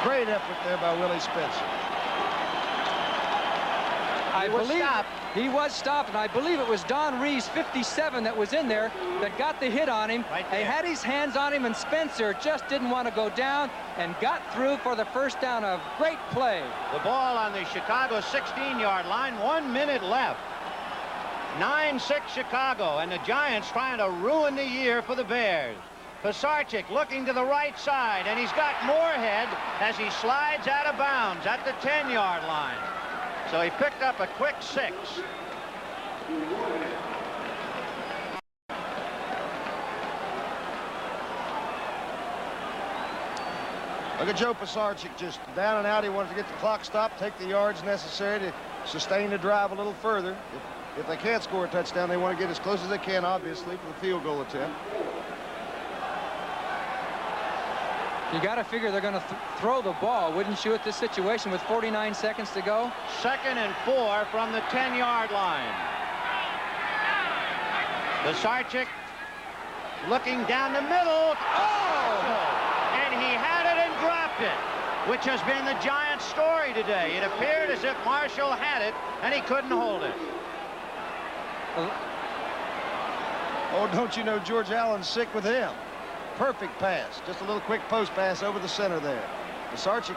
Great effort there by Willie Spencer. I believe he was stopped, and I believe it was Don Rees, 57, that was in there that got the hit on him. Right they had his hands on him, and Spencer just didn't want to go down and got through for the first down. A great play. The ball on the Chicago 16-yard line, 1 minute left. 9-6 Chicago, and the Giants trying to ruin the year for the Bears. Pisarcik looking to the right side, and he's got Moorhead as he slides out of bounds at the 10-yard line. So he picked up a quick 6. Look at Joe Pisarcik just down and out. He wanted to get the clock stopped, take the yards necessary to sustain the drive a little further. If they can't score a touchdown, they want to get as close as they can, obviously, for the field goal attempt. You got to figure they're going to throw the ball, wouldn't you, at this situation with 49 seconds to go? 2nd and 4 from the 10-yard line. Pisarcik looking down the middle. Oh! And he had it and dropped it, which has been the Giants' story today. It appeared as if Marshall had it, and he couldn't hold it. Oh, don't you know George Allen's sick with him? Perfect pass. Just a little quick post pass over the center there. Pisarcik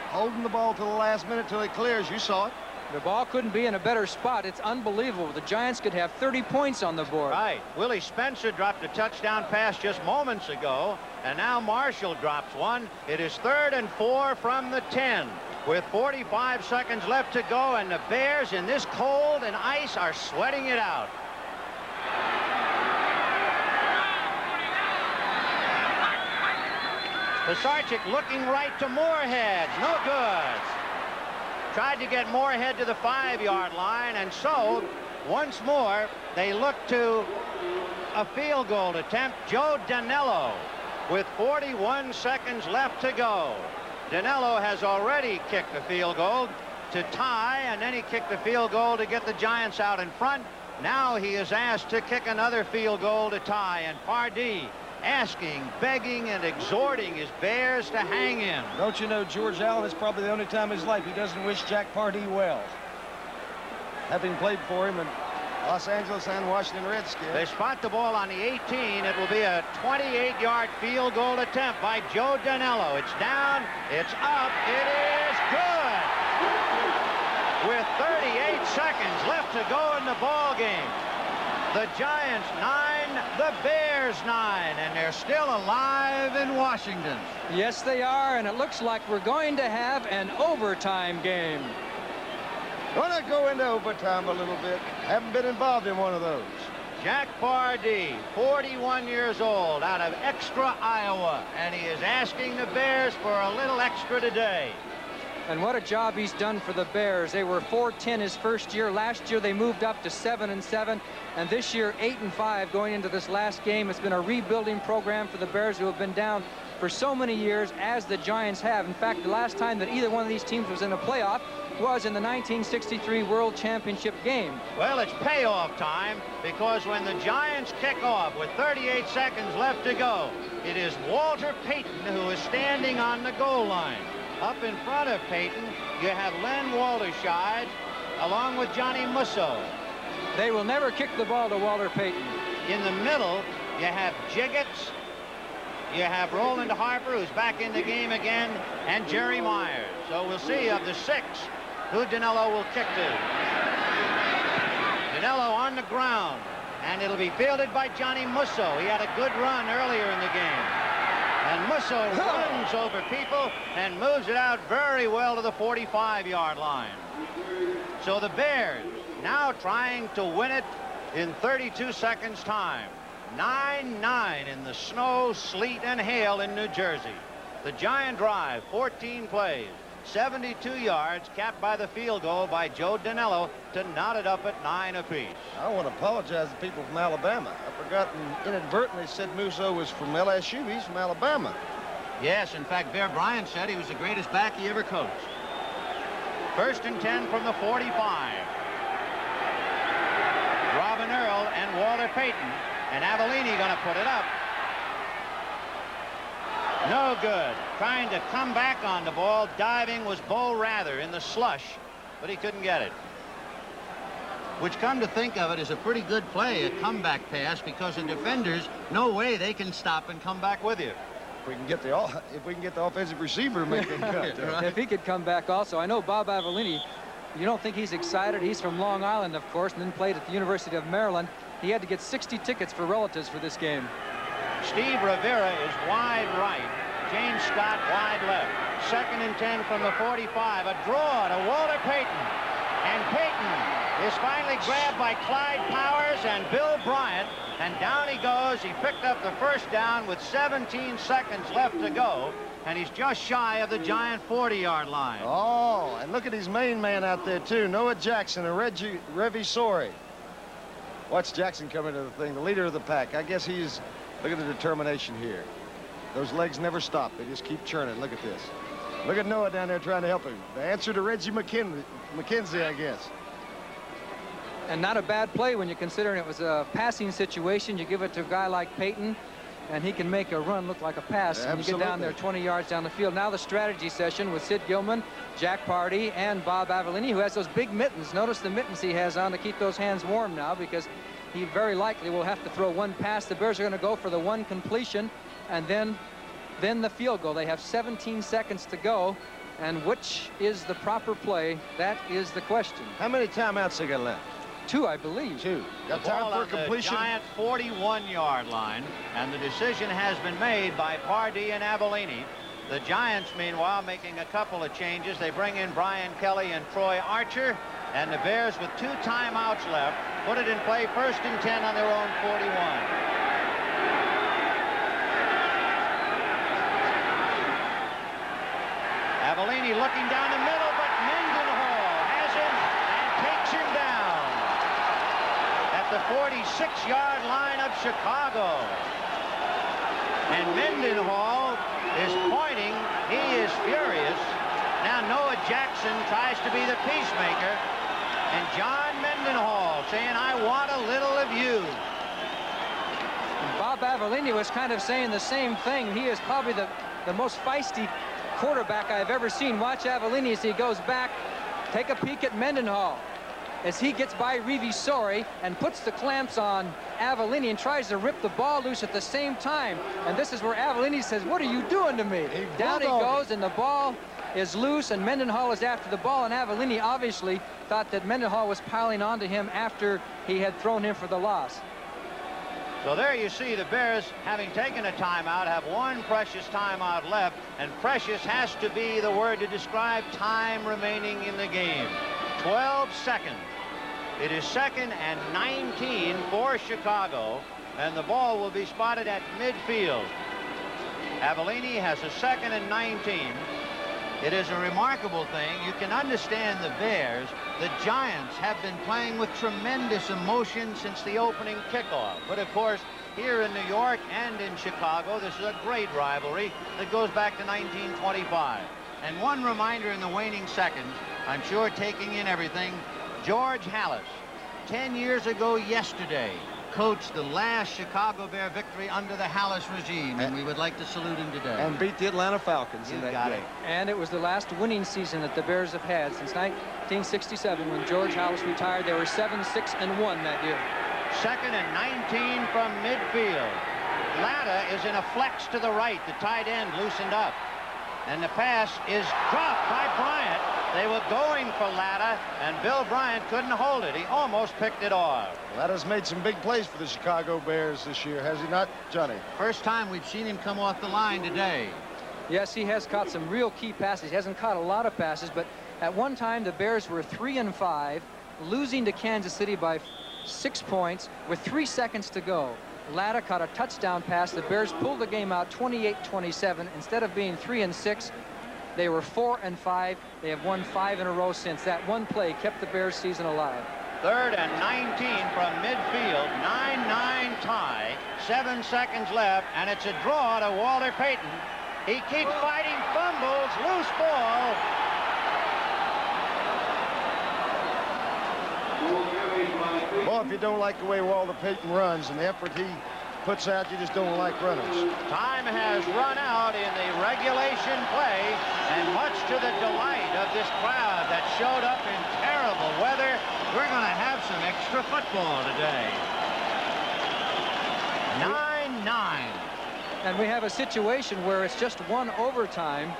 holding the ball till the last minute till it clears. You saw it. The ball couldn't be in a better spot. It's unbelievable. The Giants could have 30 points on the board. Right. Willie Spencer dropped a touchdown pass just moments ago, and now Marshall drops one. It is 3rd and 4 from the 10 with 45 seconds left to go, and the Bears in this cold and ice are sweating it out. Pisarcik looking right to Moorhead. No good. Tried to get Moorhead to the 5-yard line, and so once more they look to a field goal attempt. Joe Danello with 41 seconds left to go. Dinello has already kicked a field goal to tie, and then he kicked a field goal to get the Giants out in front. Now he is asked to kick another field goal to tie, and Pardee asking, begging, and exhorting his Bears to hang in. Don't you know, George Allen is probably the only time in his life he doesn't wish Jack Pardee well, having played for him in Los Angeles and Washington Redskins. They spot the ball on the 18. It will be a 28-yard field goal attempt by Joe Dinello. It's down, it's up, it is good! With 38 seconds left to go in the ball game. The Giants 9, the Bears 9, and they're still alive in Washington. Yes, they are, and it looks like we're going to have an overtime game. Gonna go into overtime a little bit. Haven't been involved in one of those. Jack Pardee, 41 years old, out of Extra, Iowa, and he is asking the Bears for a little extra today. And what a job he's done for the Bears. They were 4-10 his first year. Last year they moved up to 7-7, and this year 8-5 going into this last game. It's been a rebuilding program for the Bears, who have been down for so many years, as the Giants have. In fact, the last time that either one of these teams was in a playoff was in the 1963 World Championship game. Well, it's payoff time, because when the Giants kick off with 38 seconds left to go, it is Walter Payton who is standing on the goal line. Up in front of Payton, you have Len Walterscheid along with Johnny Musso. They will never kick the ball to Walter Payton. In the middle, you have Jiggets, you have Roland Harper, who's back in the game again, and Jerry Myers. So we'll see of the 6 who Dinello will kick to. Dinello on the ground, and it'll be fielded by Johnny Musso. He had a good run earlier in the game. And Musso runs over people and moves it out very well to the 45-yard line. So the Bears now trying to win it in 32 seconds time. 9-9 in the snow, sleet, and hail in New Jersey. The Giant drive, 14 plays, 72 yards, capped by the field goal by Joe Dinello to knot it up at 9 apiece. I want to apologize to people from Alabama. I forgot and inadvertently said Musso was from LSU. He's from Alabama. Yes, in fact, Bear Bryant said he was the greatest back he ever coached. 1st and 10 from the 45. Robin Earl and Walter Payton, and Avellini going to put it up. No good. Trying to come back on the ball. Diving was Bo Rather in the slush, but he couldn't get it. Which, come to think of it, is a pretty good play, a comeback pass, because the defenders, no way they can stop and come back with you. If we can get the offensive receiver to make them cut. If he could come back also. I know Bob Avellini, you don't think he's excited. He's from Long Island, of course, and then played at the University of Maryland. He had to get 60 tickets for relatives for this game. Steve Rivera is wide right. James Scott wide left. 2nd and 10 from the 45. A draw to Walter Payton. And Payton is finally grabbed by Clyde Powers and Bill Bryant. And down he goes. He picked up the first down with 17 seconds left to go. And he's just shy of the Giant 40-yard line. Oh, and look at his main man out there, too. Noah Jackson and Revy Sori. Watch Jackson come into the thing, the leader of the pack. I guess he's... Look at the determination here. Those legs never stop. They just keep churning. Look at this. Look at Noah down there trying to help him. The answer to Reggie McKenzie, I guess. And not a bad play when you consider it was a passing situation. You give it to a guy like Payton, and he can make a run look like a pass when you get down there 20 yards down the field. Now the strategy session with Sid Gilman, Jack Pardee, and Bob Avellini, who has those big mittens. Notice the mittens he has on to keep those hands warm now, because he very likely will have to throw one pass. The Bears are going to go for the one completion, and then the field goal. They have 17 seconds to go, and which is the proper play? That is the question. How many timeouts they got left? 2, I believe. 2. Got The ball time for on completion. the Giant 41-yard line, and the decision has been made by Pardee and Avellini. The Giants, meanwhile, making a couple of changes. They bring in Brian Kelly and Troy Archer, and the Bears, with 2 timeouts left, put it in play 1st and 10 on their own 41. Avellini looking down the middle, but Mendenhall has him and takes him down at the 46-yard line of Chicago. And Mendenhall is pointing. He is furious. Now Noah Jackson tries to be the peacemaker. And John Mendenhall saying, I want a little of you. And Bob Avellini was kind of saying the same thing. He is probably the most feisty quarterback I've ever seen. Watch Avellini as he goes back. Take a peek at Mendenhall as he gets by Revisori and puts the clamps on Avellini and tries to rip the ball loose at the same time. And this is where Avellini says, what are you doing to me? Down he goes, and the ball is loose, and Mendenhall is after the ball, and Avellini obviously thought that Mendenhall was piling onto him after he had thrown him for the loss. So there you see the Bears, having taken a timeout, have one precious timeout left, and precious has to be the word to describe time remaining in the game. 12 seconds. It is 2nd and 19 for Chicago, and the ball will be spotted at midfield. Avellini has a 2nd and 19. It is a remarkable thing. You can understand the Bears. The Giants have been playing with tremendous emotion since the opening kickoff. But of course, here in New York and in Chicago, this is a great rivalry that goes back to 1925. And one reminder in the waning seconds, I'm sure taking in everything, George Halas, 10 years ago yesterday, coached the last Chicago Bear victory under the Halas regime, and we would like to salute him today. And beat the Atlanta Falcons in that game. And it was the last winning season that the Bears have had since 1967 when George Halas retired. They were 7-6-1 that year. 2nd and 19 from midfield. Latta is in a flex to the right. The tight end loosened up. And the pass is dropped by Bryant. They were going for Latta, and Bill Bryant couldn't hold it. He almost picked it off. Latta's made some big plays for the Chicago Bears this year, has he not, Johnny? First time we've seen him come off the line today. Yes, he has caught some real key passes. He hasn't caught a lot of passes, but at one time the Bears were 3-5, losing to Kansas City by 6 points with 3 seconds to go. Latta caught a touchdown pass. The Bears pulled the game out 28-27. Instead of being 3-6, they were 4-5. They have won 5 in a row since. That one play kept the Bears season alive. 3rd and 19 from midfield. 9-9 tie. 7 seconds left, and it's a draw to Walter Payton. He keeps fighting, fumbles, loose ball. Boy, if you don't like the way Walter Payton runs and the effort he puts out, you just don't like runners. Time has run out in the regulation play, and much to the delight of this crowd that showed up in terrible weather, we're going to have some extra football today. 9-9. And we have a situation where it's just one overtime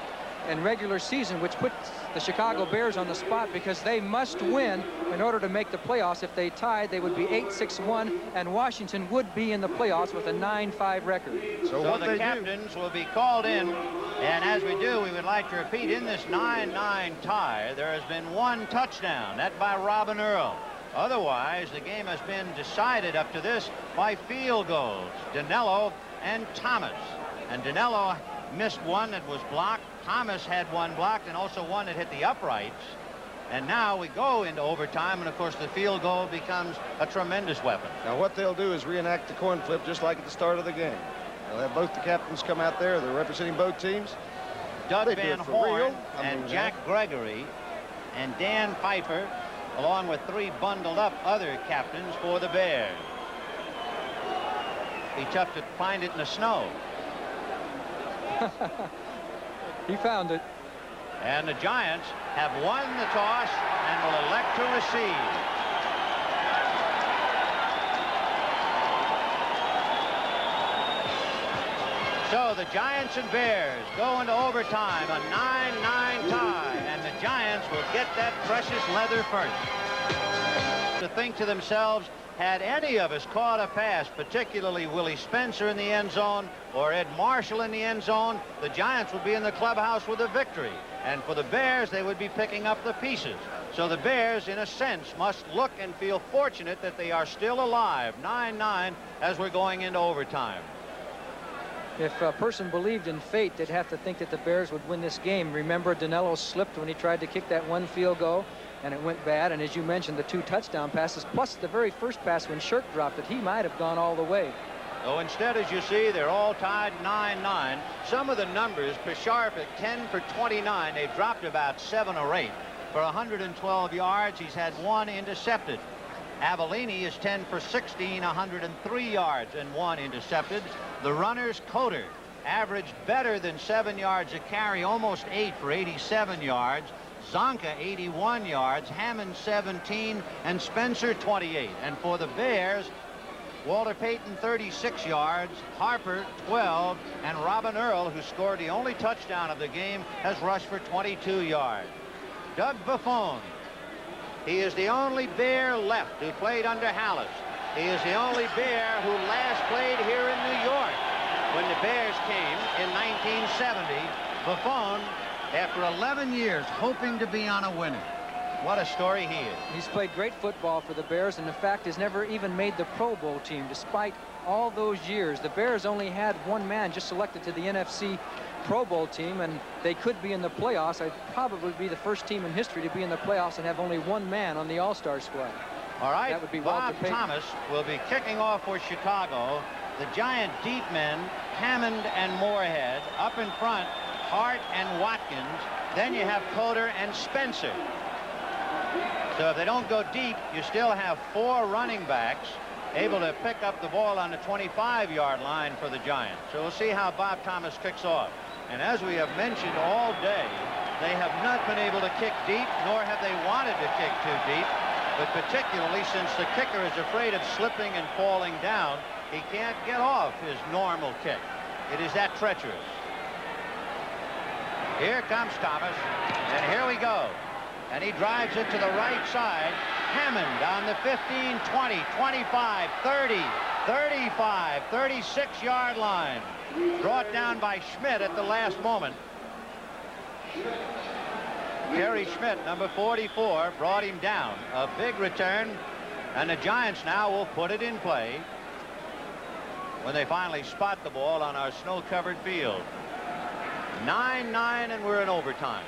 in regular season, which puts the Chicago Bears on the spot because they must win in order to make the playoffs. If they tied, they would be 8-6-1, and Washington would be in the playoffs with a 9-5 record. So the captains will be called in, and as we do, we would like to repeat, in this 9-9 tie, there has been one touchdown, that by Robin Earl. Otherwise, the game has been decided up to this by field goals, Dinello and Thomas. And Dinello missed one that was blocked. Thomas had one blocked and also one that hit the uprights. And now we go into overtime, and of course the field goal becomes a tremendous weapon. Now what they'll do is reenact the coin flip just like at the start of the game. They'll have both the captains come out there. They're representing both teams. Doug Van Horn and Jack Gregory and Dan Pfeiffer, along with 3 bundled up other captains for the Bears. Be tough to find it in the snow. He found it. And the Giants have won the toss and will elect to receive. So the Giants and Bears go into overtime, a 9-9 tie, and the Giants will get that precious leather first. To think to themselves, had any of us caught a pass, particularly Willie Spencer in the end zone or Ed Marshall in the end zone, the Giants would be in the clubhouse with a victory. And for the Bears, they would be picking up the pieces. So the Bears, in a sense, must look and feel fortunate that they are still alive. 9-9 as we're going into overtime. If a person believed in fate, they'd have to think that the Bears would win this game. Remember, Dinello slipped when he tried to kick that one field goal, and it went bad. And as you mentioned, the 2 touchdown passes, plus the very first pass when Shirk dropped it, he might have gone all the way. So instead, as you see, they're all tied 9-9. Some of the numbers, Pisharp at 10 for 29. They've dropped about 7 or 8. For 112 yards, he's had 1 intercepted. Avellini is 10 for 16, 103 yards and 1 intercepted. The runners, Coder, averaged better than 7 yards a carry, almost 8 for 87 yards. Zonka, 81 yards, Hammond, 17, and Spencer, 28. And for the Bears, Walter Payton, 36 yards, Harper, 12, and Robin Earl, who scored the only touchdown of the game, has rushed for 22 yards. Doug Buffone, he is the only Bear left who played under Hallis. He is the only Bear who last played here in New York when the Bears came in 1970. Buffone, after 11 years, hoping to be on a winner. What a story he is. He's played great football for the Bears, and in fact has never even made the Pro Bowl team. Despite all those years, the Bears only had 1 man just selected to the NFC Pro Bowl team, and they could be in the playoffs. I'd probably be the first team in history to be in the playoffs and have only 1 man on the All-Star squad. All right, that would be Bob Walter Payton. Thomas will be kicking off for Chicago. The Giant deep men, Hammond and Moorhead. Up in front, Hart and Watkins. Then you have Coder and Spencer. So if they don't go deep, you still have 4 running backs able to pick up the ball on the 25-yard line for the Giants. So we'll see how Bob Thomas kicks off. And as we have mentioned all day, they have not been able to kick deep, nor have they wanted to kick too deep. But particularly since the kicker is afraid of slipping and falling down, he can't get off his normal kick. It is that treacherous. Here comes Thomas, and here we go. And he drives it to the right side. Hammond on the 15, 20, 25, 30, 35, 36-yard line. Brought down by Schmidt at the last moment. Kerry Schmidt, number 44, brought him down. A big return, and the Giants now will put it in play when they finally spot the ball on our snow-covered field. 9-9, and we're in overtime.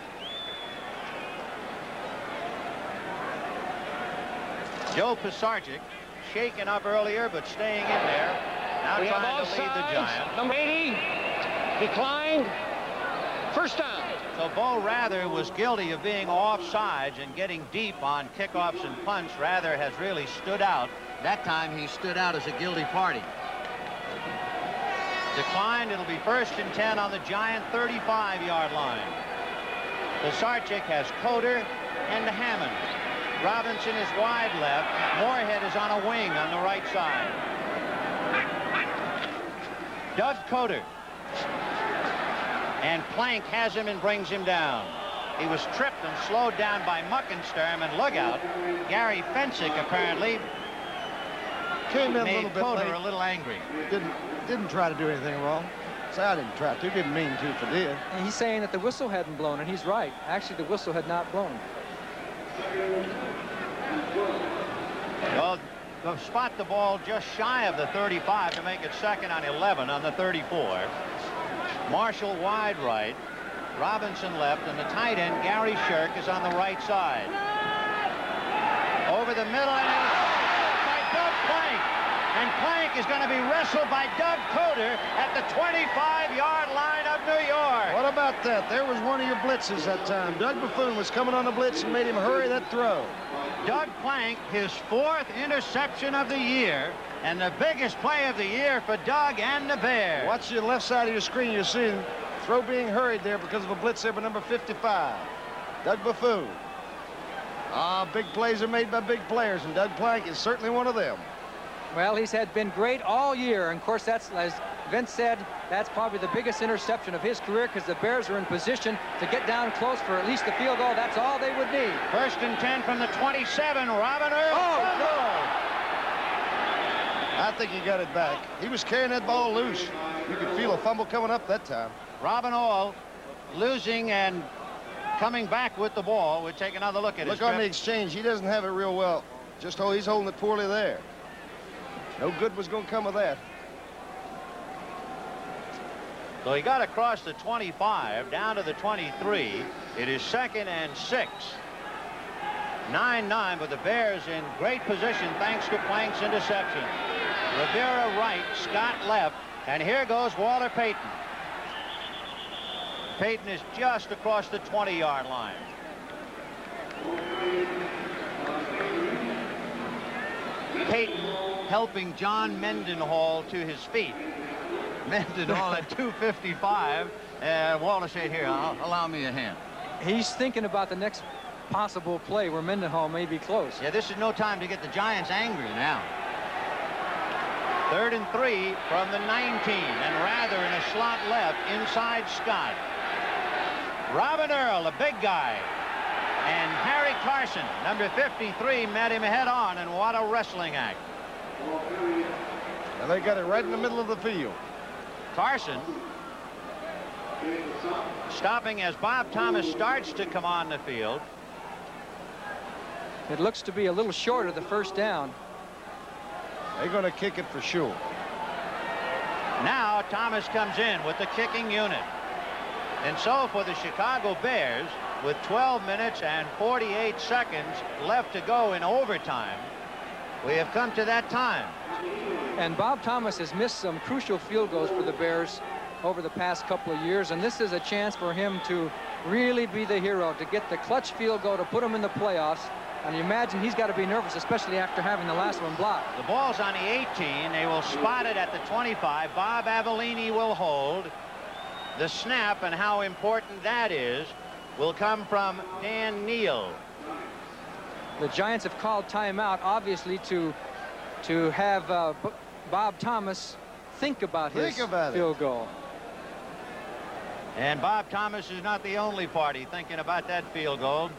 Joe Pisarcik, shaken up earlier, but staying in there. Now We have trying to lead the Giants. Number 80, declined. First down. So Bo Rather was guilty of being offsides and getting deep on kickoffs and punts. Rather has really stood out. That time he stood out as a guilty party. Declined. It'll be 1st and 10 on the Giant 35-yard line. Pisarcik has Coder and Hammond. Robinson is wide left. Moorhead is on a wing on the right side. Doug Coder. And Plank has him and brings him down. He was tripped and slowed down by Muckensturm, and look out. Gary Fensick apparently Came in a made little bit Coder late. a little angry. Didn't try to do anything wrong. So I didn't try to. Didn't mean to if I did. And he's saying that the whistle hadn't blown, and he's right. Actually, the whistle had not blown. Well, they'll spot the ball just shy of the 35 to make it 2nd and 11 on the 34. Marshall wide right, Robinson left, and the tight end, Gary Shirk, is on the right side. Over the middle, and it's by Doug Plank. And Plank is going to be wrestled by Doug Coder at the 25-yard line of New York. What about that? There was one of your blitzes that time. Doug Buffone was coming on the blitz and made him hurry that throw. Doug Plank, his 4th interception of the year, and the biggest play of the year for Doug and the Bears. Watch the left side of your screen. You'll see him throw being hurried there because of a blitz there by number 55. Doug Buffone. Big plays are made by big players, and Doug Plank is certainly one of them. Well, he's been great all year, and of course that's, as Vince said, that's probably the biggest interception of his career, because the Bears are in position to get down close for at least the field goal. That's all they would need. 1st and 10 from the 27. Robin Earl. Oh, no. I think he got it back. He was carrying that ball loose. You could feel a fumble coming up that time. Robin Earl losing and coming back with the ball. We'll take another look at it. Look on the exchange. He doesn't have it real well. Just he's holding it poorly there. No good was going to come of that. So he got across the 25 down to the 23. It is 2nd and 6. 9-9, but the Bears in great position thanks to Plank's interception. Rivera right, Scott left, and here goes Walter Payton. Payton is just across the 20-yard line. Payton helping John Mendenhall to his feet. Mendenhall at 255. Walter said, here, allow me a hand. He's thinking about the next possible play where Mendenhall may be close. Yeah, this is no time to get the Giants angry now. 3rd and 3 from the 19, and Rather in a slot left inside Scott. Robin Earl, a big guy, and Harry Carson, number 53, met him head on, and what a wrestling act. And they got it right in the middle of the field. Carson stopping as Bob Thomas starts to come on the field. It looks to be a little short of the first down. They're going to kick it for sure. Now Thomas comes in with the kicking unit. And so for the Chicago Bears, with 12 minutes and 48 seconds left to go in overtime, we have come to that time. And Bob Thomas has missed some crucial field goals for the Bears over the past couple of years, and this is a chance for him to really be the hero, to get the clutch field goal to put him in the playoffs. And you imagine he's got to be nervous, especially after having the last one blocked. The ball's on the 18. They will spot it at the 25. Bob Avellini will hold. The snap, and how important that is, will come from Dan Neal. The Giants have called timeout, obviously, to have Bob Thomas think about his field goal. And Bob Thomas is not the only party thinking about that field goal,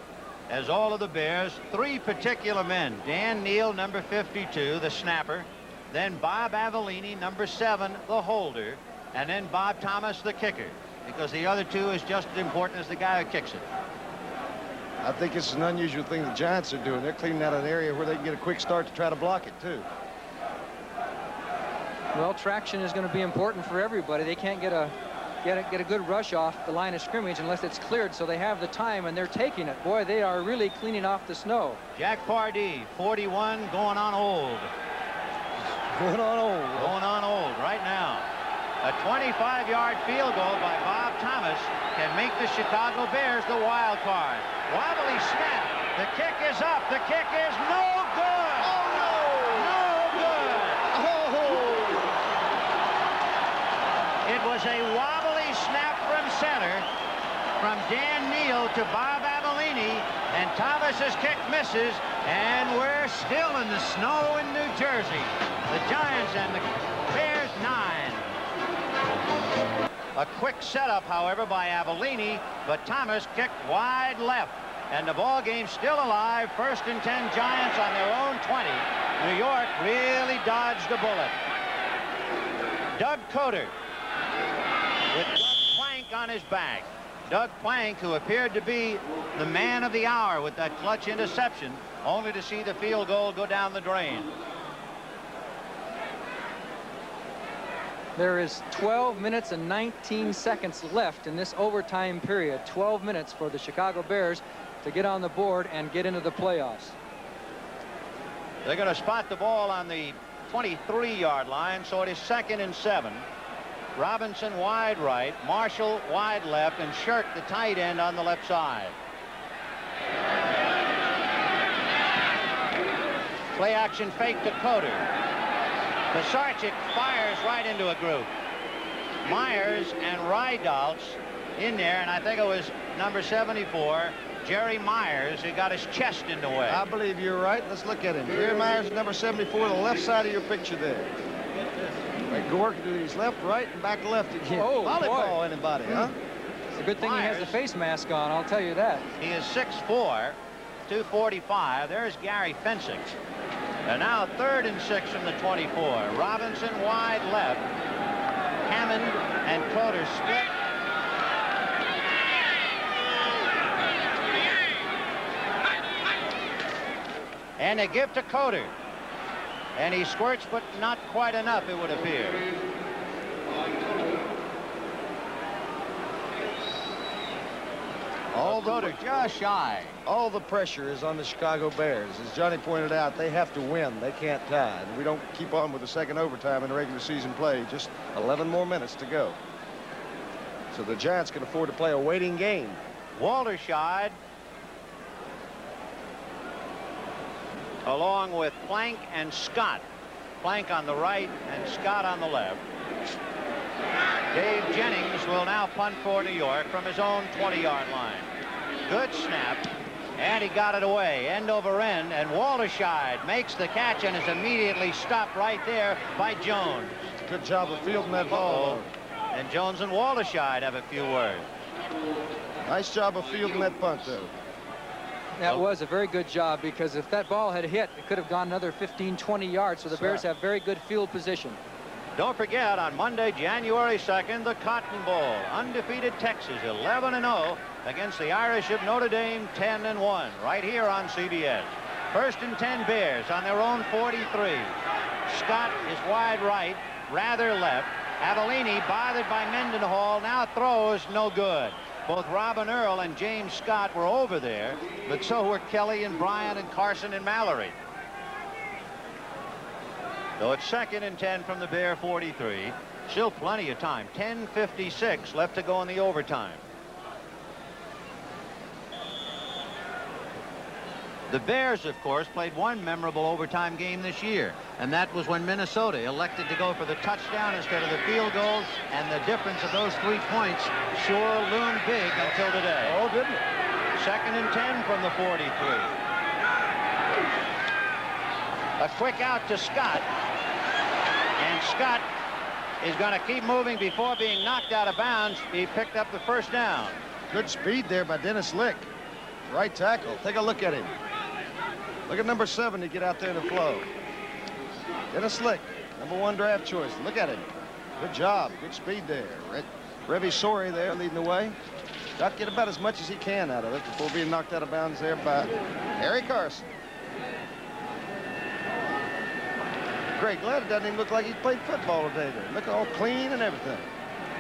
as all of the Bears, 3 particular men. Dan Neal, number 52, the snapper, then Bob Avellini, number 7, the holder, and then Bob Thomas, the kicker, because the other 2 is just as important as the guy who kicks it. I think it's an unusual thing the Giants are doing. They're cleaning out an area where they can get a quick start to try to block it, too. Well, traction is going to be important for everybody. They can't get a good rush off the line of scrimmage unless it's cleared, so they have the time, and they're taking it. Boy, they are really cleaning off the snow. Jack Pardee, 41, going on old. Going on old. Going on old right now. A 25-yard field goal by Bob Thomas can make the Chicago Bears the wild card. Wobbly snap. The kick is up. The kick is no good. Oh, no. No good. Oh. It was a wobbly snap from center from Dan Neal to Bob Avellini, and Thomas's kick misses, and we're still in the snow in New Jersey. The Giants and the Bears 9. A quick setup, however, by Avellini, but Thomas kicked wide left, and the ball game still alive. 1st and 10 Giants on their own 20. New York really dodged the bullet. Doug Coder with Doug Plank on his back. Doug Plank, who appeared to be the man of the hour with that clutch interception, only to see the field goal go down the drain. There is 12 minutes and 19 seconds left in this overtime period. 12 minutes for the Chicago Bears to get on the board and get into the playoffs. They're going to spot the ball on the 23-yard line, so it is 2nd and 7. Robinson wide right, Marshall wide left, and Shirk, the tight end, on the left side. Play action fake to Coder. Pisarcik fires right into a group. Myers and Rydaltz in there, and I think it was number 74, Jerry Myers, who got his chest in the way. I believe you're right. Let's look at him. Jerry Myers, number 74, the left side of your picture there. Right, Gore can do these left, right, and back to left again. Oh, volleyball, boy. Anybody, huh? It's a good thing Myers, he has the face mask on, I'll tell you that. He is 6'4", 245. There's Gary Fensick. And now 3rd and 6 from the 24. Robinson wide left. Hammond and Coder split. And they give to Coder. And he squirts, but not quite enough, it would appear. All Rotor just shy. All the pressure is on the Chicago Bears. As Johnny pointed out, they have to win. They can't tie. And we don't keep on with the second overtime in the regular season play. Just 11 more minutes to go. So the Giants can afford to play a waiting game. Walderscheid, along with Plank and Scott. Plank on the right and Scott on the left. Dave Jennings will now punt for New York from his own 20-yard line. Good snap, and he got it away, end over end, and Walderscheid makes the catch and is immediately stopped right there by Jones. Good job of fielding that ball. And Jones and Walderscheid have a few words. Nice job of fielding that punt, though. That was a very good job, because if that ball had hit, it could have gone another 15, 20 yards. So the Bears have very good field position. Don't forget, on Monday, January 2nd, the Cotton Bowl. Undefeated Texas, 11-0 against the Irish of Notre Dame, 10-1, right here on CBS. First and 10 Bears on their own 43. Scott is wide right, Rather left. Avellini, bothered by Mendenhall, now throws no good. Both Robin Earl and James Scott were over there, but so were Kelly and Bryant and Carson and Mallory. So it's second and 10 from the Bear 43. Still plenty of time. 10:56 left to go in the overtime. The Bears, of course, played one memorable overtime game this year, and that was when Minnesota elected to go for the touchdown instead of the field goals, and the difference of those 3 points sure loomed big until today. Oh, didn't it? Second and 10 from the 43. A quick out to Scott, and Scott is going to keep moving before being knocked out of bounds. He picked up the first down. Good speed there by Dennis Lick. Right tackle. Take a look at him. Look at number 7 to get out there in the flow. Dennis Lick, #1 draft choice. Look at him. Good job. Good speed there. Revy Sori there leading the way. Got to get about as much as he can out of it before being knocked out of bounds there by Harry Carson. Great. Glad it doesn't even look like he played football today. Look all clean and everything.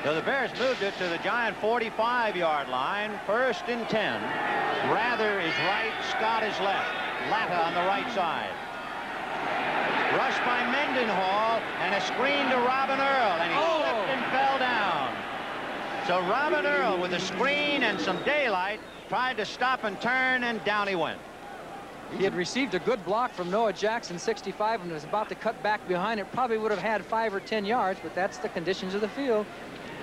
So the Bears moved it to the Giant 45-yard line. First and 10. Rather is right, Scott is left. Latta on the right side. Rush by Mendenhall, and a screen to Robin Earl, and he slipped and fell down. So Robin Earl, with a screen and some daylight, tried to stop and turn, and down he went. He had received a good block from Noah Jackson, 65, and was about to cut back behind it. Probably would have had 5 or 10 yards, but that's the conditions of the field.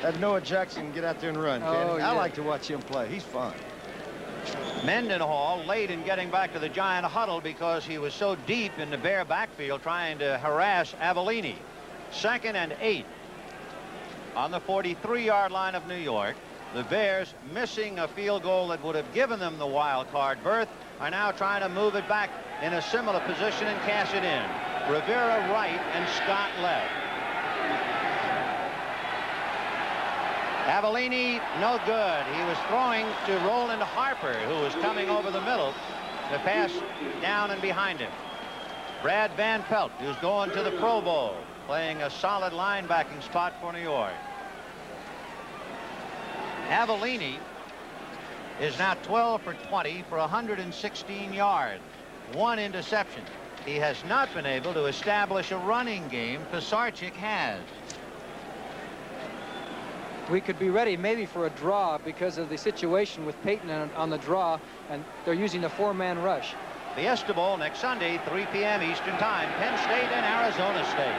That Noah Jackson get out there and run, Kenny. Yeah. I like to watch him play. He's fun. Mendenhall late in getting back to the Giant huddle because he was so deep in the Bear backfield trying to harass Avellini. Second and 8 on the 43-yard line of New York. The Bears, missing a field goal that would have given them the wild card berth, are now trying to move it back in a similar position and cash it in. Rivera right and Scott left. Avellini, no good. He was throwing to Roland Harper, who was coming over the middle. The pass down and behind him. Brad Van Pelt, who's going to the Pro Bowl, playing a solid linebacking spot for New York. Avellini is now 12 for 20 for 116 yards. 1 interception. He has not been able to establish a running game. Pisarcik has. We could be ready maybe for a draw because of the situation with Peyton on the draw, and they're using a 4-man rush. Fiesta Bowl next Sunday, 3 p.m. Eastern Time. Penn State and Arizona State.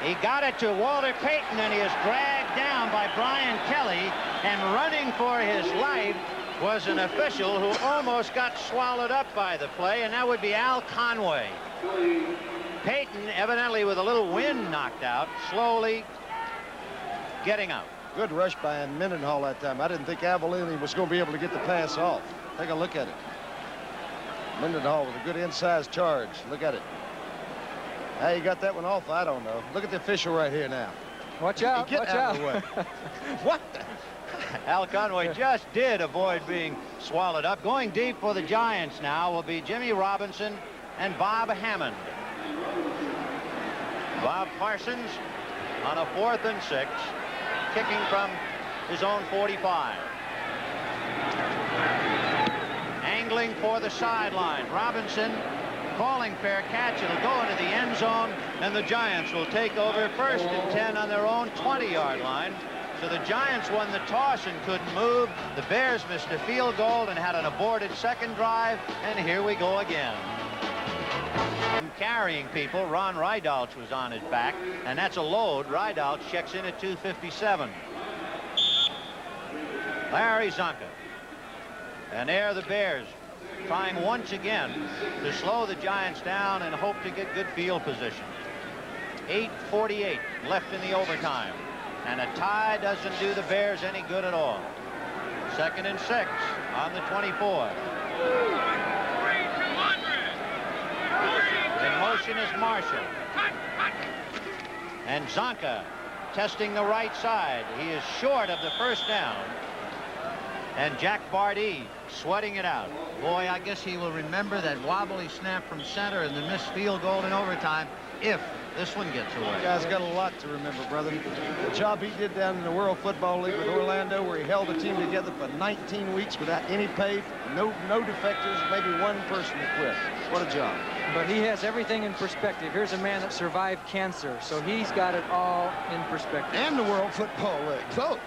He got it to Walter Payton, and he is dragged down by Brian Kelly, and running for his life was an official who almost got swallowed up by the play, and that would be Al Conway. Payton, evidently with a little wind knocked out, slowly getting out. Good rush by Mendenhall that time. I didn't think Avellini was going to be able to get the pass off. Take a look at it. Mendenhall with a good inside charge. Look at it. How you got that one off, I don't know. Look at the official right here now. Watch out. Get watch out out. of the way. What the? Al Conway just did avoid being swallowed up. Going deep for the Giants now will be Jimmy Robinson and Bob Hammond. Bob Parsons on a 4th and 6, kicking from his own 45. Angling for the sideline. Robinson calling fair catch. It'll go into the end zone, and the Giants will take over 1st and 10 on their own 20-yard line. So the Giants won the toss and couldn't move. The Bears missed a field goal and had an aborted second drive, and here we go again. Carrying people, Ron Rydalch was on his back, and that's a load. Rydalch checks in at 257. Larry Zonka. And there are the Bears trying once again to slow the Giants down and hope to get good field position. 8:48 left in the overtime. And a tie doesn't do the Bears any good at all. 2nd and 6 on the 24. In motion is Marshall. And Zonka testing the right side. He is short of the first down. And Jack Bardee sweating it out. Boy, I guess he will remember that wobbly snap from center and the missed field goal in overtime if this one gets away. The guy's got a lot to remember, brother. The job he did down in the World Football League with Orlando, where he held the team together for 19 weeks without any pay, no defectors, maybe one person that quit. What a job. But he has everything in perspective. Here's a man that survived cancer, so he's got it all in perspective. And the World Football League. Both.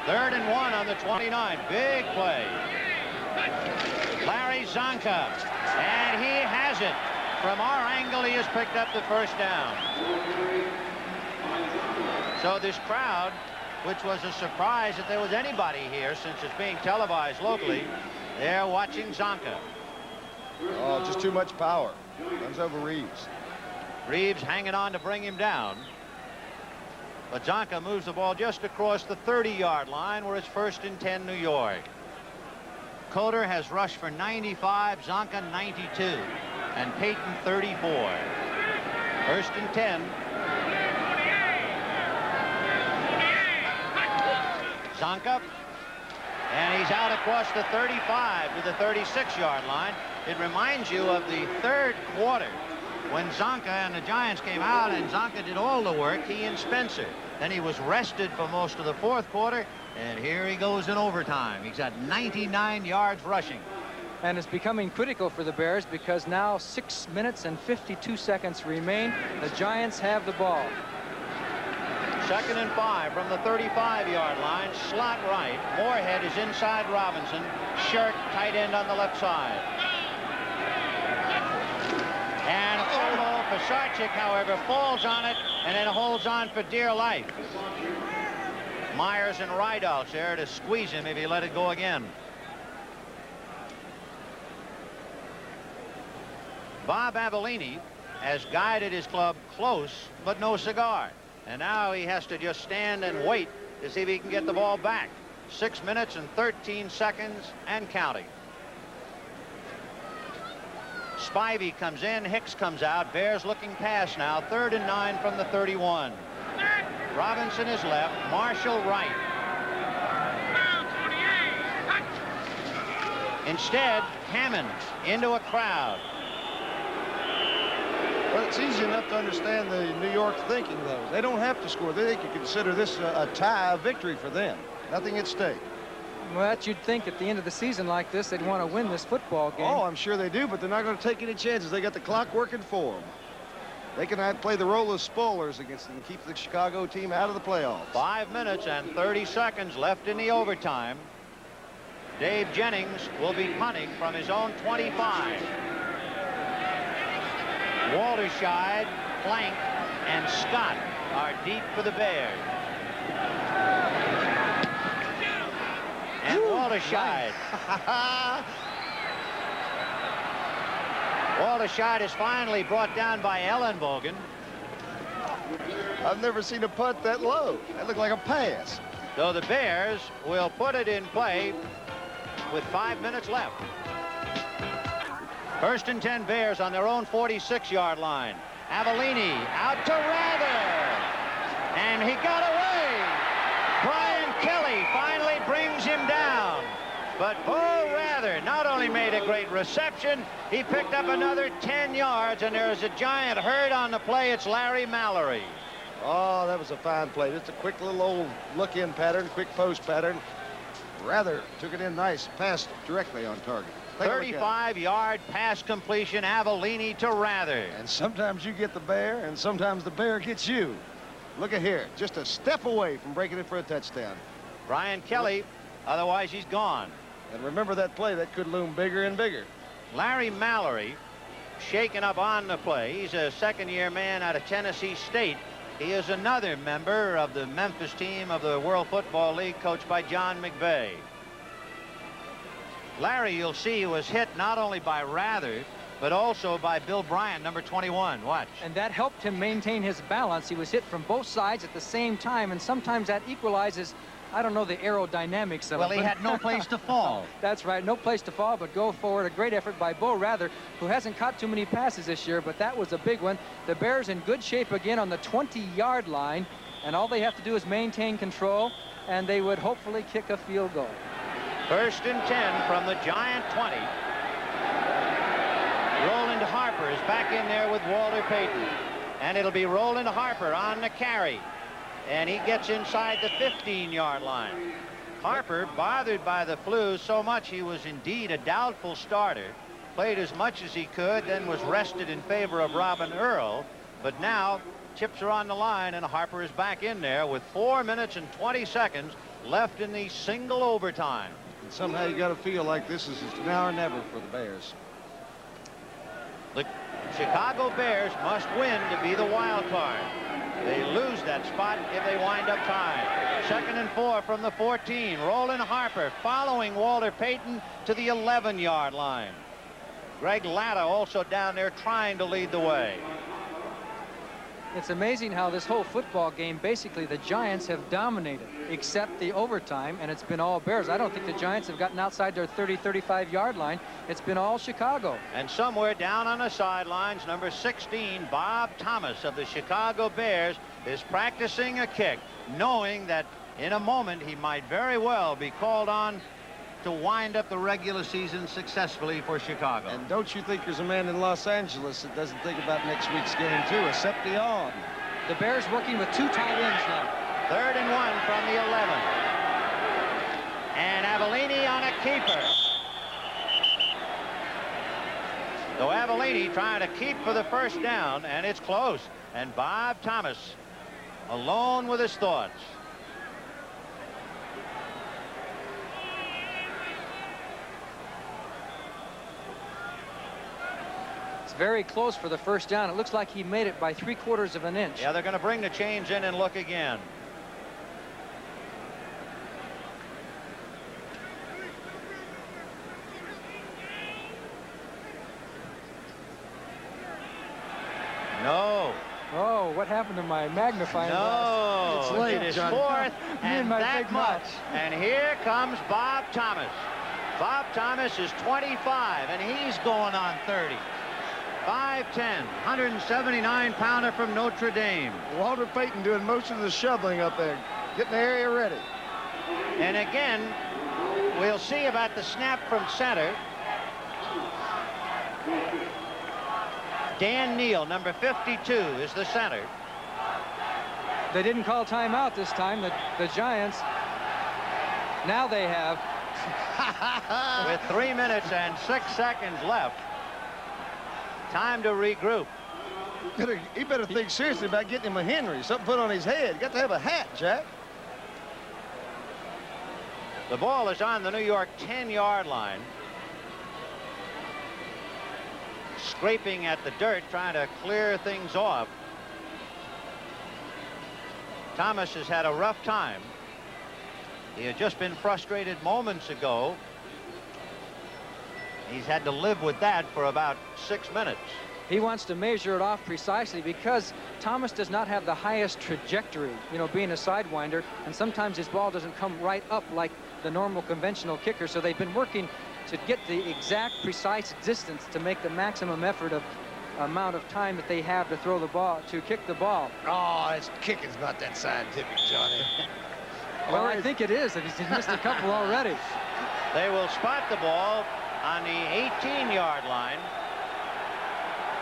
3rd and 1 on the 29. Big play. Larry Zonka. And he has it. From our angle, he has picked up the first down. So this crowd, which was a surprise that there was anybody here since it's being televised locally, they're watching Zonka. Oh, just too much power. Runs over Reeves. Reeves hanging on to bring him down. But Zonka moves the ball just across the 30-yard line where it's 1st and 10 New York. Coder has rushed for 95, Zonka 92, and Payton 34. 1st and 10. Zonka, and he's out across the 35 to the 36-yard line. It reminds you of the 3rd quarter when Zonka and the Giants came out and Zonka did all the work, he and Spencer. Then he was rested for most of the 4th quarter, and here he goes in overtime. He's got 99 yards rushing. And it's becoming critical for the Bears because now 6 minutes and 52 seconds remain. The Giants have the ball. 2nd and 5 from the 35-yard line. Slot right. Moorhead is inside Robinson. Shirk, tight end on the left side. And Pisarcik, however, falls on it and then holds on for dear life. Myers and Rydalch there to squeeze him if he let it go again. Bob Avellini has guided his club close, but no cigar. And now he has to just stand and wait to see if he can get the ball back. 6 minutes and 13 seconds and counting. Spivey comes in, Hicks comes out. Bears looking pass now. 3rd and 9 from the 31. Robinson is left, Marshall right. Instead, Hammond into a crowd. Well, it's easy enough to understand the New York thinking, though. They don't have to score. They can consider this a tie, a victory for them. Nothing at stake. Well, you'd think at the end of the season like this, they'd want to win this football game. Oh, I'm sure they do, but they're not going to take any chances. They got the clock working for them. They can play the role of spoilers against them and keep the Chicago team out of the playoffs. 5 minutes and 30 seconds left in the overtime. Dave Jennings will be punting from his own 25. Walterscheid, Plank, and Scott are deep for the Bears. And Walterscheid. Walterscheid is finally brought down by Ellenbogen. I've never seen a punt that low. That looked like a pass. So the Bears will put it in play with 5 minutes left. 1st and 10 Bears on their own 46-yard line. Avellini out to Rather. And he got away. Brian Kelly finally brings him down. But Bo Rather not only Kelly made a great reception. He picked up another 10 yards, and there's a giant hurt on the play. It's Larry Mallory. Oh, that was a fine play. Just a quick little old look-in pattern, quick post pattern. Rather took it in nice, passed directly on target. 35-yard pass completion, Avellini to Rather. And sometimes you get the bear, and sometimes the bear gets you. Look at here, just a step away from breaking it for a touchdown. Brian Kelly, otherwise he's gone. And remember that play, that could loom bigger and bigger. Larry Mallory shaken up on the play. He's a second-year man out of Tennessee State. He is another member of the Memphis team of the World Football League, coached by John McVay. Larry, you'll see, was hit not only by Rather, but also by Bill Bryant, number 21. Watch. And that helped him maintain his balance. He was hit from both sides at the same time, and sometimes that equalizes, I don't know, the aerodynamics of Well, it. he had no place to fall. That's right, no place to fall, but go forward. A great effort by Bo Rather, who hasn't caught too many passes this year, but that was a big one. The Bears in good shape again on the 20-yard line, and all they have to do is maintain control, and they would hopefully kick a field goal. 1st and 10 from the Giant 20. Roland Harper is back in there with Walter Payton, and it'll be Roland Harper on the carry. And he gets inside the 15-yard line. Harper, bothered by the flu so much he was indeed a doubtful starter, played as much as he could, then was rested in favor of Robin Earl. But now chips are on the line, and Harper is back in there with 4 minutes and 20 seconds left in the single overtime. And somehow you got to feel like this is now or never for the Bears. The Chicago Bears must win to be the wild card. They lose that spot if they wind up tied. 2nd and 4 from the 14. Roland Harper following Walter Payton to the 11-yard line. Greg Latta also down there trying to lead the way. It's amazing how this whole football game, basically the Giants have dominated, except the overtime, and it's been all Bears. I don't think the Giants have gotten outside their 35-yard line. It's been all Chicago. And somewhere down on the sidelines, number 16, Bob Thomas of the Chicago Bears, is practicing a kick, knowing that in a moment he might very well be called on to wind up the regular season successfully for Chicago. And don't you think there's a man in Los Angeles that doesn't think about next week's game, too? Seption. The Bears working with 2 tight ends now. 3rd and 1 from the 11. And Avellini on a keeper. So Avellini trying to keep for the first down, and it's close. And Bob Thomas alone with his thoughts. Very close for the first down. It looks like he made it by 3/4 of an inch. Yeah, they're going to bring the chains in and look again. No. Oh, what happened to my magnifying No. glass? It's late, It is John. 4th Me and my that big much. mouth. And here comes Bob Thomas. Bob Thomas is 25, and he's going on 30. 5'10", 179-pounder from Notre Dame. Walter Payton doing most of the shoveling up there, getting the area ready. And again, we'll see about the snap from center. Dan Neal, number 52, is the center. They didn't call timeout this time, the Giants. Now they have. With 3 minutes and 6 seconds left. Time to regroup. He better think seriously about getting him a Henry, something put on his head. Got to have a hat, Jack. The ball is on the New York 10-yard line. Scraping at the dirt, trying to clear things off. Thomas has had a rough time. He had just been frustrated moments ago. He's had to live with that for about 6 minutes. He wants to measure it off precisely because Thomas does not have the highest trajectory, you know, being a sidewinder, and sometimes his ball doesn't come right up like the normal conventional kicker. So they've been working to get the exact precise distance to make the maximum effort of amount of time that they have to throw the ball, to kick the ball. Oh, his kicking's not that scientific, Johnny. Well, I think it is. He's missed a couple already. They will spot the ball on the 18-yard line.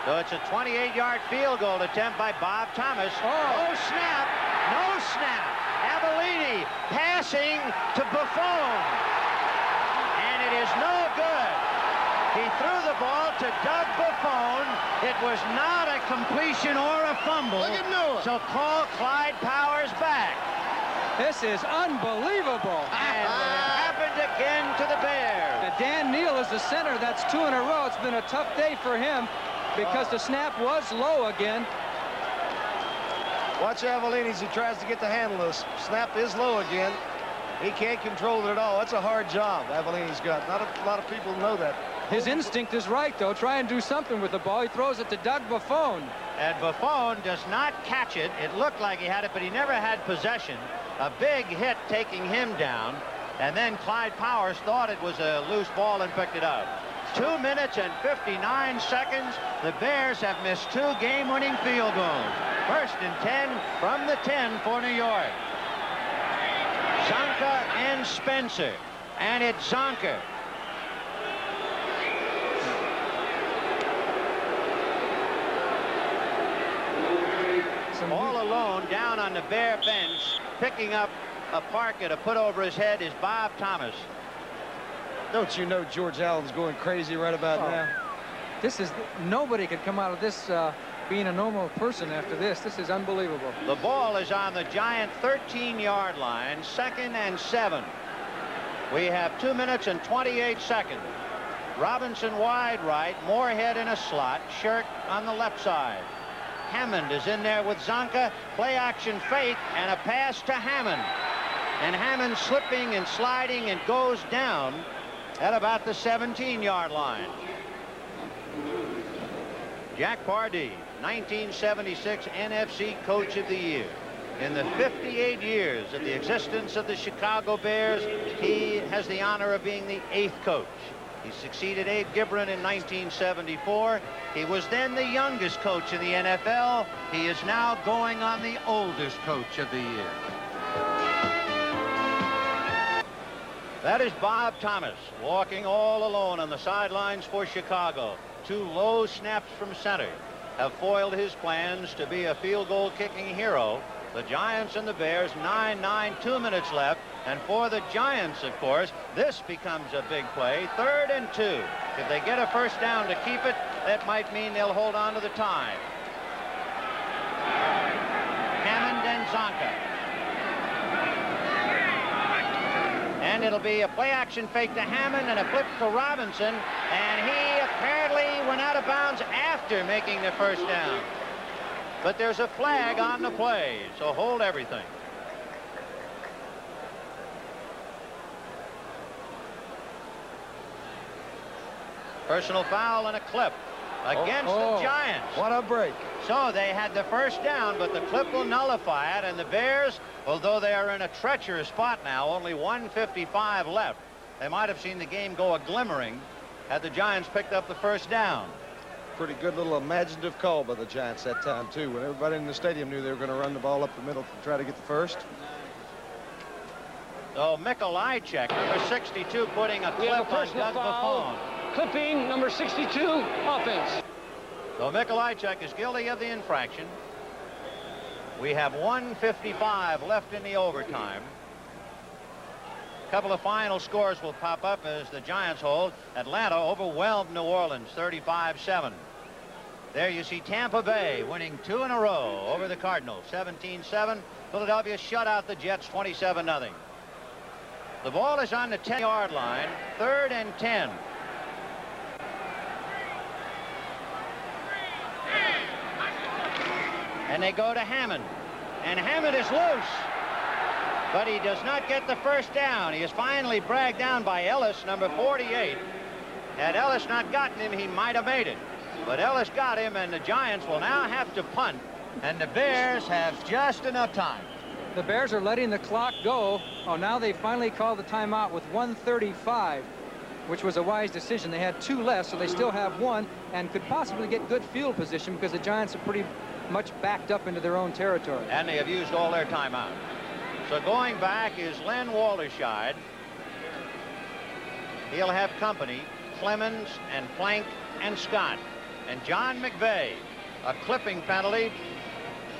So it's a 28-yard field goal attempt by Bob Thomas. Oh, snap. No snap. Avellini passing to Buffon. And it is no good. He threw the ball to Doug Buffon. It was not a completion or a fumble. Look at Noah. So call Clyde Powers back. This is unbelievable. And it happened again to the Bears. Dan Neal is the center. That's 2 in a row. It's been a tough day for him because the snap was low again. Watch Avellini as he tries to get the handle. The snap is low again. He can't control it at all. That's a hard job Avellini's got. Not a lot of people know that. His instinct is right, though. Try and do something with the ball. He throws it to Doug Buffon. And Buffon does not catch it. It looked like he had it, but he never had possession. A big hit taking him down. And then Clyde Powers thought it was a loose ball and picked it up. 2 minutes and 59 seconds. The Bears have missed 2 game-winning field goals. 1st and 10 from the 10 for New York. Zonka and Spencer. And it's Zonka. All alone down on the Bear bench, picking up a parka to put over his head is Bob Thomas. Don't you know George Allen's going crazy right about now? This is, nobody could come out of this being a normal person after this. This is unbelievable. The ball is on the Giant 13-yard line, 2nd and 7. We have 2 minutes and 28 seconds. Robinson wide right, Moorhead in a slot, Shirk on the left side. Hammond is in there with Zonka. Play action fake and a pass to Hammond. And Hammond slipping and sliding and goes down at about the 17-yard line. Jack Pardee, 1976 NFC Coach of the Year. In the 58 years of the existence of the Chicago Bears, he has the honor of being the 8th coach. He succeeded Abe Gibran in 1974. He was then the youngest coach in the NFL. He is now going on the oldest coach of the year. That is Bob Thomas walking all alone on the sidelines for Chicago. 2 low snaps from center have foiled his plans to be a field goal kicking hero. The Giants and the Bears, 9-9, 2 minutes left. And for the Giants, of course, this becomes a big play. 3rd and 2. If they get a first down to keep it, that might mean they'll hold on to the tie. Hammond and Zonka. And it'll be a play-action fake to Hammond and a flip to Robinson. And he apparently went out of bounds after making the first down. But there's a flag on the play, so hold everything. Personal foul and a clip against the Giants. What a break. So they had the first down, but the clip will nullify it. And the Bears, although they are in a treacherous spot now, only 1:55 left. They might have seen the game go a glimmering had the Giants picked up the first down. Pretty good little imaginative call by the Giants that time, too, when everybody in the stadium knew they were going to run the ball up the middle to try to get the first. So Mikolajczyk, number 62, putting a clip on Doug Buffon. Clipping number 62, offense. So Mikolajczyk is guilty of the infraction. We have 1:55 left in the overtime. A couple of final scores will pop up as the Giants hold. Atlanta overwhelmed New Orleans 35-7. There you see Tampa Bay winning 2 in a row over the Cardinals 17-7. Philadelphia shut out the Jets 27-0. The ball is on the 10-yard line, 3rd and 10. And they go to Hammond. And Hammond is loose. But he does not get the first down. He is finally bragged down by Ellis, number 48. Had Ellis not gotten him, he might have made it. But Ellis got him, and the Giants will now have to punt. And the Bears have just enough time. The Bears are letting the clock go. Oh, now they finally called the timeout with 1:35, which was a wise decision. They had 2 left, so they still have 1 and could possibly get good field position because the Giants are pretty much backed up into their own territory. And they have used all their timeout. So going back is Len Walderscheid. He'll have company. Clemens and Plank and Scott. And John McVeigh, a clipping penalty,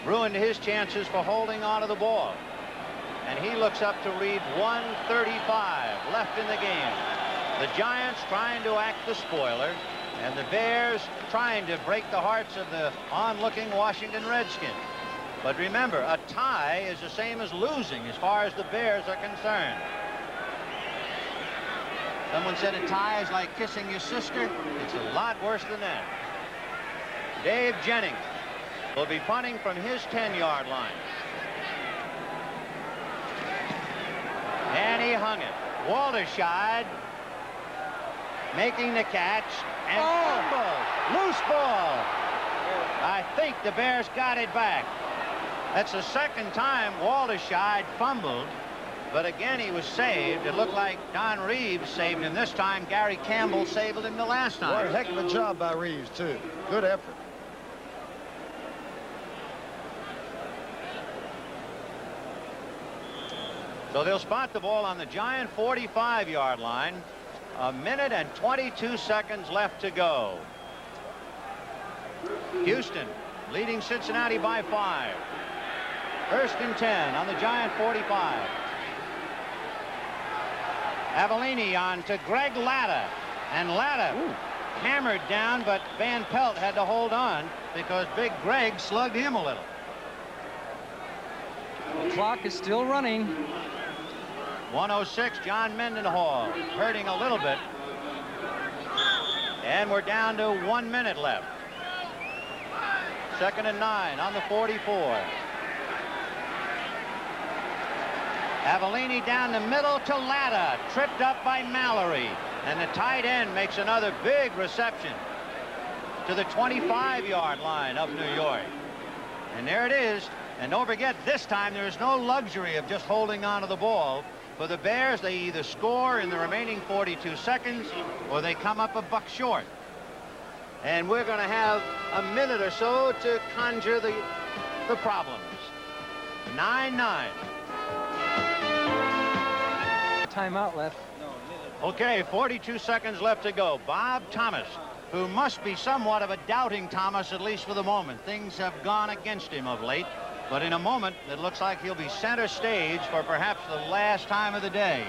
ruined his chances for holding on to the ball. And he looks up to read 1:35 left in the game. The Giants trying to act the spoiler, and the Bears trying to break the hearts of the onlooking Washington Redskins. But remember, a tie is the same as losing as far as the Bears are concerned. Someone said a tie is like kissing your sister. It's a lot worse than that. Dave Jennings will be punting from his 10-yard line. And he hung it. Walterscheid making the catch and fumble. Loose ball. I think the Bears got it back. That's the second time Walterscheid fumbled, but again he was saved. It looked like Don Reeves saved him this time. Gary Campbell saved him the last time. What a heck of a job by Reeves, too. Good effort. So they'll spot the ball on the Giant 45-yard line. 1 minute and 22 seconds left to go. Houston leading Cincinnati by 5. 1st and 10 on the Giant 45. Avellini on to Greg Latta. And Latta hammered down, but Van Pelt had to hold on because Big Greg slugged him a little. The clock is still running. 1:06, John Mendenhall hurting a little bit. And we're down to 1 minute left. 2nd and 9 on the 44. Avellini down the middle to Latta, tripped up by Mallory. And the tight end makes another big reception to the 25-yard line of New York. And there it is. And don't forget, this time there is no luxury of just holding on to the ball. For the Bears, they either score in the remaining 42 seconds or they come up a buck short. And we're going to have a minute or so to conjure the problems. 9-9. Timeout left. Okay, 42 seconds left to go. Bob Thomas, who must be somewhat of a doubting Thomas, at least for the moment. Things have gone against him of late. But in a moment, it looks like he'll be center stage for perhaps the last time of the day.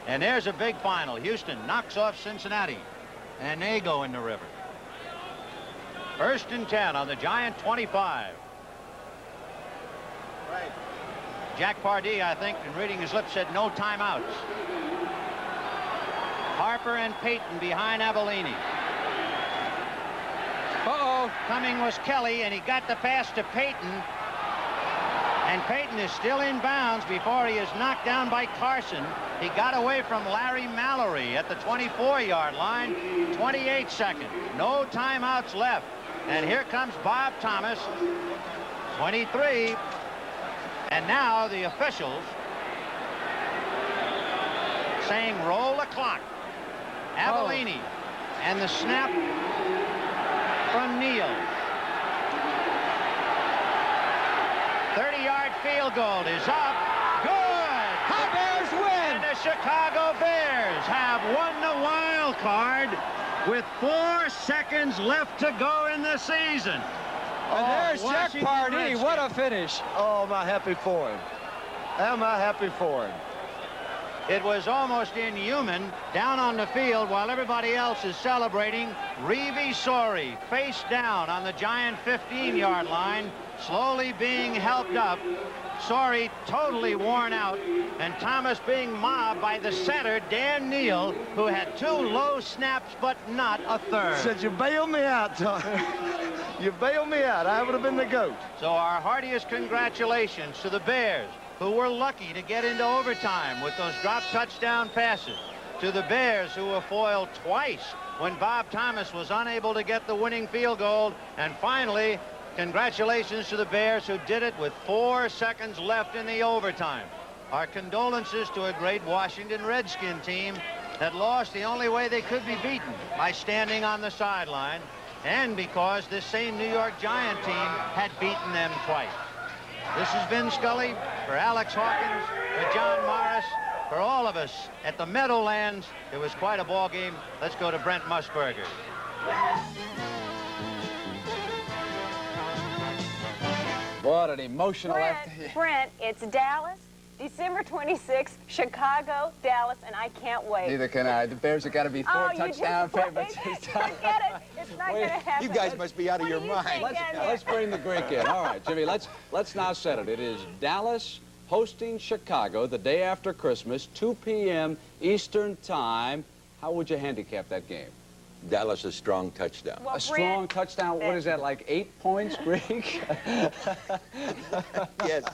And there's a big final. Houston knocks off Cincinnati, and they go in the river. 1st and 10 on the Giant 25. Right. Jack Pardee, I think, in reading his lips, said no timeouts. Harper and Payton behind Avellini. Coming was Kelly, and he got the pass to Payton. And Payton is still in bounds before he is knocked down by Carson. He got away from Larry Mallory at the 24-yard line. 28 seconds. No timeouts left. And here comes Bob Thomas. 23. And now the officials saying roll the clock. Avellini. And the snap from Neal. 30-yard field goal is up. Good. The Bears win. And the Chicago Bears have won the wild card with 4 seconds left to go in the season. And there's Jack Washington Pardee. Redskins. What a finish. Oh, am I happy for him. Am I happy for him. It was almost inhuman down on the field while everybody else is celebrating. Reeve Sorey face down on the Giant 15-yard line, slowly being helped up. Sorey totally worn out, and Thomas being mobbed by the center, Dan Neal, who had 2 low snaps but not a third. Said, you bailed me out, Tom. You bailed me out. I would have been the GOAT. So our heartiest congratulations to the Bears, who were lucky to get into overtime with those drop touchdown passes. To the Bears, who were foiled twice when Bob Thomas was unable to get the winning field goal. And finally, congratulations to the Bears, who did it with 4 seconds left in the overtime. Our condolences to a great Washington Redskin team that lost the only way they could be beaten, by standing on the sideline, and because this same New York Giant team had beaten them twice. This has been Scully for Alex Hawkins, for John Morris. for all of us at the Meadowlands, it was quite a ball game. Let's go to Brent Musburger. What an emotional Brent, it's Dallas, December 26th, Chicago, Dallas, and I can't wait. Neither can I. The Bears have got to be 4 touchdown favorites this time. Forget it. It's not going to happen. You guys must be out of your mind. Let's bring the Greek in. All right, Jimmy, let's now set it. It is Dallas hosting Chicago the day after Christmas, 2 p.m. Eastern Time. How would you handicap that game? Dallas a strong touchdown. Well, A strong touchdown, what is that, like 8 points, Greek? Yes.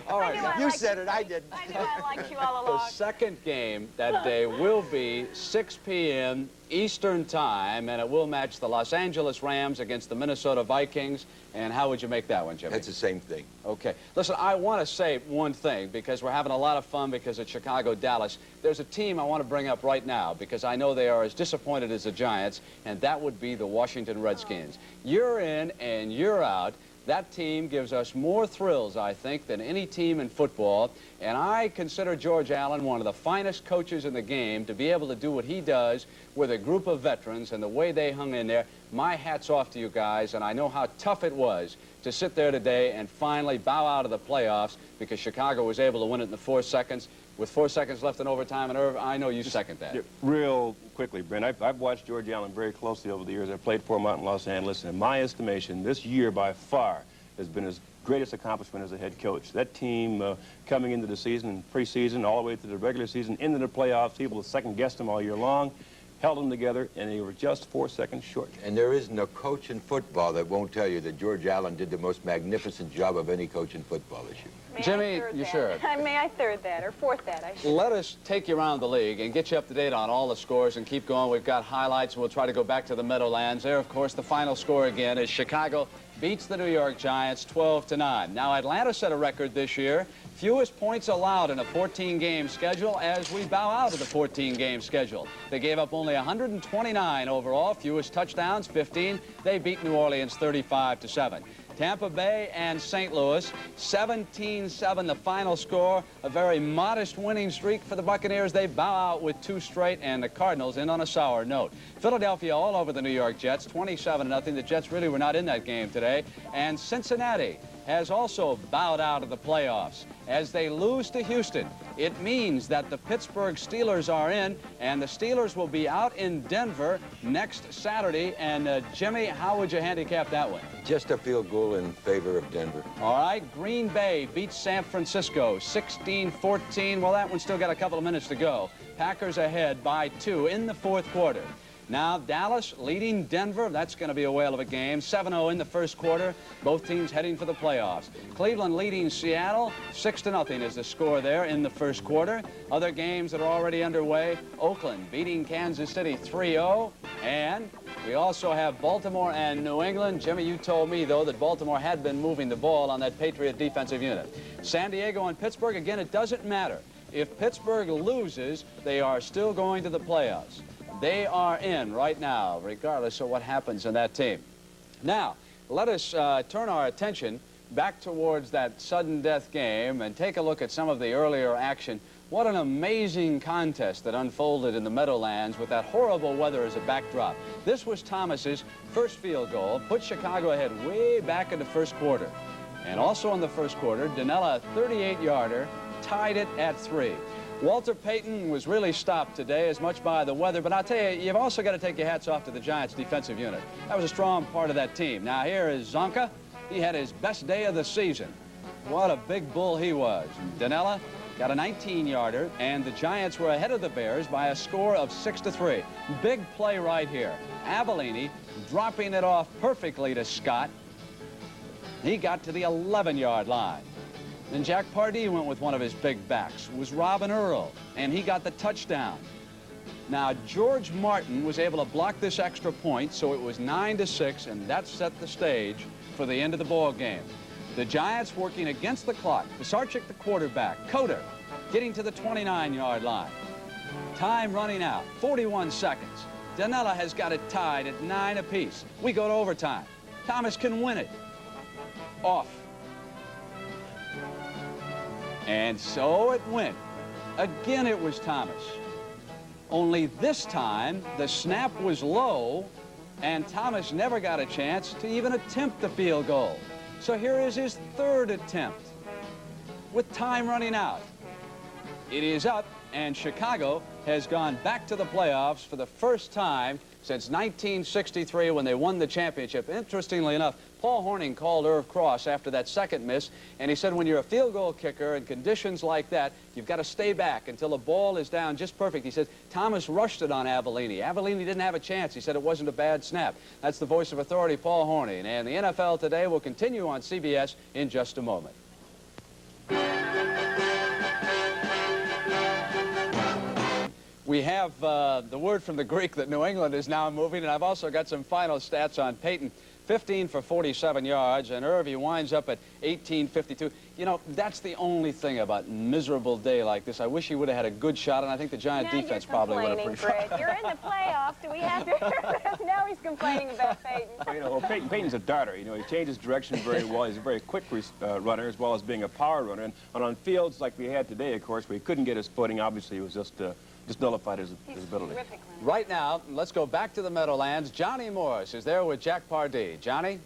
All right. You said it, I didn't. I knew I liked you all The along. second game that day will be 6 p.m. Eastern Time, and it will match the Los Angeles Rams against the Minnesota Vikings. And how would you make that one, Jimmy? That's the same thing. Okay. Listen, I want to say one thing, because we're having a lot of fun because it's Chicago-Dallas. There's a team I want to bring up right now, because I know they are as disappointed as the Giants, and that would be the Washington Redskins. You're in and you're out. That team gives us more thrills, I think, than any team in football. And I consider George Allen one of the finest coaches in the game to be able to do what he does with a group of veterans and the way they hung in there. My hat's off to you guys, and I know how tough it was to sit there today and finally bow out of the playoffs because Chicago was able to win it in the 4 seconds. With 4 seconds left in overtime, and Irv, I know you second that. Real quickly, Brent, I've watched George Allen very closely over the years. I've played for him out in Los Angeles, and in my estimation, this year by far has been his greatest accomplishment as a head coach. That team coming into the season, preseason, all the way to the regular season, into the playoffs, people second-guessed them all year long, held them together, and they were just 4 seconds short. And there isn't a coach in football that won't tell you that George Allen did the most magnificent job of any coach in football this year. Jimmy, you sure? May I third that, or fourth that, I should. Let us take you around the league and get you up to date on all the scores and keep going. We've got highlights. We'll try to go back to the Meadowlands. There, of course, the final score again is Chicago beats the New York Giants 12-9. Now, Atlanta set a record this year. Fewest points allowed in a 14-game schedule as we bow out of the 14-game schedule. They gave up only 129 overall. Fewest touchdowns, 15. They beat New Orleans 35-7. Tampa Bay and St. Louis, 17-7 the final score. A very modest winning streak for the Buccaneers. They bow out with 2 straight, and the Cardinals in on a sour note. Philadelphia all over the New York Jets, 27-0. The Jets really were not in that game today. And Cincinnati has also bowed out of the playoffs. As they lose to Houston, it means that the Pittsburgh Steelers are in, and the Steelers will be out in Denver next Saturday. And Jimmy, how would you handicap that one? Just a field goal in favor of Denver. All right, Green Bay beats San Francisco 16-14. Well, that one's still got a couple of minutes to go. Packers ahead by 2 in the 4th quarter. Now, Dallas leading Denver. That's going to be a whale of a game. 7-0 in the 1st quarter. Both teams heading for the playoffs. Cleveland leading Seattle. 6-0 is the score there in the 1st quarter. Other games that are already underway. Oakland beating Kansas City 3-0. And we also have Baltimore and New England. Jimmy, you told me, though, that Baltimore had been moving the ball on that Patriot defensive unit. San Diego and Pittsburgh, again, it doesn't matter. If Pittsburgh loses, they are still going to the playoffs. They are in right now, regardless of what happens in that team. Now, let us turn our attention back towards that sudden death game and take a look at some of the earlier action. What an amazing contest that unfolded in the Meadowlands with that horrible weather as a backdrop. This was Thomas's first field goal, put Chicago ahead way back in the 1st quarter. And also in the 1st quarter, Dinella, a 38-yarder, tied it at 3. Walter Payton was really stopped today as much by the weather, but I'll tell you, you've also got to take your hats off to the Giants defensive unit. That was a strong part of that team. Now here is Zonka. He had his best day of the season. What a big bull he was. Dinella got a 19-yarder, and the Giants were ahead of the Bears by a score of 6-3. Big play right here. Avellini dropping it off perfectly to Scott. He got to the 11-yard line. Then Jack Pardee went with one of his big backs. It was Robin Earl, and he got the touchdown. Now, George Martin was able to block this extra point, so it was 9-6, and that set the stage for the end of the ball game. The Giants working against the clock. Pisarcik, the quarterback. Coder getting to the 29-yard line. Time running out, 41 seconds. Dinella has got it tied at 9 apiece. We go to overtime. Thomas can win it. Off. And so it went. Again, it was Thomas. Only this time, the snap was low, and Thomas never got a chance to even attempt the field goal. So here is his third attempt. With time running out, it is up, and Chicago has gone back to the playoffs for the first time since 1963 when they won the championship. Interestingly enough, Paul Hornung called Irv Cross after that second miss, and he said when you're a field goal kicker in conditions like that, you've got to stay back until the ball is down just perfect. He says Thomas rushed it on Avellini. Avellini didn't have a chance. He said it wasn't a bad snap. That's the voice of authority, Paul Hornung. And the NFL Today will continue on CBS in just a moment. We have the word from the Greek that New England is now moving, and I've also got some final stats on Peyton. 15 for 47 yards, and Irv, he winds up at 18.52. You know, that's the only thing about a miserable day like this. I wish he would have had a good shot, and I think the Giant defense probably would have preferred. You're in the playoffs. Do we have to hear this? Now he's complaining about Peyton. Well, you know, Peyton's a darter. You know, he changes direction very well. He's a very quick runner as well as being a power runner. And on fields like we had today, of course, where he couldn't get his footing, obviously he was just nullified his ability. Right now, let's go back to the Meadowlands. Johnny Morris is there with Jack Pardee. Johnny?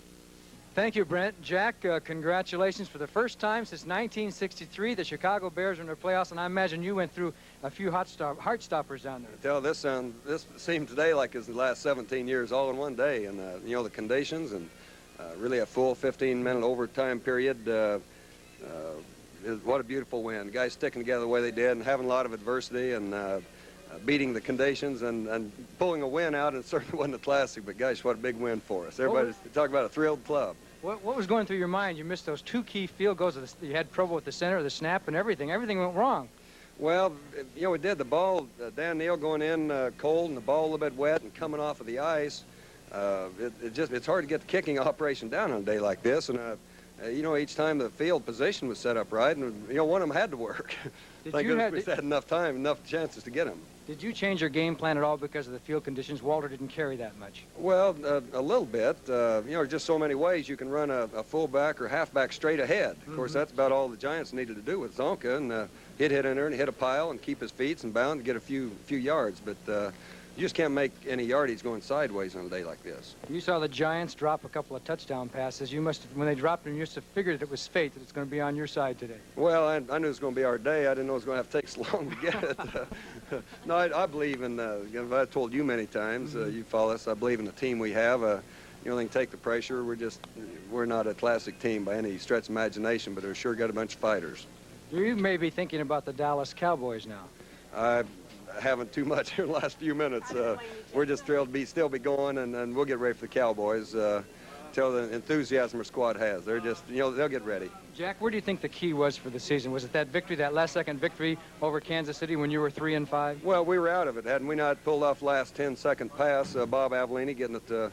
Thank you, Brent. Jack, congratulations. For the first time since 1963, the Chicago Bears are in the playoffs, and I imagine you went through a few heart stoppers down there. This seemed today like it's the last 17 years all in one day, and you know, the conditions and really a full 15-minute overtime period. What a beautiful win. The guys sticking together the way they did and having a lot of adversity and beating the conditions and pulling a win out. And it certainly wasn't a classic, but gosh, what a big win for us. Everybody's talking about a thrilled club. What was going through your mind? You missed those two key field goals. You had trouble with the center, the snap, and everything. Everything went wrong. Well, you know, we did. The ball, Dan Neal going in cold and the ball a little bit wet and coming off of the ice. It's hard to get the kicking operation down on a day like this. And you know, each time the field position was set up right, and you know, one of them had to work. Thank goodness we had enough time, enough chances to get them. Did you change your game plan at all because of the field conditions? Walter didn't carry that much. Well, a little bit. You know, there's just so many ways you can run a fullback or halfback straight ahead. Of course, that's about all the Giants needed to do with Zonka, and he'd hit in there and hit a pile and keep his feet and bound to get a few yards. But you just can't make any yardage going sideways on a day like this. You saw the Giants drop a couple of touchdown passes. You must have, when they dropped them, you must have figured that it was fate, that it's going to be on your side today. Well, I knew it was going to be our day. I didn't know it was going to have to take so long to get it. No, I believe in, I've told you many times, you follow us, I believe in the team we have. You know, they can take the pressure. We're not a classic team by any stretch of imagination, but we've sure got a bunch of fighters. You may be thinking about the Dallas Cowboys now. I haven't too much here in the last few minutes. We're just thrilled to still be going, and we'll get ready for the Cowboys. Tell the enthusiasm our squad has. They're just, you know, they'll get ready. Jack, where do you think the key was for the season? Was it that victory, that last-second victory over Kansas City when you were 3-5? Well, we were out of it. Hadn't we not pulled off last 10-second pass, Bob Avellini getting it to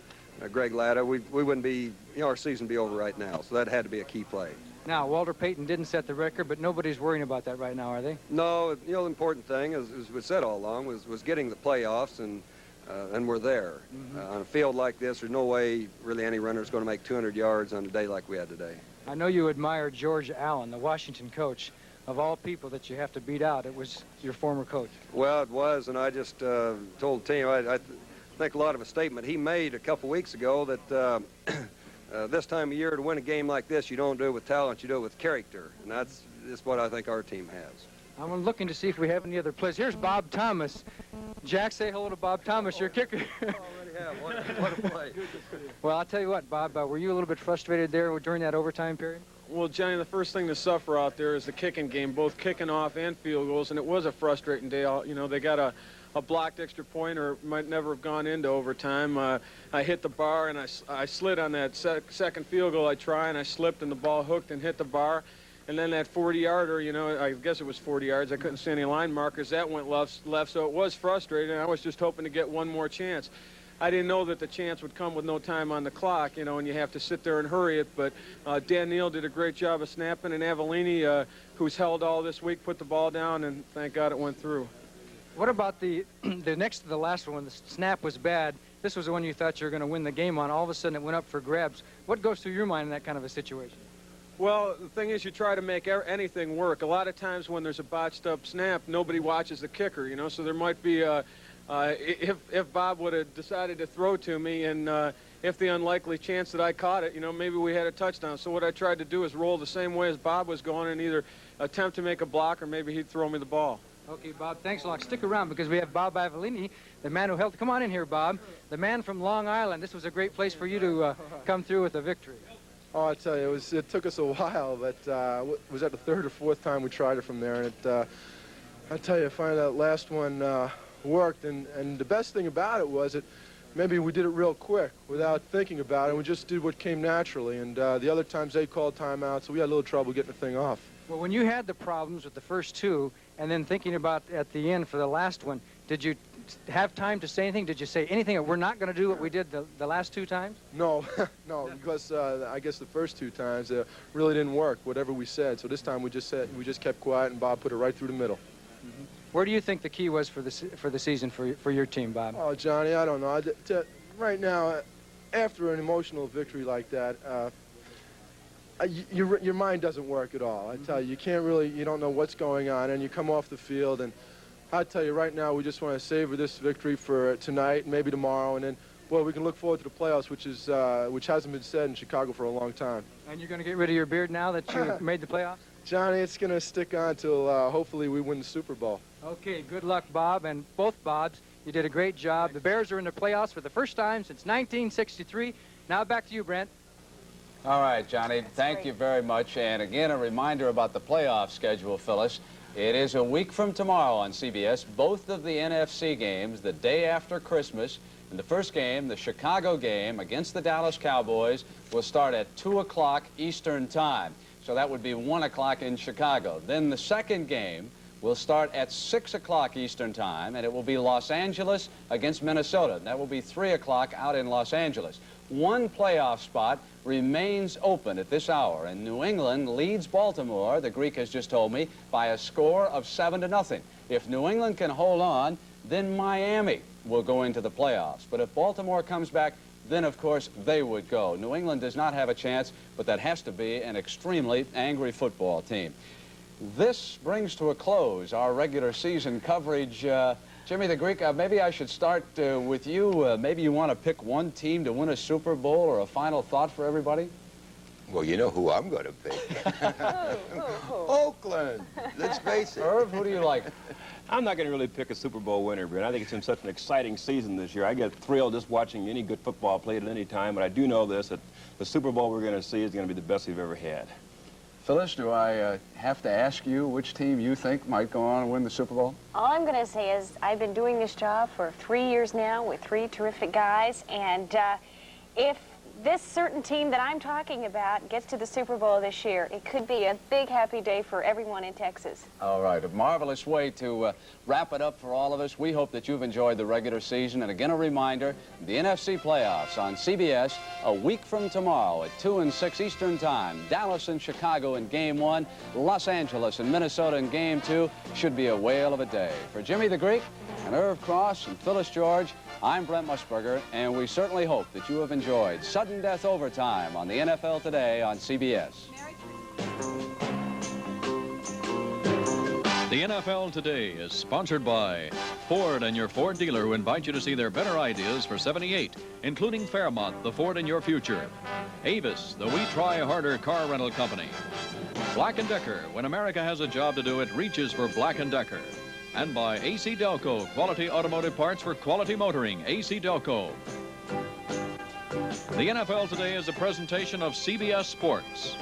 Greg Latta, we wouldn't be, you know, our season would be over right now. So that had to be a key play. Now, Walter Payton didn't set the record, but nobody's worrying about that right now, are they? No, you know, the important thing, as we said all along, was getting the playoffs, and we're there. On a field like this, there's no way really any runner is going to make 200 yards on a day like we had today. I know you admire George Allen, the Washington coach. Of all people that you have to beat out, it was your former coach. Well, it was, and I just told the team, I think a lot of a statement he made a couple weeks ago that this time of year to win a game like this, you don't do it with talent, you do it with character. And that's what I think our team has. I'm looking to see if we have any other plays. Here's Bob Thomas. Jack, say hello to Bob Thomas, your kicker. Already have. What a play. Well, I'll tell you what, Bob, were you a little bit frustrated there during that overtime period? Well, Johnny, the first thing to suffer out there is the kicking game, both kicking off and field goals, and it was a frustrating day. You know, they got a blocked extra point, or might never have gone into overtime. I hit the bar, and I slid on that second field goal I tried, and I slipped, and the ball hooked and hit the bar. And then that 40-yarder, you know, I guess it was 40 yards. I couldn't see any line markers. That went left, so it was frustrating. I was just hoping to get one more chance. I didn't know that the chance would come with no time on the clock, you know, and you have to sit there and hurry it. But Dan Neal did a great job of snapping, and Avellini, who's held all this week, put the ball down, and thank God it went through. What about the next to the last one when the snap was bad? This was the one you thought you were going to win the game on. All of a sudden it went up for grabs. What goes through your mind in that kind of a situation? Well, the thing is, you try to make anything work. A lot of times when there's a botched up snap, nobody watches the kicker, you know, so there might be if Bob would have decided to throw to me, and if the unlikely chance that I caught it, you know, maybe we had a touchdown. So what I tried to do is roll the same way as Bob was going and either attempt to make a block or maybe he'd throw me the ball. Okay, Bob, thanks a lot. Stick around because we have Bob Avellini, the man who helped. Come on in here, Bob. The man from Long Island. This was a great place for you to come through with a victory. Oh, I tell you, it took us a while, but it was at the third or fourth time we tried it from there, and I tell you, finally that last one worked, and the best thing about it was that maybe we did it real quick without thinking about it, and we just did what came naturally, and the other times they called timeout, so we had a little trouble getting the thing off. Well, when you had the problems with the first two, and then thinking about at the end for the last one, did you have time to say anything? Did you say anything, or we're not going to do what we did the last two times? No, no, because I guess the first two times really didn't work, whatever we said. So this time we just kept quiet, and Bob put it right through the middle. Mm-hmm. Where do you think the key was for the season for your team, Bob? Oh, Johnny, I don't know. Right now, after an emotional victory like that, your mind doesn't work at all. I tell you, you don't know what's going on, and you come off the field, and I tell you right now, we just want to savor this victory for tonight and maybe tomorrow, and then, well, we can look forward to the playoffs, which hasn't been said in Chicago for a long time. And you're going to get rid of your beard now that you made the playoffs? Johnny, it's going to stick on till hopefully we win the Super Bowl. Okay, good luck, Bob, and both Bobs. You did a great job. The Bears are in the playoffs for the first time since 1963. Now back to you, Brent. All right, Johnny, thank you very much. And again, a reminder about the playoff schedule, Phyllis. It is a week from tomorrow on CBS. Both of the NFC games, the day after Christmas. And the first game, the Chicago game against the Dallas Cowboys, will start at 2 o'clock Eastern Time. So that would be 1 o'clock in Chicago. Then the second game will start at 6 o'clock Eastern Time, and it will be Los Angeles against Minnesota. That will be 3 o'clock out in Los Angeles. One playoff spot remains open at this hour, and New England leads Baltimore, the Greek has just told me, by a score of 7-0. If New England can hold on, then Miami will go into the playoffs. But if Baltimore comes back, then, of course, they would go. New England does not have a chance, but that has to be an extremely angry football team. This brings to a close our regular season coverage. Jimmy the Greek, maybe I should start with you. Maybe you want to pick one team to win a Super Bowl, or a final thought for everybody? Well, you know who I'm going to pick. Who? Oakland. Let's face it. Irv, who do you like? I'm not going to really pick a Super Bowl winner, Brent. I think it's been such an exciting season this year. I get thrilled just watching any good football played at any time, but I do know this, that the Super Bowl we're going to see is going to be the best we've ever had. Phyllis, do I have to ask you which team you think might go on and win the Super Bowl? All I'm going to say is I've been doing this job for 3 years now with 3 terrific guys, and if this certain team that I'm talking about gets to the Super Bowl this year, it could be a big happy day for everyone in Texas. All right, a marvelous way to wrap it up for all of us. We hope that you've enjoyed the regular season. And again, a reminder, the NFC playoffs on CBS a week from tomorrow at 2 and 6 Eastern Time. Dallas and Chicago in Game 1, Los Angeles and Minnesota in Game 2. Should be a whale of a day. For Jimmy the Greek and Irv Cross and Phyllis George, I'm Brent Musburger, and we certainly hope that you have enjoyed Sudden Death Overtime on the NFL Today on CBS. The NFL Today is sponsored by Ford and your Ford dealer, who invite you to see their better ideas for 78, including Fairmont, the Ford in your future. Avis, the We Try Harder car rental company. Black & Decker, when America has a job to do, it reaches for Black & Decker. And by AC Delco, quality automotive parts for quality motoring. AC Delco. The NFL Today is a presentation of CBS Sports.